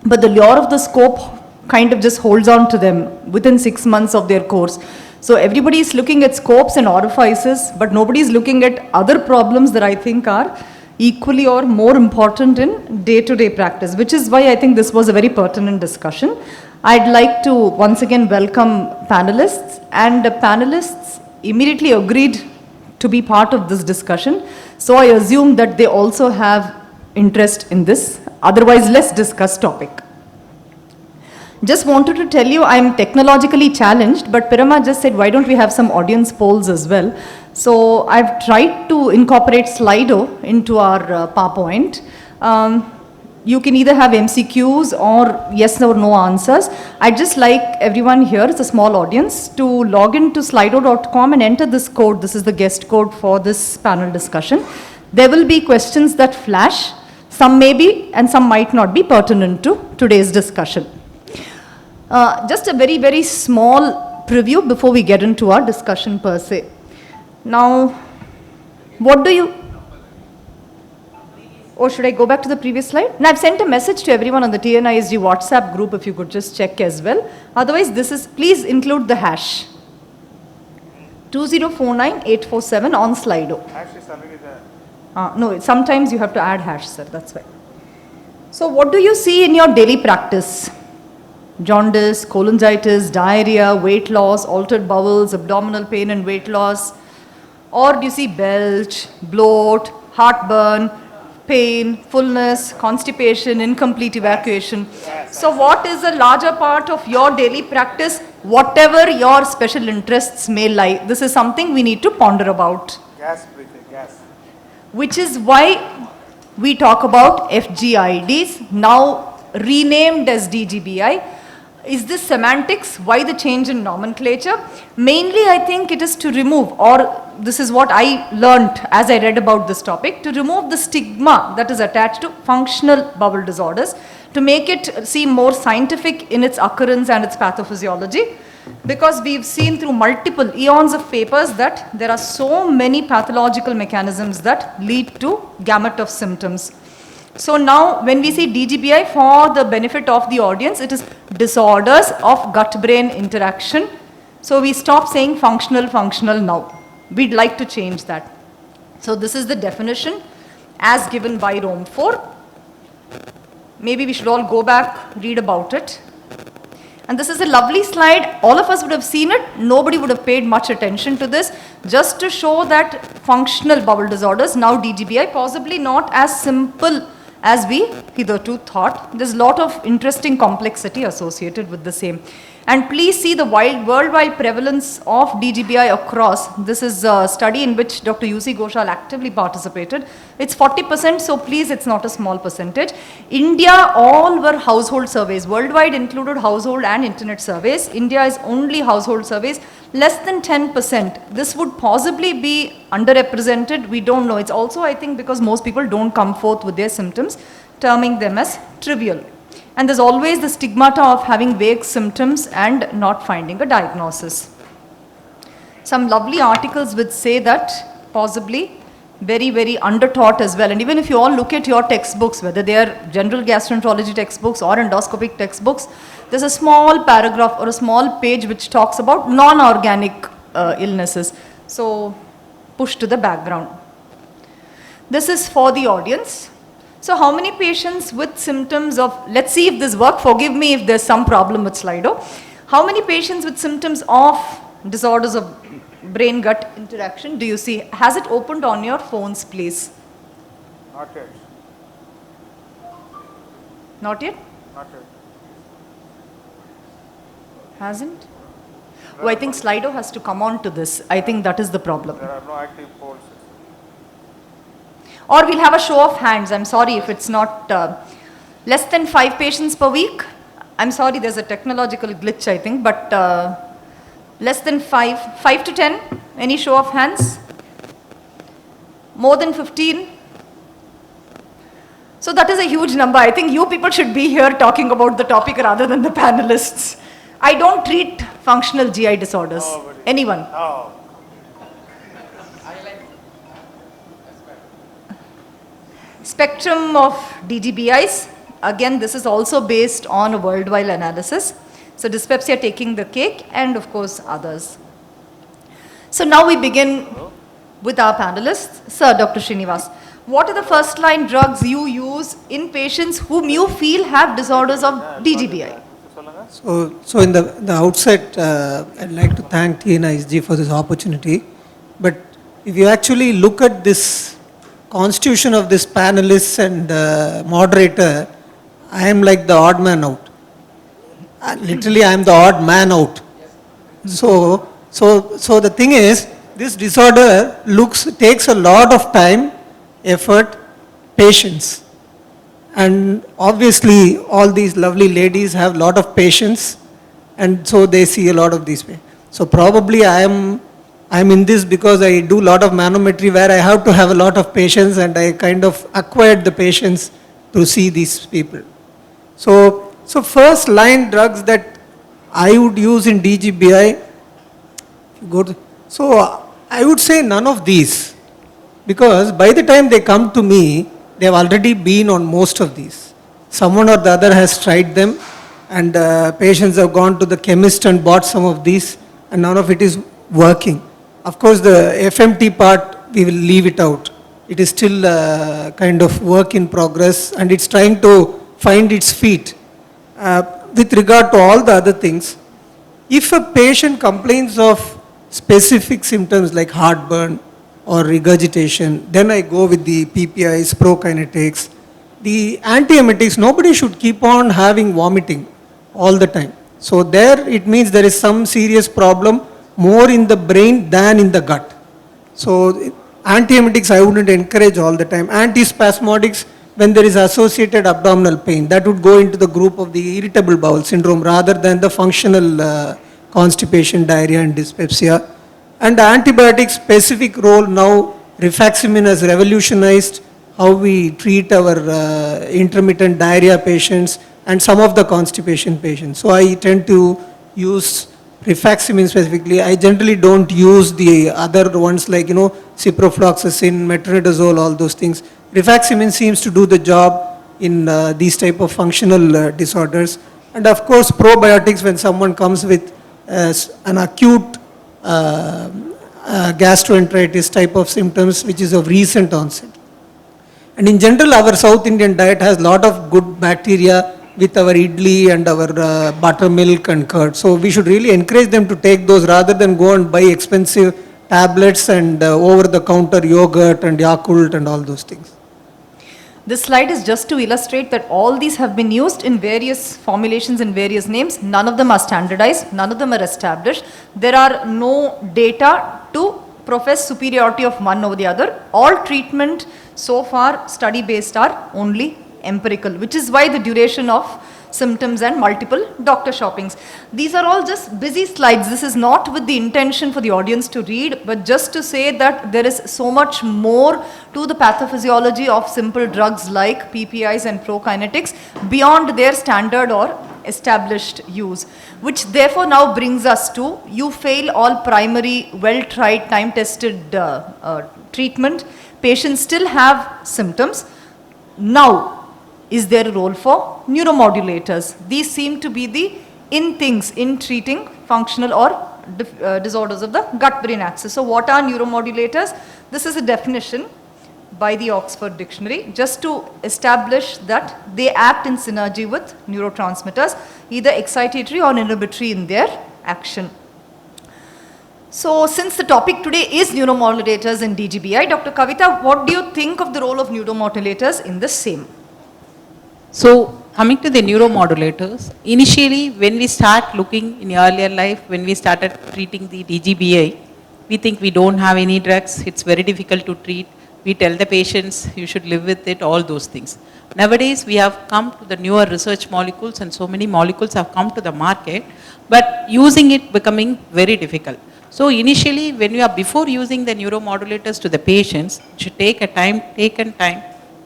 but the lure of the scope kind of just holds on to them within 6 months of their course. So everybody is looking at scopes and orifices, but nobody is looking at other problems that I think are equally or more important in day-to-day practice, which is why I think this was a very pertinent discussion. I'd like to once again welcome panelists, and the panelists immediately agreed to be part of this discussion. So I assume that they also have interest in this, otherwise less discussed topic. Just wanted to tell you I'm technologically challenged, but Pirama just said, why don't we have some audience polls as well? So I've tried to incorporate Slido into our PowerPoint. You can either have MCQs or yes or no answers. I'd just like everyone here, it's a small audience, to log into slido.com and enter this code. This is the guest code for this panel discussion. There will be questions that flash. Some may be and some might not be pertinent to today's discussion. Just a very, very small preview before we get into our discussion per se. Now, what do you... Or should I go back to the previous slide? Now, I've sent a message to everyone on the TNISG WhatsApp group, if you could just check as well. Otherwise, this is, please include the hash. 2049847 on Slido.
Hash is already there.
No, sometimes you have to add hash, sir, that's why. So what do you see in your daily practice? Jaundice, cholangitis, diarrhea, weight loss, altered bowels, abdominal pain and weight loss? Or do you see belch, bloat, heartburn, pain, fullness, constipation, incomplete evacuation? So what is a larger part of your daily practice, whatever your special interests may lie? This is something we need to ponder about.
Gas breathing, gas.
Which is why we talk about FGIDs, now renamed as DGBI. Is this semantics? Why the change in nomenclature? Mainly, I think it is to remove, or this is what I learnt as I read about this topic, to remove the stigma that is attached to functional bowel disorders, to make it seem more scientific in its occurrence and its pathophysiology. Because we've seen through multiple eons of papers that there are so many pathological mechanisms that lead to gamut of symptoms. So now when we say DGBI, for the benefit of the audience, it is disorders of gut-brain interaction. So we stop saying functional now. We'd like to change that. So this is the definition as given by Rome 4. Maybe we should all go back, read about it. And this is a lovely slide. All of us would have seen it. Nobody would have paid much attention to this. Just to show that functional bowel disorders, now DGBI, possibly not as simple as we hitherto thought. There's a lot of interesting complexity associated with the same. And please see the worldwide prevalence of DGBI across. This is a study in which Dr. UC Ghoshal actively participated. It's 40%, so please, it's not a small percentage. India, all were household surveys. Worldwide included household and internet surveys. India is only household surveys, less than 10%. This would possibly be underrepresented. We don't know. It's also, I think, because most people don't come forth with their symptoms, terming them as trivial. And there's always the stigmata of having vague symptoms and not finding a diagnosis. Some lovely articles which say that possibly very, very undertaught as well. And even if you all look at your textbooks, whether they are general gastroenterology textbooks or endoscopic textbooks, there's a small paragraph or a small page which talks about non-organic illnesses. So push to the background. This is for the audience. So how many patients with symptoms of, let's see if this works, forgive me if there's some problem with Slido. How many patients with symptoms of disorders of brain-gut interaction do you see? Has it opened on your phones, please?
Not yet.
Not yet?
Not yet.
Hasn't? Oh, I think Slido has to come on to this. I think that is the problem.
There are no active polls.
Or we'll have a show of hands. I'm sorry if it's not less than 5 patients per week. I'm sorry, there's a technological glitch, I think, but less than 5 to 10. Any show of hands? More than 15? So that is a huge number. I think you people should be here talking about the topic rather than the panelists. I don't treat functional GI disorders. Anyone?
No.
Spectrum of DGBIs. Again, this is also based on a worldwide analysis. So dyspepsia taking the cake, and of course others. So now we begin with our panelists. Sir, Dr. Srinivas, what are the first line drugs you use in patients whom you feel have disorders of DGBI?
So in the outset, I'd like to thank TNISG for this opportunity. But if you actually look at this constitution of this panelists and moderator, I am like the odd man out. Literally, I am the odd man out. So the thing is, this disorder takes a lot of time, effort, patience. And obviously, all these lovely ladies have a lot of patience, and so they see a lot of these. So probably I'm in this because I do a lot of manometry where I have to have a lot of patience, and I kind of acquired the patience to see these people. So first line drugs that I would use in DGBI, so I would say none of these, because by the time they come to me, they have already been on most of these. Someone or the other has tried them, and patients have gone to the chemist and bought some of these, and none of it is working. Of course, the FMT part, we will leave it out. It is still kind of work in progress, and it's trying to find its feet. With regard to all the other things, if a patient complains of specific symptoms like heartburn or regurgitation, then I go with the PPIs, prokinetics. The antiemetics, nobody should keep on having vomiting all the time. So there it means there is some serious problem more in the brain than in the gut. So antiemetics I wouldn't encourage all the time. Antispasmodics, when there is associated abdominal pain, that would go into the group of the irritable bowel syndrome rather than the functional constipation, diarrhea and dyspepsia. And the antibiotic specific role now, rifaximin has revolutionized how we treat our intermittent diarrhea patients and some of the constipation patients. So I tend to use rifaximin specifically. I generally don't use the other ones like, ciprofloxacin, metronidazole, all those things. Rifaximin seems to do the job in these type of functional disorders. And of course, probiotics when someone comes with an acute gastroenteritis type of symptoms which is of recent onset. And in general, our South Indian diet has a lot of good bacteria with our idli and our buttermilk and curd. So we should really encourage them to take those rather than go and buy expensive tablets and over-the-counter yogurt and Yakult and all those things.
This slide is just to illustrate that all these have been used in various formulations and various names. None of them are standardized, none of them are established. There are no data to profess superiority of one over the other. All treatment so far study-based are only empirical, which is why the duration of symptoms and multiple doctor shoppings. These are all just busy slides. This is not with the intention for the audience to read, but just to say that there is so much more to the pathophysiology of simple drugs like PPIs and prokinetics beyond their standard or established use, which therefore now brings us to, you fail all primary, well-tried, time-tested treatment. Patients still have symptoms. Now, is there a role for neuromodulators? These seem to be the things in treating functional or disorders of the gut-brain axis. So what are neuromodulators? This is a definition by the Oxford Dictionary, just to establish that they act in synergy with neurotransmitters, either excitatory or inhibitory in their action. So since the topic today is neuromodulators in DGBI, Dr. Kavita, what do you think of the role of neuromodulators in the same?
So coming to the neuromodulators, initially when we start looking in earlier life, when we started treating the DGBI, we think we don't have any drugs, it's very difficult to treat. We tell the patients you should live with it, all those things. Nowadays we have come to the newer research molecules and so many molecules have come to the market, but using it becoming very difficult. So initially when you are before using the neuromodulators to the patients, you should take time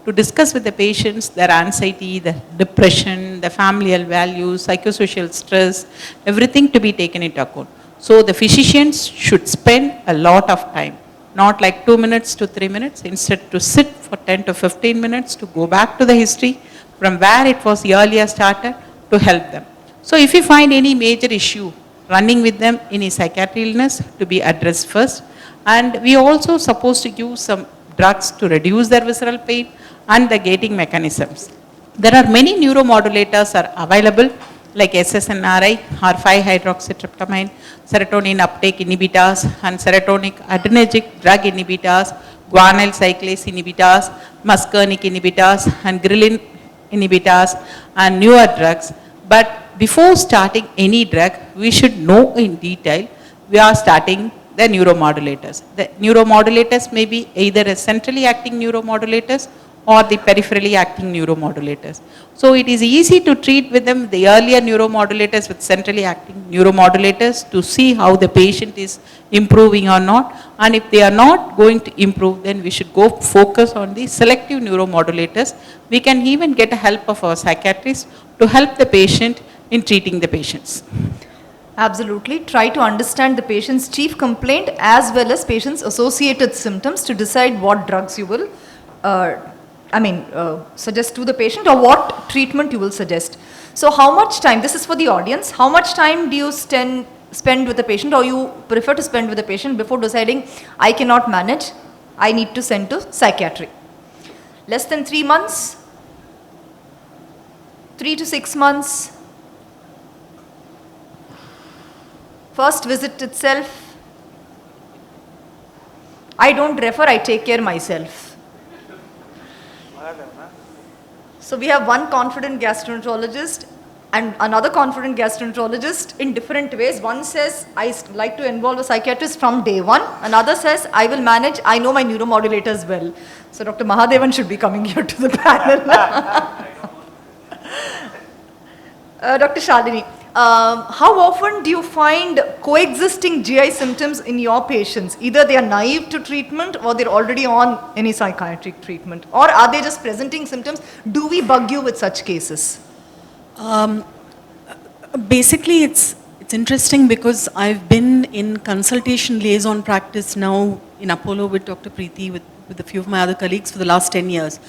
to discuss with the patients their anxiety, their depression, the familial values, psychosocial stress, everything to be taken into account. So the physicians should spend a lot of time, not like 2 minutes to 3 minutes, instead to sit for 10 to 15 minutes to go back to the history from where it was earlier started to help them. So if you find any major issue, running with them any psychiatric illness to be addressed first. And we also supposed to use some drugs to reduce their visceral pain and the gating mechanisms. There are many neuromodulators are available like SSNRI or 5-hydroxytryptamine, serotonin uptake inhibitors and serotonin adrenergic drug inhibitors, guanyl cyclase inhibitors, muscarinic inhibitors and ghrelin inhibitors and newer drugs. But before starting any drug, we should know in detail we are starting the neuromodulators. The neuromodulators may be either a centrally acting neuromodulators or the peripherally acting neuromodulators. So it is easy to treat with them the earlier neuromodulators with centrally acting neuromodulators to see how the patient is improving or not. And if they are not going to improve, then we should go focus on the selective neuromodulators. We can even get the help of our psychiatrists to help the patient in treating the patients.
Absolutely. Try to understand the patient's chief complaint as well as patient's associated symptoms to decide what drugs you will suggest to the patient or what treatment you will suggest. So how much time, this is for the audience, how much time do you spend with the patient or you prefer to spend with the patient before deciding I cannot manage, I need to send to psychiatry? Less than 3 months? 3 to 6 months? First visit itself? I don't refer, I take care myself. So we have one confident gastroenterologist and another confident gastroenterologist in different ways. One says, I like to involve a psychiatrist from day one. Another says, I will manage, I know my neuromodulators well. So Dr. Mahadevan should be coming here to the panel. Dr. Shalini, how often do you find coexisting GI symptoms in your patients? Either they are naive to treatment or they're already on any psychiatric treatment, or are they just presenting symptoms? Do we bug you with such cases?
Basically, it's interesting because I've been in consultation liaison practice now in Apollo with Dr. Preeti, with a few of my other colleagues for the last 10 years.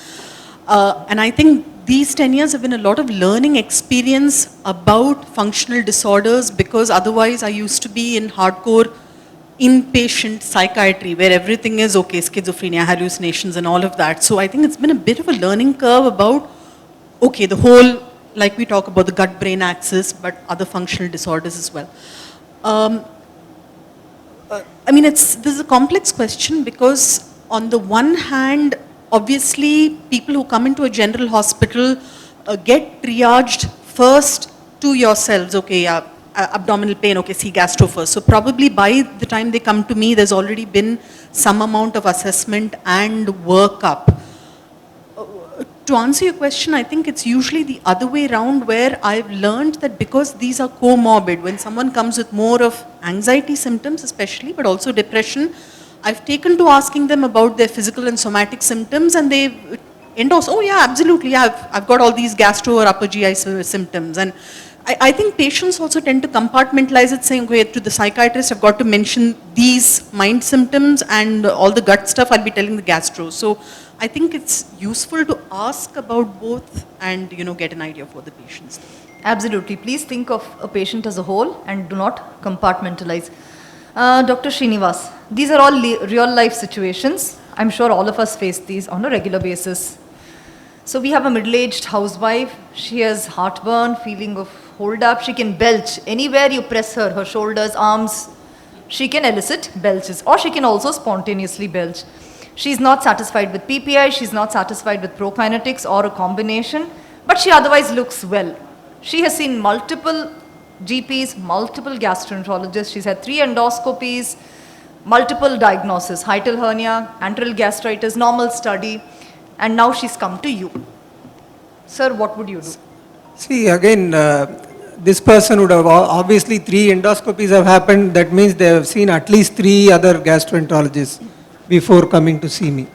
And I think these 10 years have been a lot of learning experience about functional disorders, because otherwise I used to be in hardcore inpatient psychiatry where everything is okay, schizophrenia, hallucinations and all of that. So I think it's been a bit of a learning curve about, okay, the whole like we talk about the gut-brain axis, but other functional disorders as well. I mean, this is a complex question because on the one hand, obviously, people who come into a general hospital get triaged first to yourselves, okay, abdominal pain, okay, see gastro first. So probably by the time they come to me, there's already been some amount of assessment and workup. To answer your question, I think it's usually the other way around, where I've learned that because these are comorbid, when someone comes with more of anxiety symptoms especially, but also depression, I've taken to asking them about their physical and somatic symptoms, and they endorse, oh yeah, absolutely, yeah, I've got all these gastro or upper GI symptoms. And I think patients also tend to compartmentalize it, saying, okay, to the psychiatrist, I've got to mention these mind symptoms, and all the gut stuff, I'll be telling the gastro. So I think it's useful to ask about both and, get an idea of what the patient's doing.
Absolutely. Please think of a patient as a whole and do not compartmentalize. Dr. Srinivas, these are all real life situations. I'm sure all of us face these on a regular basis. So we have a middle-aged housewife. She has heartburn, feeling of hold up. She can belch. Anywhere you press her shoulders, arms, she can elicit belches, or she can also spontaneously belch. She's not satisfied with PPI, she's not satisfied with prokinetics or a combination, but she otherwise looks well. She has seen multiple GPs, multiple gastroenterologists. She's had 3 endoscopies, multiple diagnoses, hiatal hernia, antral gastritis, normal study, and now she's come to you. Sir, what would you do?
See, again, this person would have obviously 3 endoscopies have happened. That means they have seen at least 3 other gastroenterologists before coming to see me.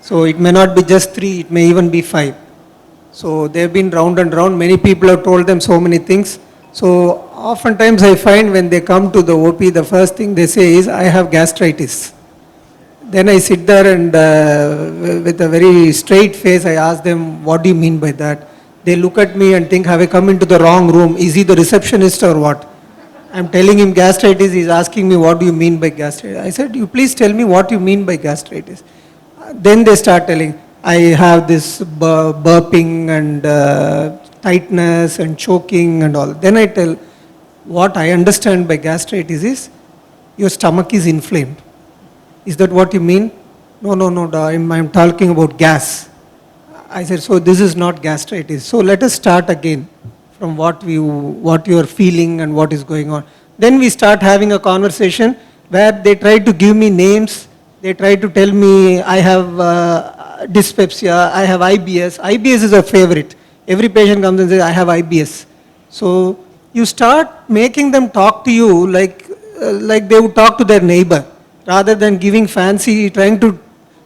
So it may not be just 3, it may even be 5. So they've been round and round. Many people have told them so many things. So oftentimes I find when they come to the OP, the first thing they say is, I have gastritis. Then I sit there and with a very straight face, I ask them, what do you mean by that? They look at me and think, have I come into the wrong room? Is he the receptionist or what? I'm telling him gastritis, he's asking me, what do you mean by gastritis? I said, you please tell me what you mean by gastritis. Then they start telling, I have this burping and tightness and choking and all. Then I tell, what I understand by gastritis is, your stomach is inflamed. Is that what you mean? No, I'm talking about gas. I said, so this is not gastritis. So let us start again from what you are feeling and what is going on. Then we start having a conversation where they try to give me names. They try to tell me I have dyspepsia, I have IBS. IBS is a favorite. Every patient comes and says, I have IBS. So you start making them talk to you like they would talk to their neighbor, rather than giving fancy, trying to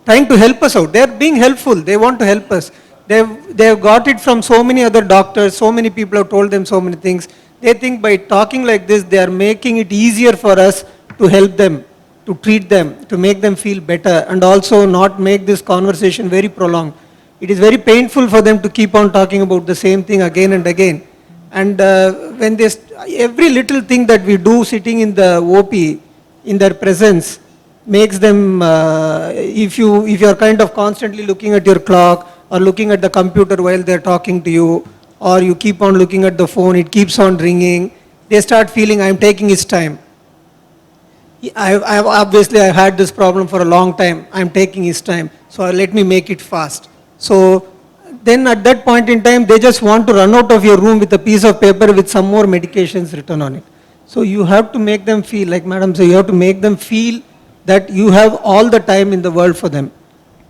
help us out. They are being helpful. They want to help us. They have got it from so many other doctors. So many people have told them so many things. They think by talking like this, they are making it easier for us to help them, to treat them, to make them feel better, and also not make this conversation very prolonged. It is very painful for them to keep on talking about the same thing again and again. And when every little thing that we do sitting in the OP, in their presence, makes them, if you are kind of constantly looking at your clock or looking at the computer while they are talking to you, or you keep on looking at the phone, it keeps on ringing, they start feeling, I am taking his time. Obviously I've had this problem for a long time, I am taking his time, so let me make it fast. So then at that point in time, they just want to run out of your room with a piece of paper with some more medications written on it. So you have to make them feel, like Madam said, you have to make them feel that you have all the time in the world for them.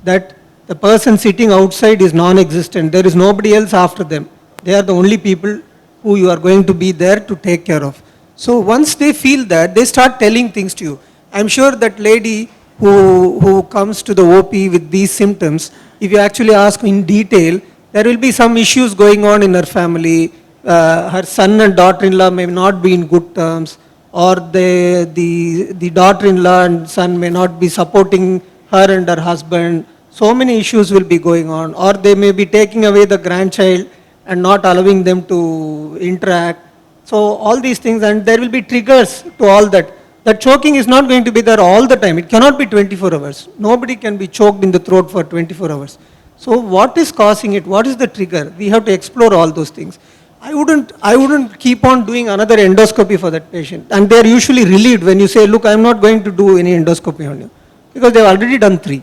That the person sitting outside is non-existent. There is nobody else after them. They are the only people who you are going to be there to take care of. So once they feel that, they start telling things to you. I'm sure that lady who comes to the OP with these symptoms, if you actually ask in detail, there will be some issues going on in her family. Her son and daughter-in-law may not be in good terms, or the daughter-in-law and son may not be supporting her and her husband. So many issues will be going on, or they may be taking away the grandchild and not allowing them to interact. So all these things, and there will be triggers to all that. That choking is not going to be there all the time. It cannot be 24 hours. Nobody can be choked in the throat for 24 hours. So what is causing it? What is the trigger? We have to explore all those things. I wouldn't keep on doing another endoscopy for that patient. And they are usually relieved when you say, look, I'm not going to do any endoscopy on you. Because they've already done 3.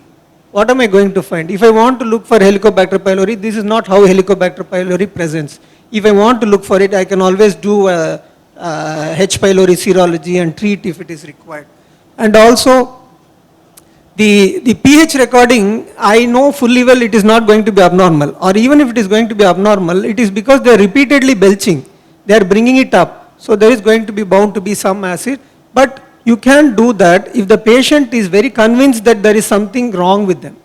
What am I going to find? If I want to look for Helicobacter pylori, this is not how Helicobacter pylori presents. If I want to look for it, I can always do H. pylori serology and treat if it is required. And also, the pH recording, I know fully well it is not going to be abnormal, or even if it is going to be abnormal, it is because they are repeatedly belching. They are bringing it up. So there is going to be bound to be some acid, but you can do that if the patient is very convinced that there is something wrong with them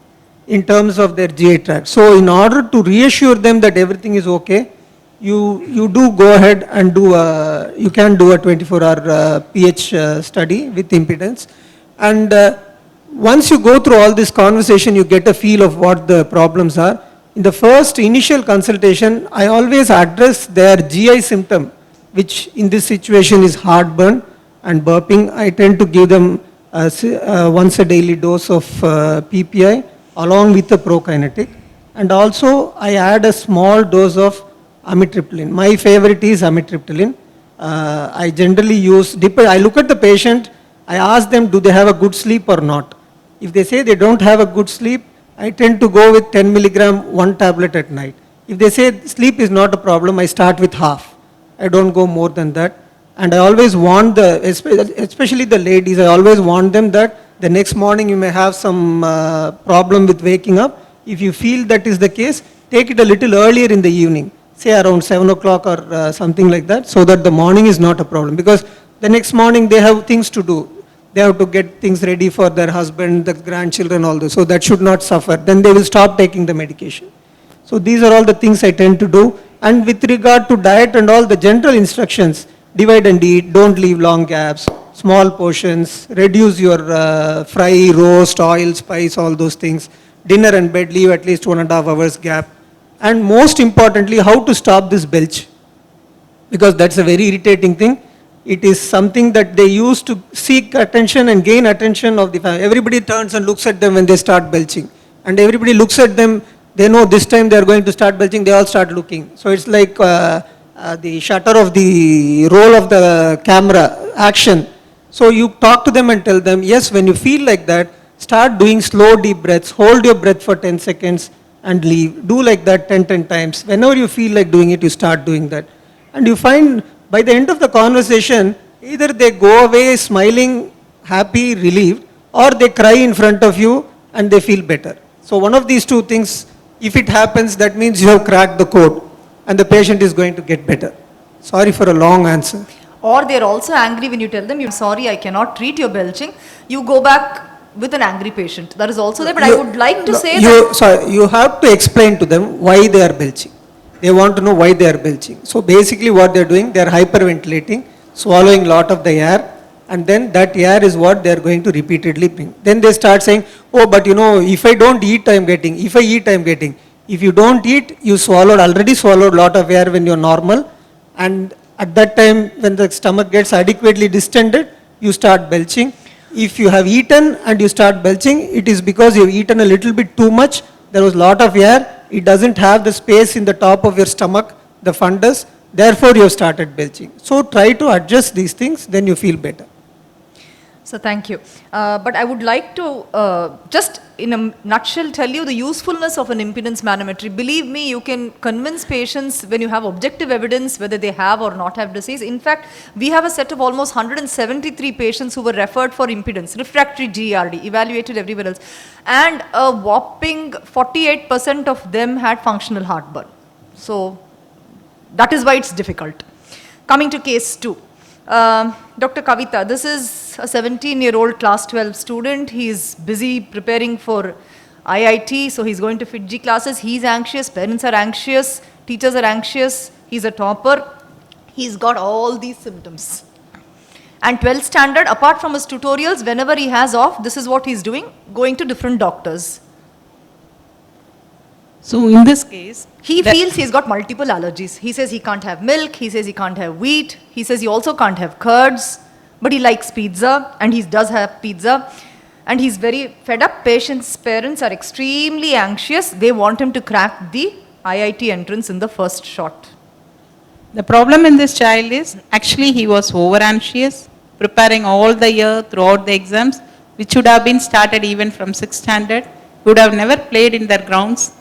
in terms of their GI tract. So in order to reassure them that everything is okay, you do go ahead and you can do a 24-hour pH study with impedance. And once you go through all this conversation, you get a feel of what the problems are. In the first initial consultation, I always address their GI symptom, which in this situation is heartburn and burping. I tend to give them once a daily dose of PPI along with the prokinetic. And also I add a small dose of amitriptyline. My favorite is amitriptyline. I generally use, I look at the patient, I ask them, do they have a good sleep or not? If they say they don't have a good sleep, I tend to go with 10 milligram, 1 tablet at night. If they say sleep is not a problem, I start with half. I don't go more than that. And I always warn especially the ladies, I always warn them that the next morning you may have some problem with waking up. If you feel that is the case, take it a little earlier in the evening, say around 7 o'clock or something like that, so that the morning is not a problem. Because the next morning they have things to do. They have to get things ready for their husband, the grandchildren, all this. So that should not suffer. Then they will stop taking the medication. So these are all the things I tend to do. And with regard to diet and all the general instructions, divide and eat, don't leave long gaps, small portions, reduce your fry, roast, oil, spice, all those things. Dinner and bed, leave at least 1.5 hours gap. And most importantly, how to stop this belch. Because that's a very irritating thing. It is something that they use to seek attention and gain attention of the family. Everybody turns and looks at them when they start belching. And everybody looks at them, they know this time they are going to start belching, they all start looking. So it's like the shutter of the roll of the camera action. So you talk to them and tell them, yes, when you feel like that, start doing slow deep breaths, hold your breath for 10 seconds and leave. Do like that 10 times. Whenever you feel like doing it, you start doing that. And you find by the end of the conversation, either they go away smiling, happy, relieved, or they cry in front of you and they feel better. So one of these 2 things, if it happens, that means you have cracked the code and the patient is going to get better. Sorry for a long answer.
Or they're also angry when you tell them, you're sorry, I cannot treat your belching. You go back with an angry patient. That is also there, but I would like to say that...
you have to explain to them why they are belching. They want to know why they are belching. So basically what they are doing, they are hyperventilating, swallowing lot of the air, and then that air is what they are going to repeatedly bring. Then they start saying, oh, but you know, if I don't eat, I am getting. If I eat, I am getting. If you don't eat, you already swallowed lot of air when you are normal, and at that time when the stomach gets adequately distended, you start belching. If you have eaten and you start belching, it is because you have eaten a little bit too much. There was lot of air. It doesn't have the space in the top of your stomach, the fundus. Therefore, you have started belching. So try to adjust these things, then you feel better.
So thank you. But I would like to just in a nutshell tell you the usefulness of an impedance manometry. Believe me, you can convince patients when you have objective evidence whether they have or not have disease. In fact, we have a set of almost 173 patients who were referred for impedance, refractory GERD, evaluated everywhere else. And a whopping 48% of them had functional heartburn. So that is why it's difficult. Coming to case 2. Dr. Kavita, this is a 17-year-old class 12 student. He is busy preparing for IIT, so he's going to FITG classes. He's anxious, parents are anxious, teachers are anxious, he's a topper. He's got all these symptoms. And 12th standard, apart from his tutorials, whenever he has off, this is what he's doing, going to different doctors.
So in this case,
he feels he's got multiple allergies. He says he can't have milk, he says he can't have wheat, he says he also can't have curds, but he likes pizza and he does have pizza. and he's very fed up. Patients' parents are extremely anxious. They want him to crack the IIT entrance in the first shot.
The problem in this child is actually he was over anxious, preparing all the year throughout the exams, which should have been started even from 6th standard. He would have never played in their grounds.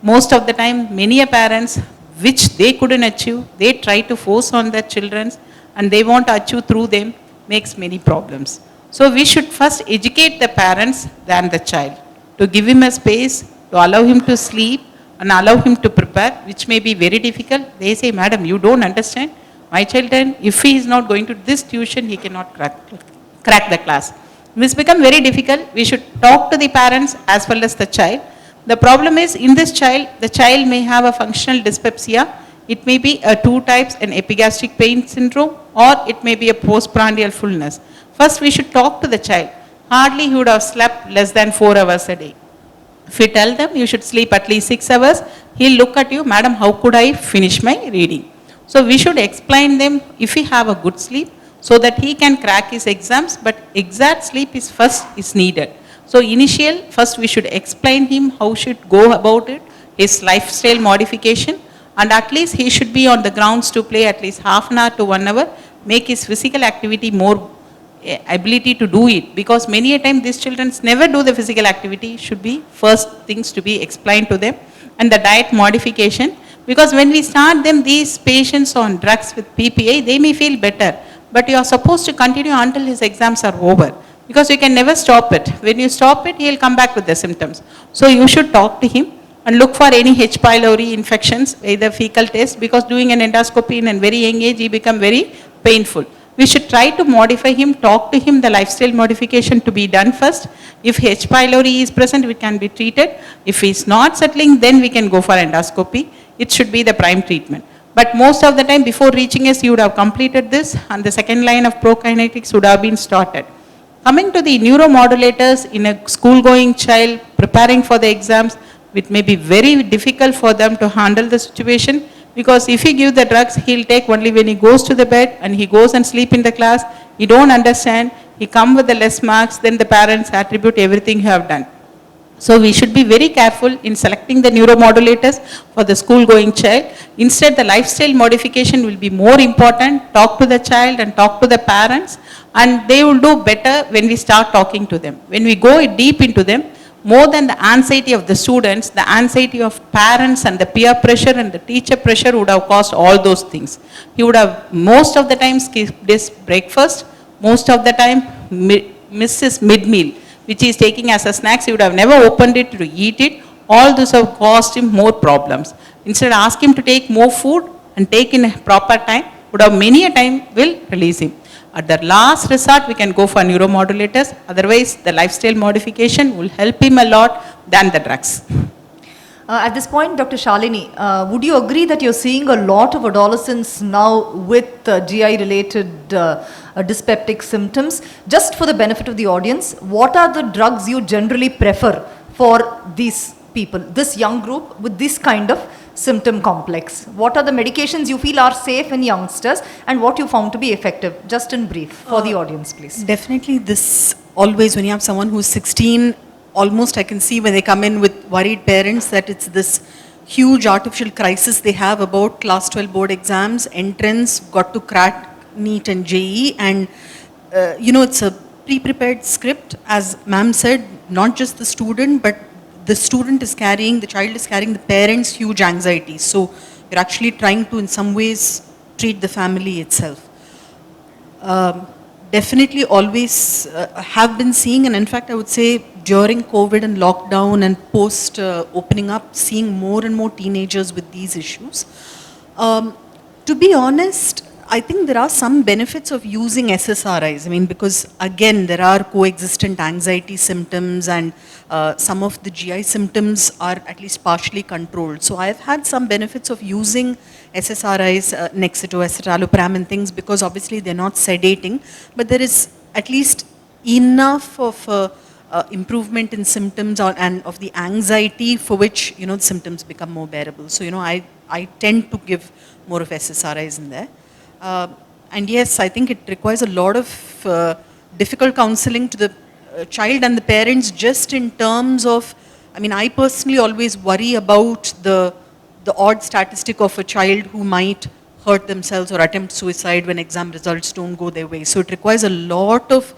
Most of the time, many parents, which they couldn't achieve, they try to force on their children and they want to achieve through them, makes many problems. So we should first educate the parents than the child, to give him a space, to allow him to sleep and allow him to prepare, which may be very difficult. They say, madam, you don't understand. My child, then, if he is not going to this tuition, he cannot crack the class. This become very difficult. We should talk to the parents as well as the child. The problem is in this child, the child may have a functional dyspepsia. It may be a 2 types, an epigastric pain syndrome, or it may be a postprandial fullness. First, we should talk to the child. Hardly he would have slept less than 4 hours a day. If you tell them you should sleep at least 6 hours, he'll look at you, madam, how could I finish my reading? So we should explain them if he have a good sleep so that he can crack his exams, but exact sleep is first is needed. So first we should explain him how should go about it, his lifestyle modification, and at least he should be on the grounds to play at least half an hour to 1 hour, make his physical activity more ability to do it, because many a time these children never do the physical activity, should be first things to be explained to them, and the diet modification, because when we start them, these patients on drugs with PPI, they may feel better, but you are supposed to continue until his exams are over, because you can never stop it. When you stop it, he will come back with the symptoms. So you should talk to him and look for any H. pylori infections, either fecal test, because doing an endoscopy in a very young age, he become very painful. We should try to modify him, talk to him, the lifestyle modification to be done first. If H. pylori is present, it can be treated. If he is not settling, then we can go for endoscopy. It should be the prime treatment. But most of the time, before reaching us, you would have completed this, and the second line of prokinetics would have been started. Coming to the neuromodulators in a school-going child preparing for the exams, it may be very difficult for them to handle the situation, because if you give the drugs, he'll take only when he goes to the bed and he goes and sleep in the class. He don't understand. He come with the less marks, then the parents attribute everything you have done. So we should be very careful in selecting the neuromodulators for the school-going child. Instead, the lifestyle modification will be more important. Talk to the child and talk to the parents, and they will do better when we start talking to them. When we go deep into them, more than the anxiety of the students, the anxiety of parents and the peer pressure and the teacher pressure would have caused all those things. He would have most of the time skipped his breakfast, most of the time missed his mid-meal, which he is taking as a snacks. He would have never opened it to eat it. All those have caused him more problems. Instead, ask him to take more food and take in a proper time, would have many a time will release him. At the last resort, we can go for neuromodulators. Otherwise, the lifestyle modification will help him a lot than the drugs.
At this point, Dr. Shalini, would you agree that you're seeing a lot of adolescents now with GI-related dyspeptic symptoms? Just for the benefit of the audience, what are the drugs you generally prefer for these people, this young group with this kind of symptom complex? What are the medications you feel are safe in youngsters and what you found to be effective? Just in brief for the audience, please.
Definitely this always, when you have someone who's 16, almost I can see when they come in with worried parents that it's this huge artificial crisis they have about class 12 board exams, entrance, got to crack NEET and JEE, and it's a pre-prepared script, as ma'am said, not just the student, but the student is carrying, the child is carrying the parents' huge anxiety. So you're actually trying to in some ways treat the family itself. Definitely always have been seeing, and in fact I would say during COVID and lockdown and post opening up, seeing more and more teenagers with these issues. To be honest, I think there are some benefits of using SSRIs. I mean, because again, there are coexistent anxiety symptoms and some of the GI symptoms are at least partially controlled. So I've had some benefits of using SSRIs, Nexito, escitalopram and things, because obviously they're not sedating, but there is at least enough of improvement in symptoms and of the anxiety for which, the symptoms become more bearable. So, I tend to give more of SSRIs in there. And yes, I think it requires a lot of difficult counseling to the child and the parents just in terms of, I mean, I personally always worry about the odd statistic of a child who might hurt themselves or attempt suicide when exam results don't go their way. So it requires a lot of,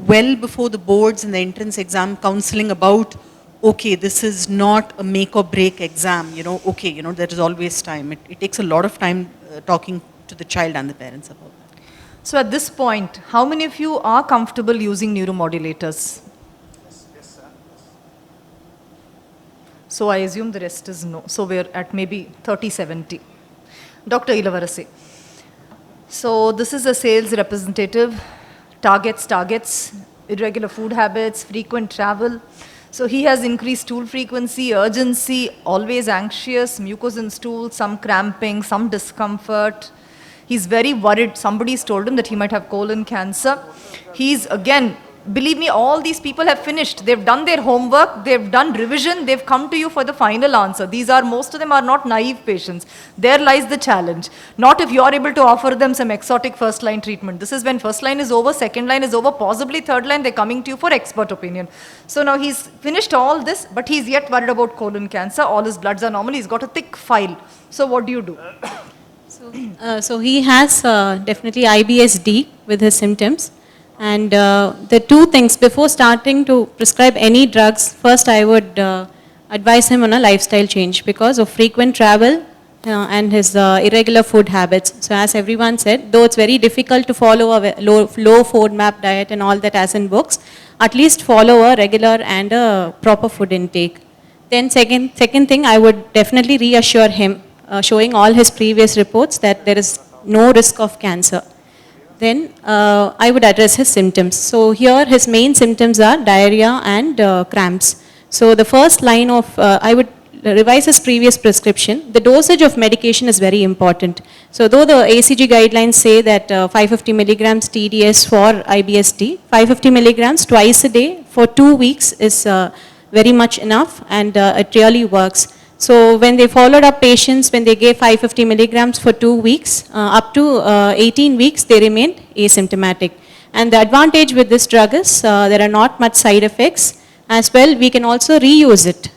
well before the boards and the entrance exam counseling about, okay, this is not a make or break exam, you know, okay, you know, there is always time. It takes a lot of time talking to the child and the parents about that.
So at this point, how many of you are comfortable using neuromodulators?
Yes, sir.
So I assume the rest is no. So we're at maybe 30-70. Dr. Ilavarase. So this is a sales representative, targets, irregular food habits, frequent travel. So he has increased stool frequency, urgency, always anxious, mucus in stool, some cramping, some discomfort. He's very worried. Somebody's told him that he might have colon cancer. He's, again, believe me, all these people have finished. They've done their homework, they've done revision, they've come to you for the final answer. Most of them are not naive patients. There lies the challenge. Not if you're able to offer them some exotic first line treatment. This is when first line is over, second line is over, possibly third line, they're coming to you for expert opinion. So now he's finished all this, but he's yet worried about colon cancer. All his bloods are normal, he's got a thick file. So what do you do?
So he has definitely IBS-D with his symptoms. And the two things, before starting to prescribe any drugs, first I would advise him on a lifestyle change because of frequent travel and his irregular food habits. So as everyone said, though it's very difficult to follow a low FODMAP diet and all that as in books, at least follow a regular and a proper food intake. Then second thing, I would definitely reassure him, showing all his previous reports that there is no risk of cancer. Then I would address his symptoms. So here his main symptoms are diarrhea and cramps. So the first line of, I would revise his previous prescription. The dosage of medication is very important. So though the ACG guidelines say that 550 milligrams TDS for IBS-D, 550 milligrams twice a day for 2 weeks is very much enough, and it really works. So when they followed up patients, when they gave 550 milligrams for 2 weeks, up to 18 weeks, they remained asymptomatic. And the advantage with this drug is there are not much side effects. As well, we can also reuse it.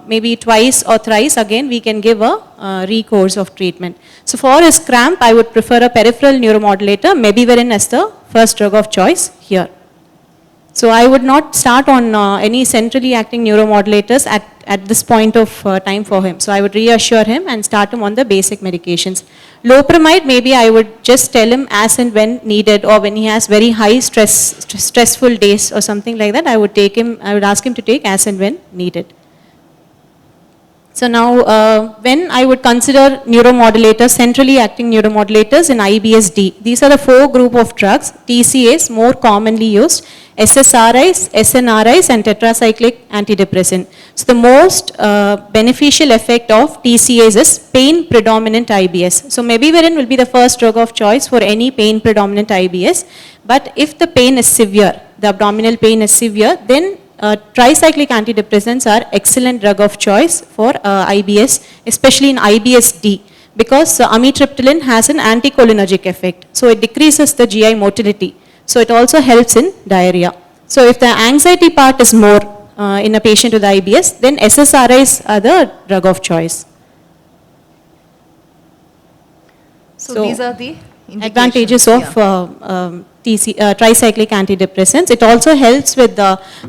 Maybe twice or thrice, again, we can give a recourse of treatment. So for his cramp, I would prefer a peripheral neuromodulator, mebivarin as the first drug of choice here. So I would not start on any centrally acting neuromodulators at this point of time for him. So I would reassure him and start him on the basic medications. Loperamide, maybe I would just tell him as and when needed, or when he has very high stressful days or something like that, I would ask him to take as and when needed. So now, when I would consider neuromodulators, centrally acting neuromodulators in IBS-D, these are the 4 group of drugs. TCAs, more commonly used, SSRIs, SNRIs, and tetracyclic antidepressant. So the most beneficial effect of TCAs is pain-predominant IBS. So mebivarin will be the first drug of choice for any pain-predominant IBS. But if the pain is severe, the abdominal pain is severe, then tricyclic antidepressants are excellent drug of choice for IBS, especially in IBS-D, because amitriptyline has an anticholinergic effect. So it decreases the GI motility. So it also helps in diarrhea. So if the anxiety part is more in a patient with IBS, then SSRIs are the drug of choice.
So these are the
advantages of tricyclic antidepressants. It also helps with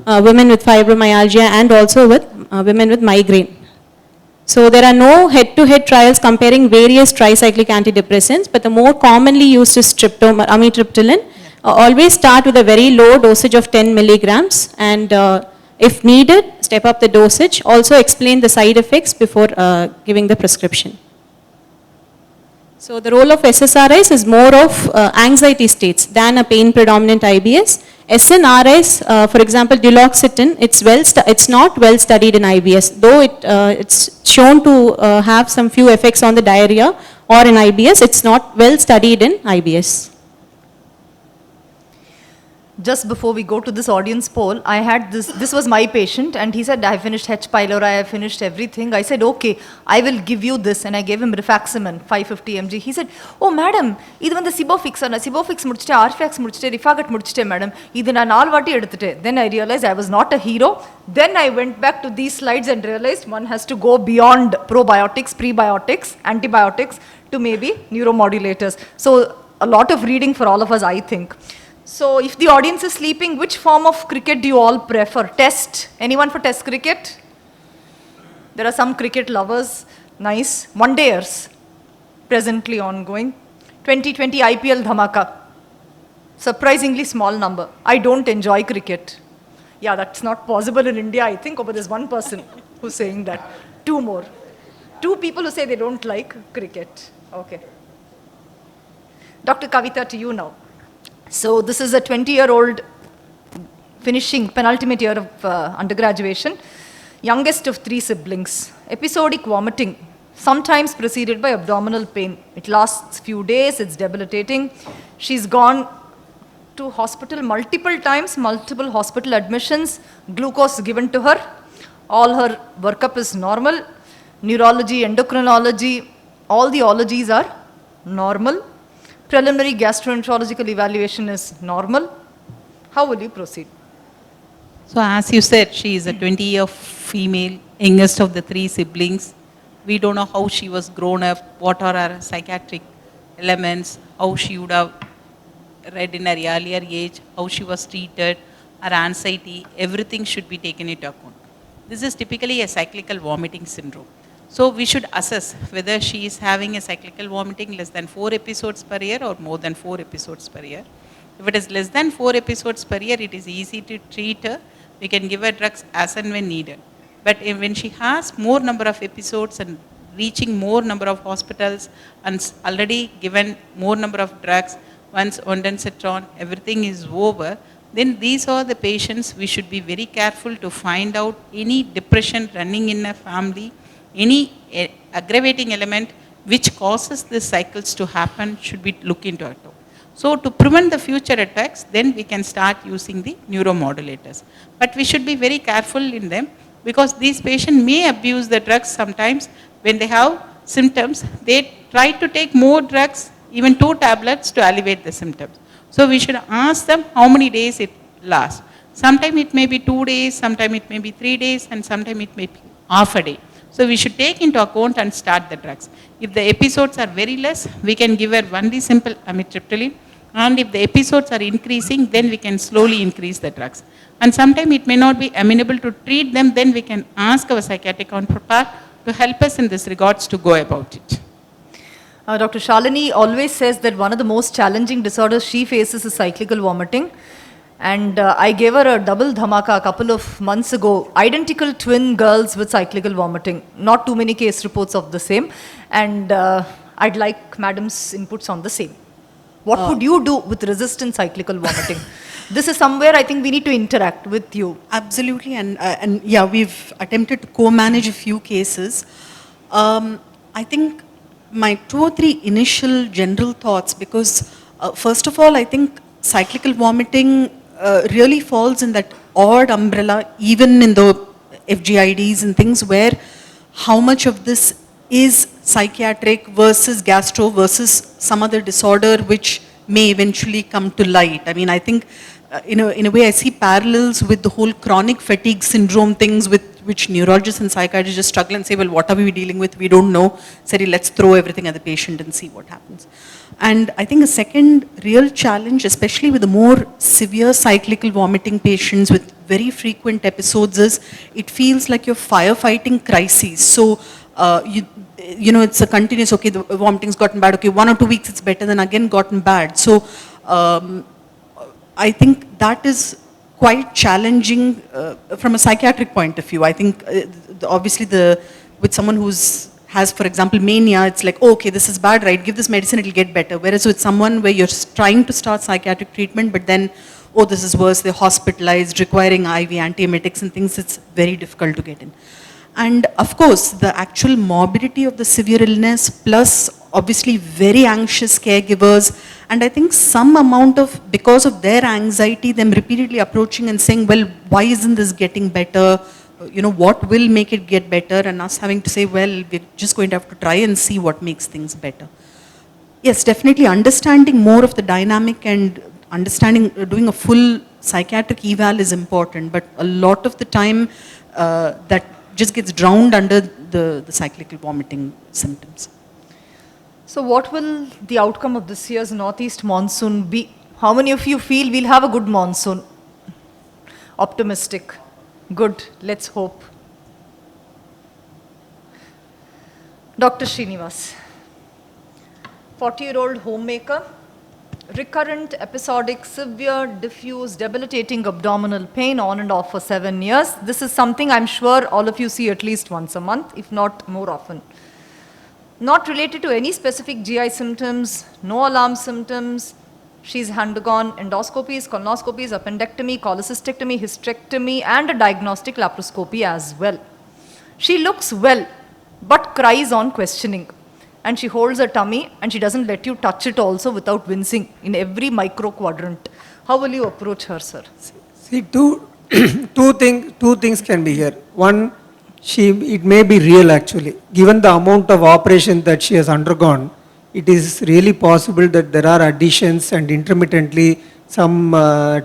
women with fibromyalgia and also with women with migraine. So there are no head-to-head trials comparing various tricyclic antidepressants, but the more commonly used is amitriptyline. Always start with a very low dosage of 10 milligrams, and if needed, step up the dosage. Also explain the side effects before giving the prescription. So the role of SSRIs is more of anxiety states than a pain-predominant IBS. SNRIs, for example, duloxetine, it's not well studied in IBS, though it's shown to have some few effects on the diarrhea, or in IBS, it's not well studied in IBS.
just before we go to this audience poll, I had this was my patient and he said, I finished H. pylori, I finished everything. I said, okay, I will give you this, and I gave him rifaximin, 550 mg. He said, oh madam, this is the Sibofix, Sibofix mudichite, Arfax mudichite, Rifagat mudichite madam, idu na 4 vaati eduthite. Then I realized I was not a hero. Then I went back to these slides and realized one has to go beyond probiotics, prebiotics, antibiotics to maybe neuromodulators. So a lot of reading for all of us, I think. So if the audience is sleeping, which form of cricket do you all prefer? Test? Anyone for test cricket? There are some cricket lovers. Nice. One-dayers presently ongoing. 2020 IPL Dhamaka. Surprisingly small number. I don't enjoy cricket. Yeah, that's not possible in India, I think, but there's one person who's saying that. 2 more. 2 people who say they don't like cricket. Okay. Dr. Kavita, to you now. So this is a 20-year-old finishing penultimate year of undergraduation, youngest of 3 siblings. Episodic vomiting, sometimes preceded by abdominal pain. It lasts few days, it's debilitating. She's gone to hospital multiple times, multiple hospital admissions, glucose given to her. All her workup is normal. Neurology, endocrinology, all the ologies are normal. Preliminary gastroenterological evaluation is normal. How will you proceed?
So as you said, she is a 20-year female, youngest of the 3 siblings. We don't know how she was grown up, what are her psychiatric elements, how she would have read in her earlier age, how she was treated, her anxiety, everything should be taken into account. This is typically a cyclical vomiting syndrome. So we should assess whether she is having a cyclical vomiting less than 4 episodes per year or more than 4 episodes per year. If it is less than 4 episodes per year, it is easy to treat her. We can give her drugs as and when needed. But when she has more number of episodes and reaching more number of hospitals and already given more number of drugs, once ondansetron, everything is over, then these are the patients we should be very careful to find out any depression running in a family, any aggravating element which causes these cycles to happen should be looked into it. So to prevent the future attacks, then we can start using the neuromodulators. But we should be very careful in them because these patients may abuse the drugs sometimes. When they have symptoms, they try to take more drugs, even 2 tablets to alleviate the symptoms. So we should ask them how many days it lasts. Sometimes it may be 2 days, sometimes it may be 3 days, and sometimes it may be half a day. So we should take into account and start the drugs. If the episodes are very less, we can give her only simple amitriptyline. And if the episodes are increasing, then we can slowly increase the drugs. And sometimes it may not be amenable to treat them, then we can ask our psychiatric counterpart to help us in this regards to go about it.
Dr. Shalini always says that one of the most challenging disorders she faces is cyclical vomiting. And I gave her a double dhamaka a couple of months ago, identical twin girls with cyclical vomiting. Not too many case reports of the same. And I'd like Madam's inputs on the same. What would you do with resistant cyclical vomiting? This is somewhere I think we need to interact with you.
Absolutely, and yeah, we've attempted to co-manage a few cases. I think my 2 or 3 initial general thoughts, because first of all, I think cyclical vomiting really falls in that odd umbrella, even in the FGIDs and things, where how much of this is psychiatric versus gastro versus some other disorder which may eventually come to light. I mean, I think in a way I see parallels with the whole chronic fatigue syndrome things with which neurologists and psychiatrists just struggle and say, well, what are we dealing with? We don't know. Sorry, let's throw everything at the patient and see what happens. And I think a second real challenge, especially with the more severe cyclical vomiting patients with very frequent episodes, is it feels like you're firefighting crises. So, you know, it's a continuous, okay, the vomiting's gotten bad, okay, 1 or 2 weeks it's better, then again gotten bad. So, I think that is quite challenging from a psychiatric point of view. I think obviously with someone has, for example, mania, it's like, oh, okay, this is bad, right? Give this medicine, it'll get better. Whereas with someone where you're trying to start psychiatric treatment, but then, oh, this is worse, they're hospitalized, requiring IV antiemetics and things, it's very difficult to get in. And of course, the actual morbidity of the severe illness plus obviously very anxious caregivers, and I think some amount of, because of their anxiety, them repeatedly approaching and saying, well, why isn't this getting better? What will make it get better? And us having to say, well, we're just going to have to try and see what makes things better. Yes, definitely understanding more of the dynamic and understanding, doing a full psychiatric eval is important, but a lot of the time that just gets drowned under the cyclical vomiting symptoms.
So what will the outcome of this year's Northeast monsoon be? How many of you feel we'll have a good monsoon? Optimistic. Good. Let's hope. Dr. Srinivas, 40-year-old homemaker, recurrent, episodic, severe, diffuse, debilitating abdominal pain on and off for 7 years. This is something I'm sure all of you see at least once a month, if not more often. Not related to any specific GI symptoms, no alarm symptoms. She's undergone endoscopies, colonoscopies, appendectomy, cholecystectomy, hysterectomy, and a diagnostic laparoscopy as well. She looks well, but cries on questioning. And she holds her tummy, and she doesn't let you touch it also without wincing in every micro quadrant. How will you approach her, sir?
See, two things can be here. One, it may be real actually. Given the amount of operation that she has undergone, it is really possible that there are additions and intermittently some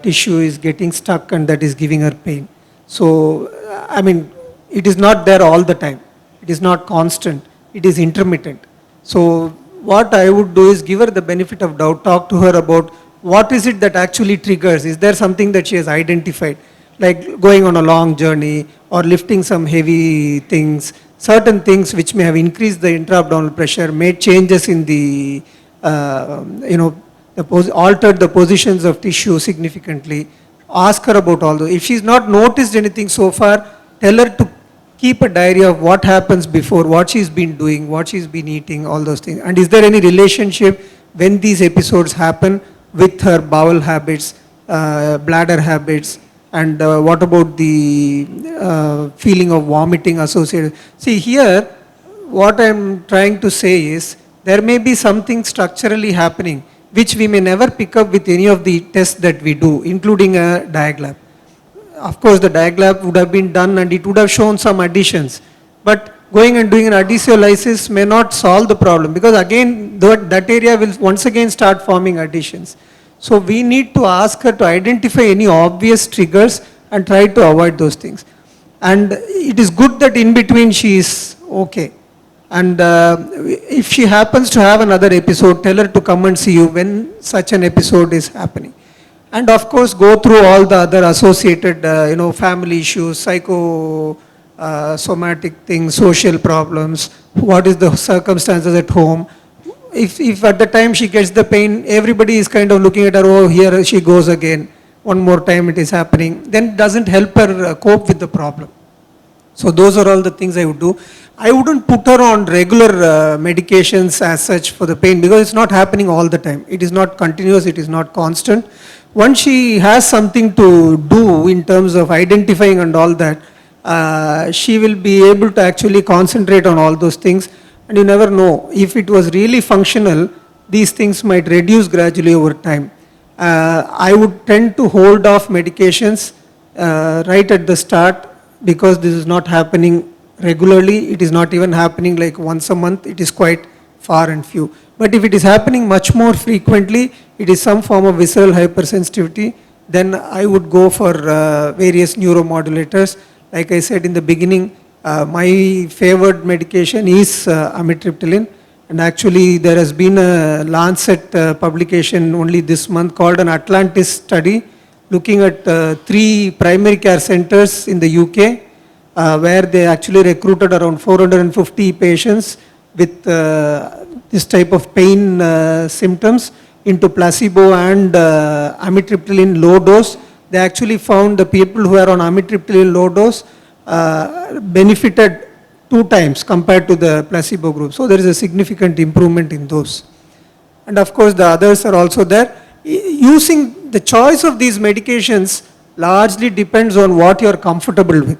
tissue is getting stuck and that is giving her pain. So, I mean, it is not there all the time. It is not constant. It is intermittent. So, what I would do is give her the benefit of doubt, talk to her about what is it that actually triggers. Is there something that she has identified, like going on a long journey or lifting some heavy things, certain things which may have increased the intra-abdominal pressure, made changes in the, altered the positions of tissue significantly. Ask her about all those. If she's not noticed anything so far, tell her to keep a diary of what happens before, what she's been doing, what she's been eating, all those things. And is there any relationship when these episodes happen with her bowel habits, bladder habits, and what about the feeling of vomiting associated? See here, what I'm trying to say is, there may be something structurally happening which we may never pick up with any of the tests that we do, including a diaglab. Of course, the diaglab would have been done and it would have shown some additions. But going and doing an adhesiolysis may not solve the problem, because again, that area will once again start forming additions. So we need to ask her to identify any obvious triggers and try to avoid those things. And it is good that in between she is okay. And if she happens to have another episode, tell her to come and see you when such an episode is happening. And of course, go through all the other associated, family issues, somatic things, social problems, what is the circumstances at home. If at the time she gets the pain, everybody is kind of looking at her, oh, here she goes again, one more time it is happening, then it doesn't help her cope with the problem. So those are all the things I would do. I wouldn't put her on regular medications as such for the pain, because it's not happening all the time. It is not continuous, it is not constant. Once she has something to do in terms of identifying and all that, she will be able to actually concentrate on all those things. And you never know, if it was really functional, these things might reduce gradually over time. I would tend to hold off medications right at the start, because this is not happening regularly. It is not even happening like once a month. It is quite far and few. But if it is happening much more frequently, it is some form of visceral hypersensitivity, then I would go for various neuromodulators. Like I said in the beginning, my favored medication is amitriptyline, and actually there has been a Lancet publication only this month called an Atlantis study, looking at 3 primary care centers in the UK, where they actually recruited around 450 patients with this type of pain symptoms into placebo and amitriptyline low dose. They actually found the people who are on amitriptyline low dose benefited 2 times compared to the placebo group. So there is a significant improvement in those. And of course the others are also there. Using the choice of these medications largely depends on what you are comfortable with.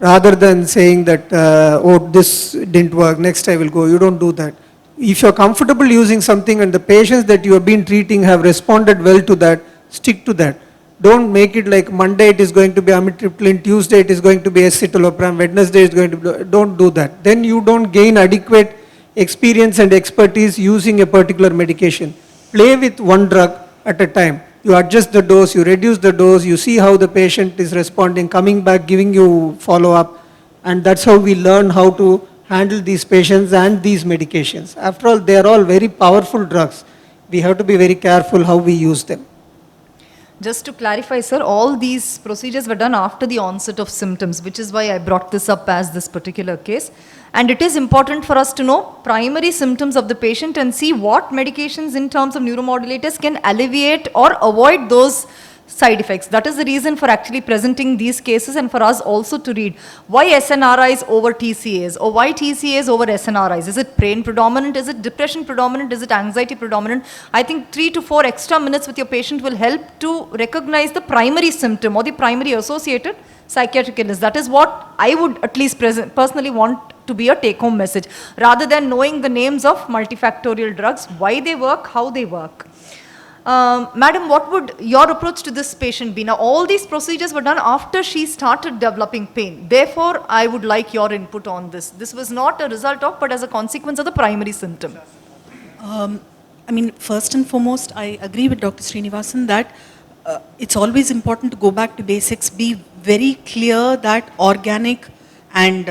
Rather than saying that, oh, this didn't work, next I will go. You don't do that. if you're comfortable using something and the patients that you have been treating have responded well to that, stick to that. Don't make it like Monday it is going to be amitriptyline, Tuesday it is going to be escitalopram, Wednesday is going to be, don't do that. Then you don't gain adequate experience and expertise using a particular medication. Play with one drug at a time. You adjust the dose, you reduce the dose, you see how the patient is responding, coming back, giving you follow-up, and that's how we learn how to handle these patients and these medications. After all, they are all very powerful drugs. We have to be very careful how we use them.
Just to clarify, sir, all these procedures were done after the onset of symptoms, which is why I brought this up as this particular case. And it is important for us to know primary symptoms of the patient and see what medications in terms of neuromodulators can alleviate or avoid those side effects. That is the reason for actually presenting these cases and for us also to read why SNRIs over TCAs or why TCAs over SNRIs. Is it pain predominant? Is it depression predominant? Is it anxiety predominant? I think 3 to 4 extra minutes with your patient will help to recognize the primary symptom or the primary associated psychiatric illness. That is what I would at least personally want to be a take-home message, rather than knowing the names of multifactorial drugs, why they work, how they work. Madam, what would your approach to this patient be? Now, all these procedures were done after she started developing pain. Therefore, I would like your input on this. This was not a result of, but as a consequence of the primary symptom.
I mean, first and foremost, I agree with Dr. Srinivasan that it's always important to go back to basics, be very clear that organic and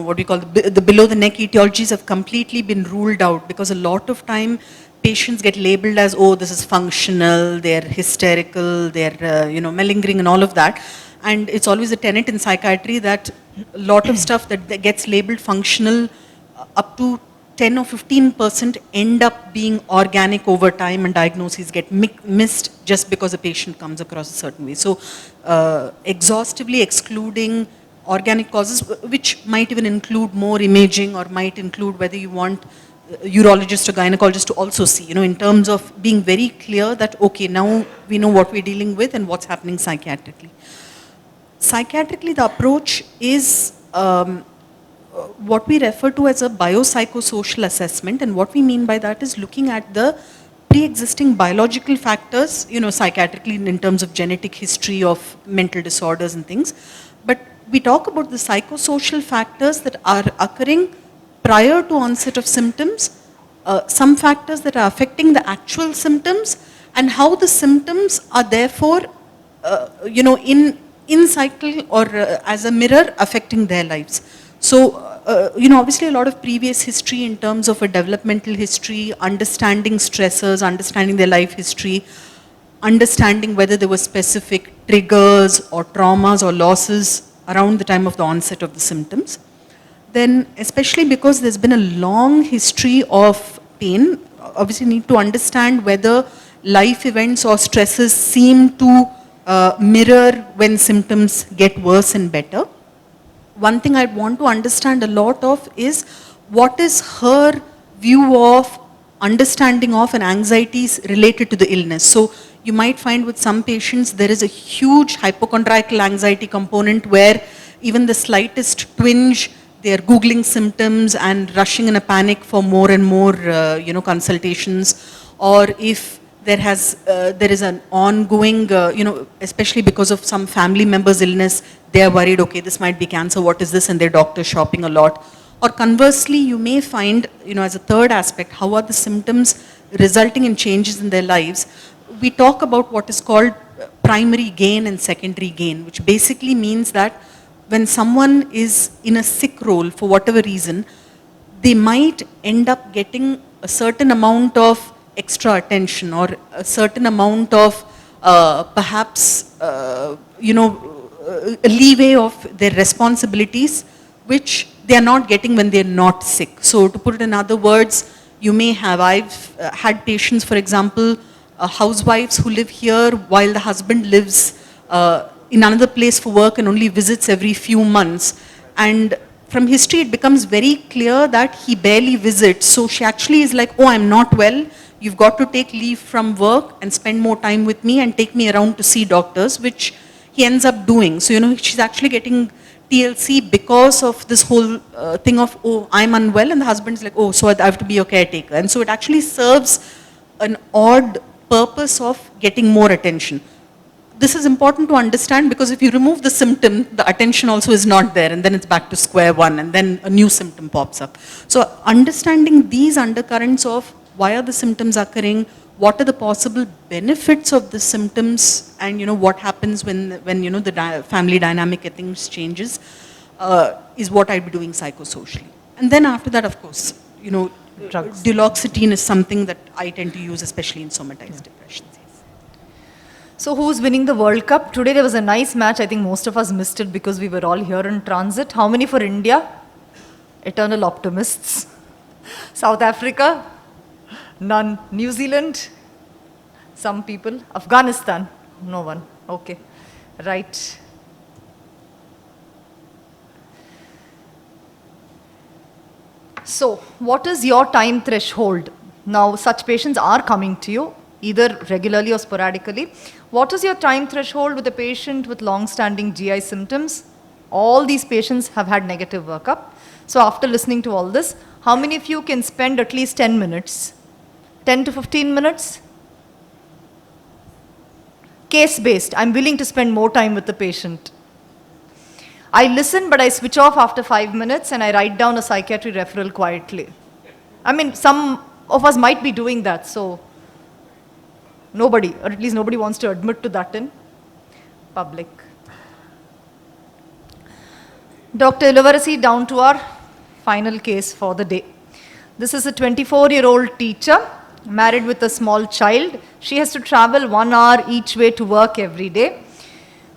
what we call the below the neck etiologies have completely been ruled out, because a lot of time patients get labeled as, oh, this is functional, they're hysterical, they're malingering and all of that. And it's always a tenet in psychiatry that a lot of stuff that gets labeled functional, up to 10 or 15% end up being organic over time, and diagnoses get missed just because a patient comes across a certain way. So exhaustively excluding organic causes, which might even include more imaging or might include whether you want urologist or gynecologist to also see, in terms of being very clear that, okay, now we know what we're dealing with and what's happening psychiatrically. Psychiatrically, the approach is what we refer to as a biopsychosocial assessment, and what we mean by that is looking at the pre-existing biological factors, psychiatrically in terms of genetic history of mental disorders and things. But we talk about the psychosocial factors that are occurring prior to onset of symptoms, some factors that are affecting the actual symptoms, and how the symptoms are therefore, in cycle or as a mirror affecting their lives. So, obviously a lot of previous history in terms of a developmental history, understanding stressors, understanding their life history, understanding whether there were specific triggers or traumas or losses around the time of the onset of the symptoms. Then, especially because there's been a long history of pain, obviously need to understand whether life events or stresses seem to mirror when symptoms get worse and better. One thing I'd want to understand a lot of is what is her view of understanding of and anxieties related to the illness. So you might find with some patients there is a huge hypochondriacal anxiety component where even the slightest twinge, they are Googling symptoms and rushing in a panic for more and more consultations. Or if there is an ongoing, especially because of some family member's illness, they are worried, okay, this might be cancer, what is this? And their doctor shopping a lot. Or conversely, you may find, as a third aspect, how are the symptoms resulting in changes in their lives? We talk about what is called primary gain and secondary gain, which basically means that when someone is in a sick role for whatever reason, they might end up getting a certain amount of extra attention or a certain amount of perhaps, a leeway of their responsibilities, which they are not getting when they're not sick. So to put it in other words, you may have, I've had patients, for example, housewives who live here while the husband lives in another place for work and only visits every few months. And from history, it becomes very clear that he barely visits. So she actually is like, oh, I'm not well. You've got to take leave from work and spend more time with me and take me around to see doctors, which he ends up doing. So, she's actually getting TLC because of this whole thing of, oh, I'm unwell, and the husband's like, oh, so I have to be your caretaker. And so it actually serves an odd purpose of getting more attention. This is important to understand, because if you remove the symptom, the attention also is not there, and then it's back to square one, and then a new symptom pops up. So understanding these undercurrents of why are the symptoms occurring, what are the possible benefits of the symptoms, and what happens when the family dynamic things changes, is what I'd be doing psychosocially. And then after that, of course,
drugs.
Duloxetine is something that I tend to use, especially in somatized depressions.
So who's winning the World Cup? Today there was a nice match. I think most of us missed it because we were all here in transit. How many for India? Eternal optimists. South Africa? None. New Zealand? Some people. Afghanistan? No one. Okay. Right. So, what is your time threshold? Now, such patients are coming to you, either regularly or sporadically. What is your time threshold with a patient with long-standing GI symptoms? All these patients have had negative workup. So after listening to all this, how many of you can spend at least 10 minutes? 10 to 15 minutes? Case-based. I'm willing to spend more time with the patient. I listen, but I switch off after 5 minutes and I write down a psychiatry referral quietly. I mean, some of us might be doing that, so nobody, or at least nobody wants to admit to that in public. Dr. Illavarasi, down to our final case for the day. This is a 24-year-old teacher, married with a small child. She has to travel 1 hour each way to work every day.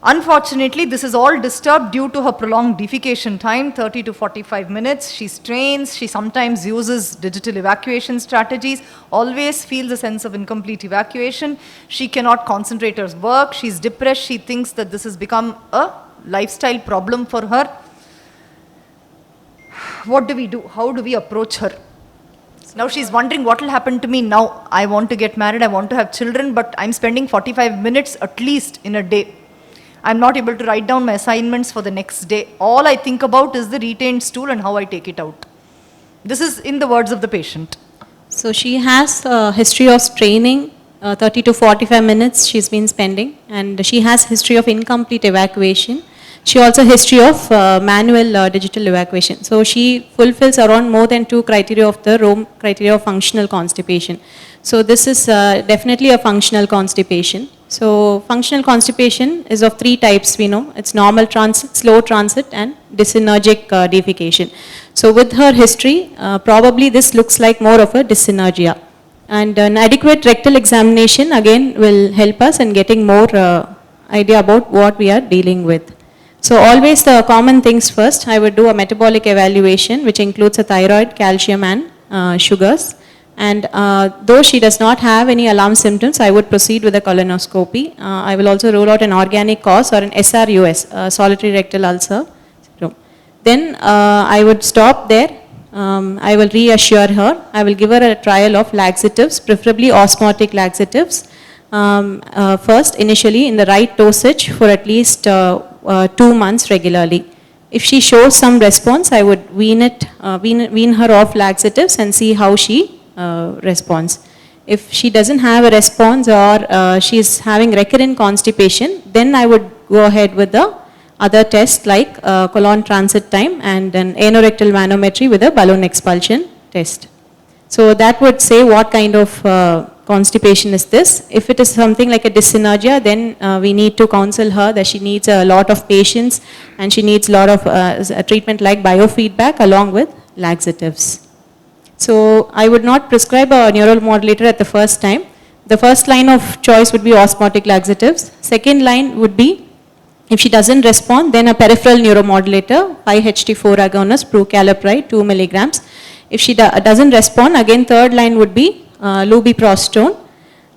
Unfortunately, this is all disturbed due to her prolonged defecation time, 30 to 45 minutes. She strains, she sometimes uses digital evacuation strategies, always feels a sense of incomplete evacuation. She cannot concentrate her work, she's depressed, she thinks that this has become a lifestyle problem for her. What do we do? How do we approach her? Now she's wondering what will happen to me now. I want to get married, I want to have children, but I'm spending 45 minutes at least in a day. I'm not able to write down my assignments for the next day. All I think about is the retained stool and how I take it out. This is in the words of the patient.
So she has a history of straining, 30 to 45 minutes she's been spending, and she has history of incomplete evacuation. She also history of manual digital evacuation. So she fulfills around more than 2 criteria of the Rome criteria of functional constipation. So this is definitely a functional constipation. So functional constipation is of 3 types we know. It's normal transit, slow transit, and dysynergic defecation. So with her history, probably this looks like more of a dysynergia. And an adequate rectal examination again will help us in getting more idea about what we are dealing with. So always the common things first. I would do a metabolic evaluation which includes a thyroid, calcium and sugars. And though she does not have any alarm symptoms, I would proceed with a colonoscopy. I will also rule out an organic cause or an SRUS, solitary rectal ulcer. Then I would stop there. I will reassure her. I will give her a trial of laxatives, preferably osmotic laxatives. First, initially in the right dosage for at least 2 months regularly. If she shows some response, I would wean her off laxatives and see how she responds. If she doesn't have a response or she is having recurrent constipation, then I would go ahead with the other tests like colon transit time and an anorectal manometry with a balloon expulsion test. So that would say what kind of constipation is this. If it is something like a dysynergia, then we need to counsel her that she needs a lot of patience and she needs a lot of treatment like biofeedback along with laxatives. So I would not prescribe a neural modulator at the first time. The first line of choice would be osmotic laxatives. Second line would be, if she doesn't respond, then a peripheral neuromodulator, 5-HT4 agonist, prucalopride, 2 milligrams. If she doesn't respond, again third line would be lubiprostone.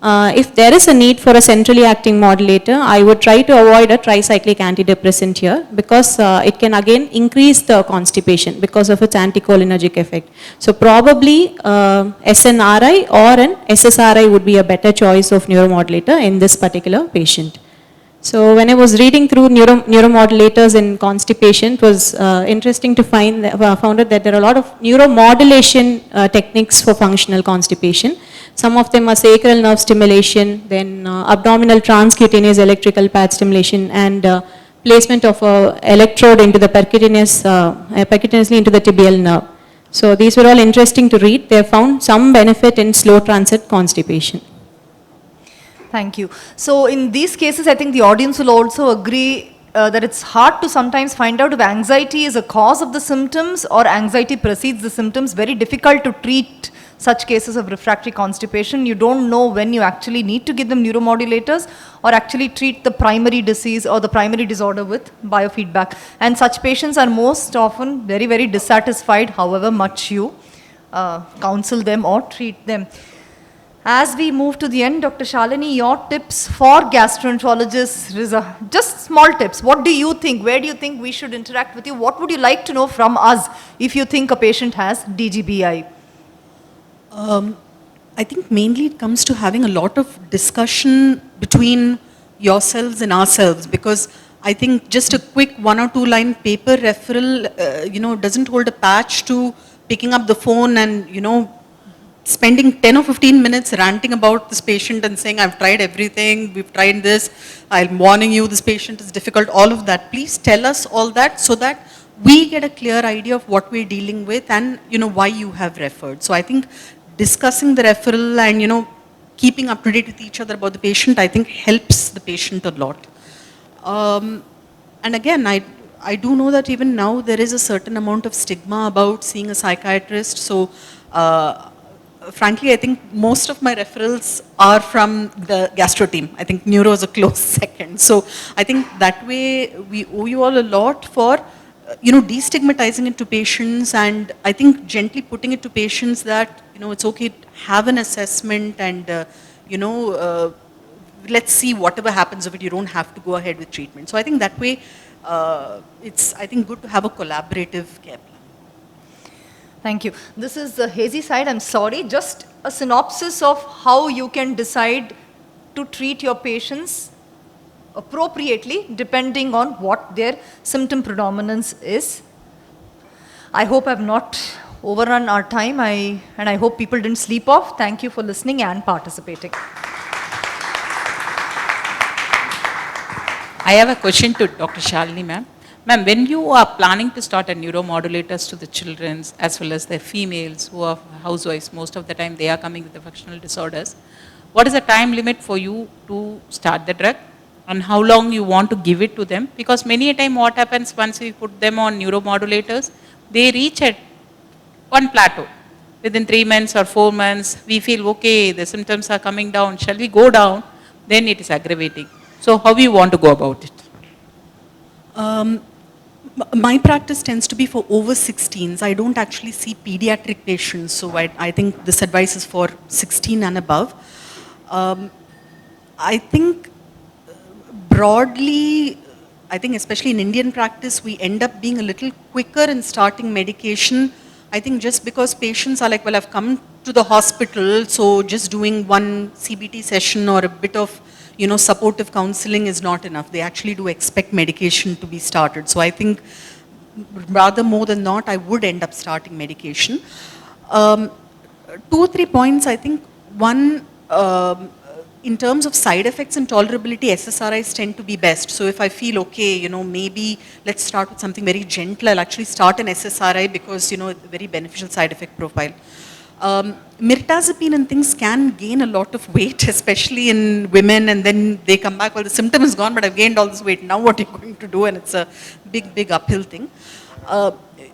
If there is a need for a centrally acting modulator, I would try to avoid a tricyclic antidepressant here because it can again increase the constipation because of its anticholinergic effect. So probably SNRI or an SSRI would be a better choice of neuromodulator in this particular patient. So when I was reading through neuromodulators in constipation, it was interesting to found out that there are a lot of neuromodulation techniques for functional constipation. Some of them are sacral nerve stimulation, then abdominal transcutaneous electrical pad stimulation, and placement of a electrode into the percutaneously into the tibial nerve. So these were all interesting to read. They have found some benefit in slow transit constipation.
Thank you. So in these cases, I think the audience will also agree that it's hard to sometimes find out if anxiety is a cause of the symptoms or anxiety precedes the symptoms. Very difficult to treat such cases of refractory constipation. You don't know when you actually need to give them neuromodulators or actually treat the primary disease or the primary disorder with biofeedback. And such patients are most often very, very dissatisfied, however much you counsel them or treat them. As we move to the end, Dr. Shalini, your tips for gastroenterologists, just small tips. What do you think? Where do you think we should interact with you? What would you like to know from us if you think a patient has DGBI?
I think mainly it comes to having a lot of discussion between yourselves and ourselves, because I think just a quick 1 or 2 line paper referral, doesn't hold a patch to picking up the phone and, spending 10 or 15 minutes ranting about this patient and saying, I've tried everything, we've tried this, I'm warning you, this patient is difficult, all of that. Please tell us all that so that we get a clear idea of what we're dealing with and, why you have referred. So I think discussing the referral and, keeping up to date with each other about the patient, I think helps the patient a lot. And again, I do know that even now there is a certain amount of stigma about seeing a psychiatrist. So frankly, I think most of my referrals are from the gastro team. I think neuro is a close second. So I think that way we owe you all a lot for, destigmatizing it to patients, and I think gently putting it to patients that, it's okay to have an assessment and, let's see whatever happens of it. You don't have to go ahead with treatment. So I think that way, it's, I think, good to have a collaborative care plan.
Thank you. This is the hazy side. I'm sorry. Just a synopsis of how you can decide to treat your patients appropriately depending on what their symptom predominance is. I hope I've not overrun our time and I hope people didn't sleep off. Thank you for listening and participating.
I have a question to Dr. Shalini, ma'am. Ma'am, when you are planning to start a neuromodulators to the children as well as the females who are housewives, most of the time they are coming with the functional disorders, what is the time limit for you to start the drug and how long you want to give it to them? Because many a time what happens once we put them on neuromodulators, they reach at one plateau. Within 3 months or 4 months, we feel, okay, the symptoms are coming down, shall we go down? Then it is aggravating. So how do you want to go about it?
My practice tends to be for over 16s. I don't actually see pediatric patients, so I think this advice is for 16 and above. I think broadly, I think especially in Indian practice, we end up being a little quicker in starting medication. I think just because patients are like, well, I've come to the hospital, so just doing one CBT session or a bit of supportive counseling is not enough. They actually do expect medication to be started. So I think rather more than not, I would end up starting medication. 2 or 3 points, I think. One, in terms of side effects and tolerability, SSRIs tend to be best. So if I feel, okay, maybe let's start with something very gentle, I'll actually start an SSRI because, very beneficial side effect profile. Mirtazapine and things can gain a lot of weight, especially in women, and then they come back, well, the symptom is gone, but I've gained all this weight. Now what are you going to do? And it's a big, big uphill thing.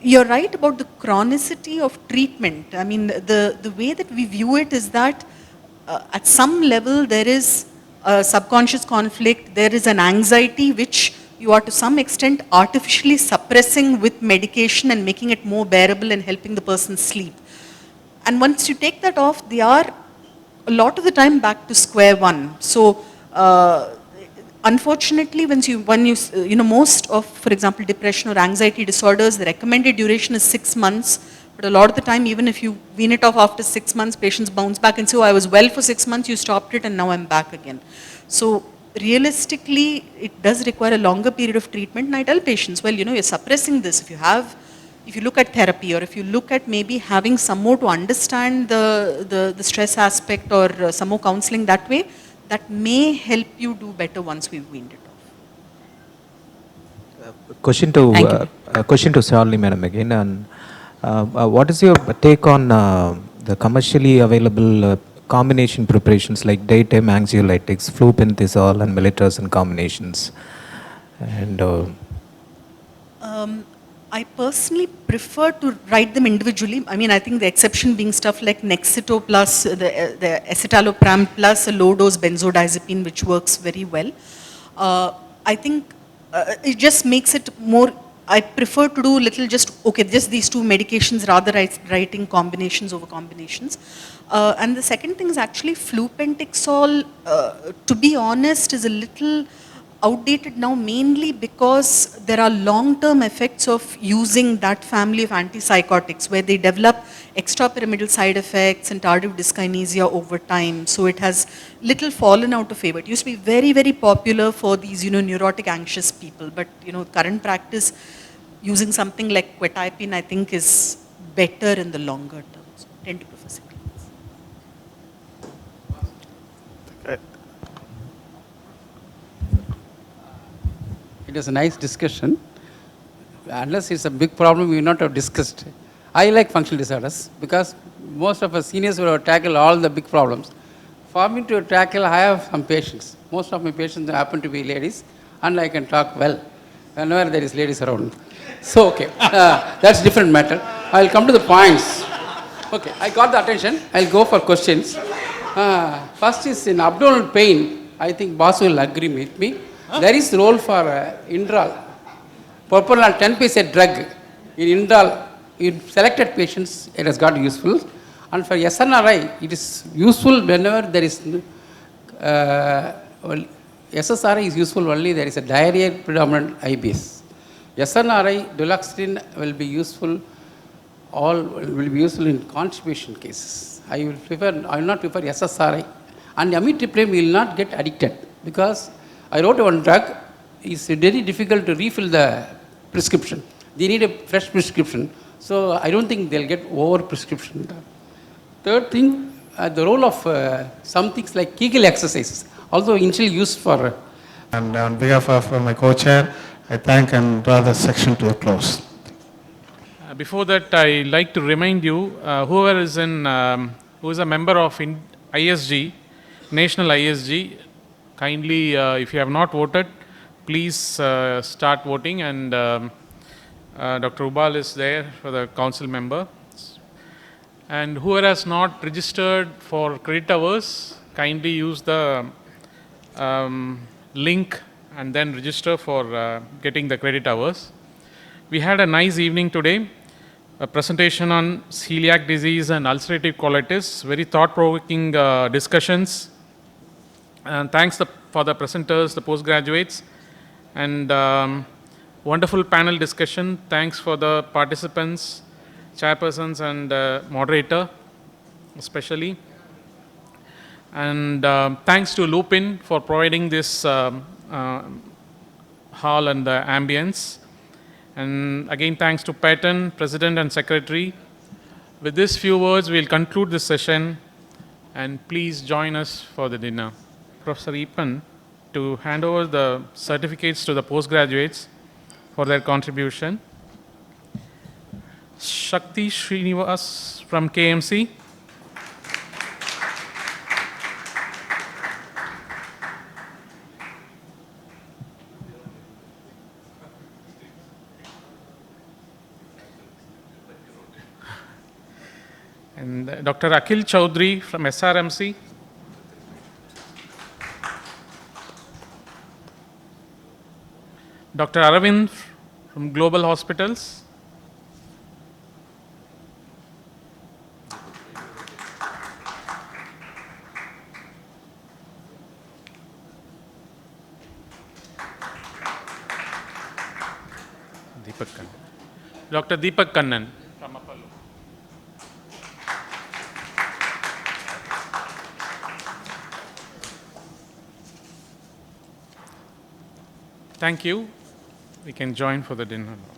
You're right about the chronicity of treatment. I mean, the way that we view it is that at some level there is a subconscious conflict, there is an anxiety which you are to some extent artificially suppressing with medication and making it more bearable and helping the person sleep. And once you take that off, they are a lot of the time back to square one. So unfortunately, when you most of, for example, depression or anxiety disorders, the recommended duration is 6 months. But a lot of the time, even if you wean it off after 6 months, patients bounce back and say, oh, I was well for 6 months, you stopped it, and now I'm back again. So realistically, it does require a longer period of treatment. And I tell patients, well, you're suppressing this. If you look at therapy, or if you look at maybe having some more to understand the stress aspect, or some more counseling that way, that may help you do better once we've weaned it off.
Question to Charlie, madam, again. And what is your take on the commercially available combination preparations like daytime anxiolytics, flupentazole and melitrazone combinations? And
I personally prefer to write them individually. I mean, I think the exception being stuff like Nexito plus the escitalopram plus a low-dose benzodiazepine, which works very well. I think it just makes it more, I prefer to do little just these two medications rather writing combinations over combinations. And the second thing is actually flupentixol, to be honest, is a little outdated now, mainly because there are long-term effects of using that family of antipsychotics where they develop extrapyramidal side effects and tardive dyskinesia over time. So it has little fallen out of favor. It used to be very, very popular for these, neurotic, anxious people. But, current practice using something like quetiapine, I think, is better in the longer term. So I tend to prefer single.
It was a nice discussion. Unless it's a big problem, we will not have discussed. I like functional disorders because most of us seniors will tackle all the big problems. For me to tackle, I have some patients. Most of my patients happen to be ladies, and I can talk well whenever there is ladies around. So, okay, that's different matter. I'll come to the points. Okay, I got the attention. I'll go for questions. First is in abdominal pain. I think boss will agree with me. There is role for Indral. Propranolol 10% drug in Indral, in selected patients, it has got useful. And for SNRI, it is useful whenever there is, SSRI is useful only there is a diarrhea predominant IBS. SNRI, duloxetine will be useful, in constipation cases. I will not prefer SSRI. And amitriptyline will not get addicted because I wrote one drug, it's very difficult to refill the prescription. They need a fresh prescription. So I don't think they'll get over prescription. Third thing, the role of some things like Kegel exercises, although initially used for.
And on behalf of my co-chair, I thank and draw the section to a close.
Before that, I like to remind you, who is a member of ISG, National ISG, kindly, if you have not voted, please start voting. And Dr. Ubal is there for the council member. And whoever has not registered for credit hours, kindly use the link and then register for getting the credit hours. We had a nice evening today, a presentation on celiac disease and ulcerative colitis, very thought-provoking discussions. And thanks for the presenters, the postgraduates, and wonderful panel discussion. Thanks for the participants, chairpersons, and moderator, especially. And thanks to Lupin for providing this hall and the ambience. And again, thanks to Patton, President and Secretary. With these few words, we'll conclude this session. And please join us for the dinner. Professor Eapen to hand over the certificates to the postgraduates for their contribution. Shakti Srinivas from KMC. And Dr. Akhil Chaudhary from SRMC. Dr. Aravind from Global Hospitals. Dr. Deepak Kannan from Apollo. Thank you. We can join for the dinner now.